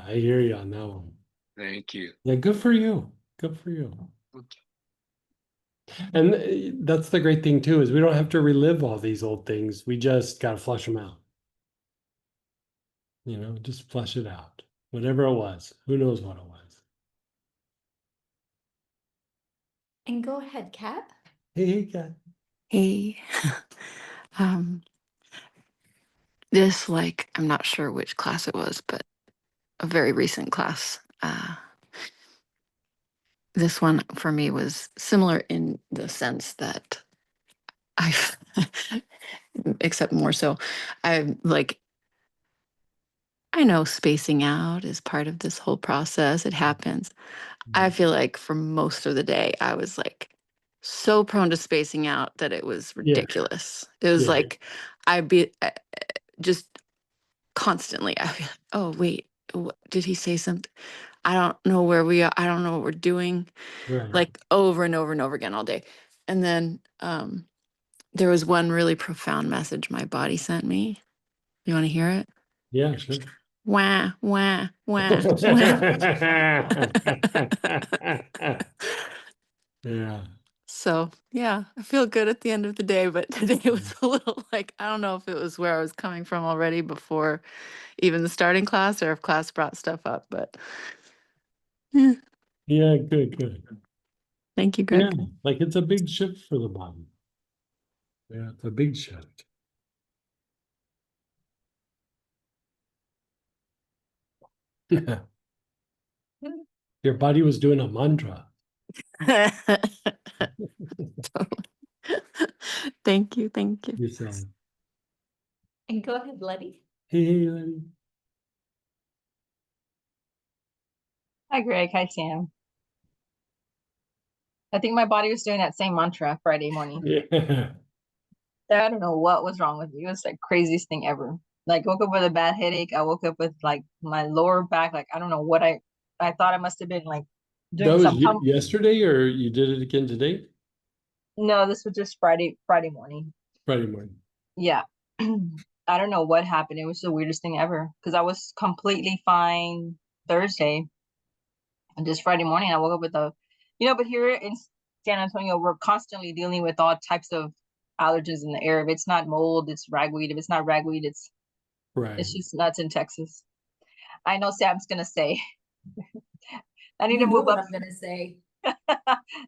I hear you on that one. Thank you. Yeah, good for you. Good for you. And that's the great thing too, is we don't have to relive all these old things. We just got to flush them out. You know, just flush it out. Whatever it was, who knows what it was. And go ahead, Kat. Hey, Kat. Hey, this I'm not sure which class it was, but a very recent class. This one for me was similar in the sense that I, except more so, I know spacing out is part of this whole process. It happens. I feel like for most of the day, I was so prone to spacing out that it was Yeah. ridiculous. It was Yeah. I'd be just constantly, I feel oh, wait, did he say something? I don't know where we are. I don't know what we're doing. Right. Over and over and over again all day. And then there was one really profound message my body sent me. You want to hear it? Yeah, sure. Wah, wah, wah, wah. Yeah. So yeah, I feel good at the end of the day, but today was a little I don't know if it was where I was coming from already before even the starting class or if class brought stuff up, but yeah. Yeah, good. Thank you, Yeah, Greg. like it's a big shift for the body. Yeah, it's a big shift. Your body was doing a mantra. Thank you. You said, And go ahead, Letty. hey, Lenny. Hi, Greg. Hi, Sam. I think my body was doing that same mantra Friday morning. Yeah. I don't know what was wrong with me. It was like craziest thing ever. Woke up with a bad headache. I woke up with my lower back. I don't know what I thought I must have been That doing was something. yesterday, or you did it again today? No, this was just Friday morning. Friday morning. Yeah. I don't know what happened. It was the weirdest thing ever because I was completely fine Thursday. And just Friday morning, I woke up with but here in San Antonio, we're constantly dealing with all types of allergens in the air. If it's not mold, it's ragweed. If it's not ragweed, it's Right. just nuts in Texas. I know Sam's gonna say. I need You to know move what up. I'm gonna say.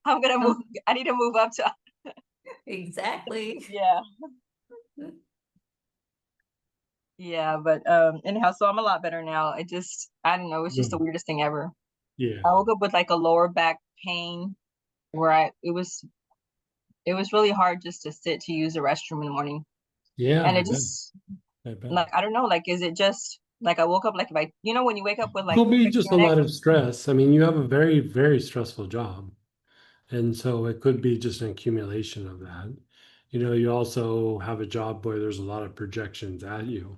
I'm gonna move. I need to move up to. Exactly. Yeah. Yeah, but anyhow, so I'm a lot better now. I don't know. It's just the weirdest thing ever. Yeah. I woke up with a lower back pain where it was really hard just to sit to use the restroom in the morning. Yeah. And I it bet. just I bet. Like, I don't know, like, is it just like I woke up, like if I, you know, when you wake up with like Could be just a panic? lot of stress. I mean, you have a very, very stressful job. And so it could be just an accumulation of that. You know, you also have a job where there's a lot of projections at you,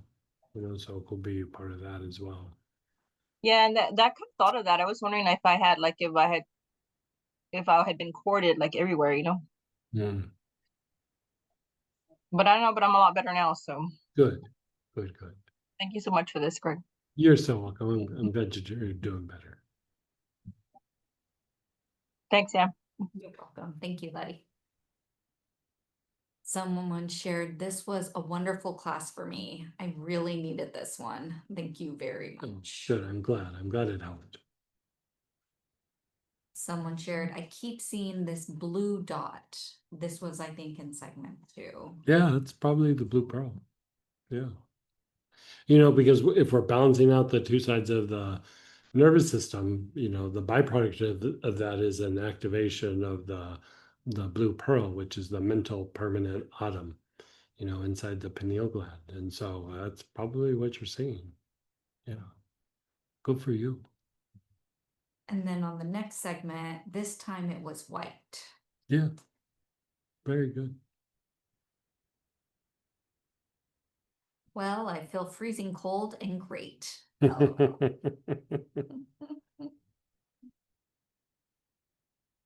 so it could be part of that as well. Yeah, and that kind of thought of that. I was wondering if I had like if I had been courted like everywhere, you know. Mm, But I don't know, but I'm a lot better now. So good, good, good. thank you so much for this, Greg. You're so welcome. I'm glad you're doing better. Thanks, Sam. You're welcome. Thank you, Letty. Someone shared, this was a wonderful class for me. I really needed this one. Thank you very Oh, much. good. I'm glad it helped. Someone shared, I keep seeing this blue dot. This was, I think, in segment 2. Yeah, that's probably the blue pearl. Yeah. Because if we're balancing out the two sides of the nervous system, the byproduct of that is an activation of the blue pearl, which is the mental permanent atom, inside the pineal gland. And so that's probably what you're seeing. Yeah. Good for you. And then on the next segment, this time it was white. Yeah. Very good. Well, I feel freezing cold and great.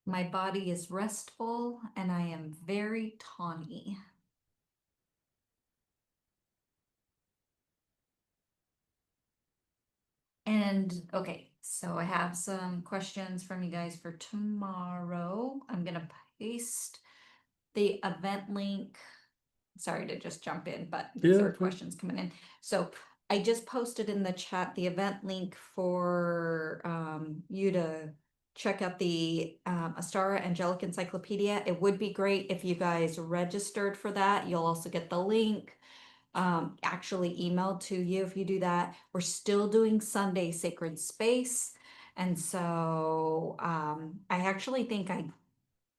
My body is restful and I am very tawny. And okay, so I have some questions from you guys for tomorrow. I'm gonna paste the event link. Sorry to just jump in, but these are questions coming in. So I just posted in the chat the event link for you to check out the Astara Angelic Encyclopedia. It would be great if you guys registered for that. You'll also get the link actually emailed to you if you do that. We're still doing Sunday Sacred Space. And so I actually think I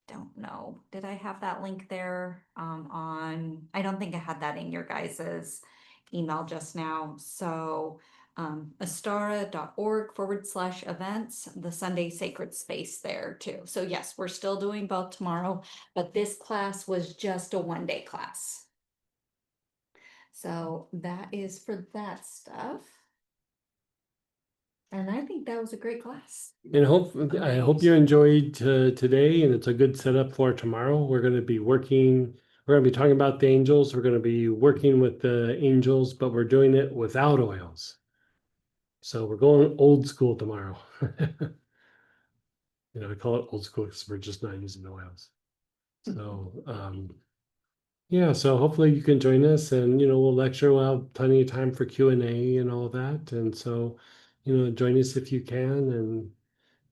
don't know. Did I have that link there I don't think I had that in your guys's email just now. So astara.org/events, the Sunday Sacred Space there too. So yes, we're still doing both tomorrow, but this class was just a 1-day class. So that is for that stuff. And I think that was a great class. And I hope you enjoyed today, and it's a good setup for tomorrow. We're going to be talking about the angels. We're going to be working with the angels, but we're doing it without oils. So we're going old school tomorrow. I call it old school because we're just not using oils. So yeah, so hopefully you can join us, and we'll lecture. We'll have plenty of time for Q&A and all that. And so, join us if you can,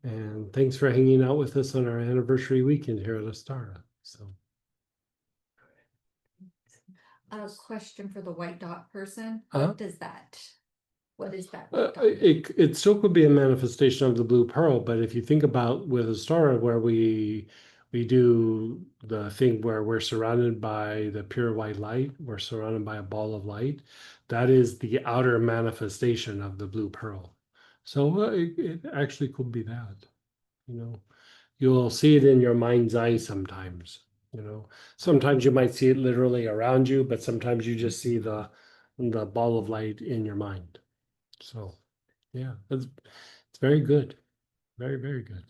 and thanks for hanging out with us on our anniversary weekend here at Astara. So A question for the white dot person. Uh-huh. What is that? What is that? white dot? it still could be a manifestation of the blue pearl, but if you think about with Astara, where we do the thing where we're surrounded by the pure white light, we're surrounded by a ball of light, that is the outer manifestation of the blue pearl. So it actually could be that. You'll see it in your mind's eye sometimes. Sometimes you might see it literally around you, but sometimes you just see the ball of light in your mind. So yeah, it's very good. Very, very good.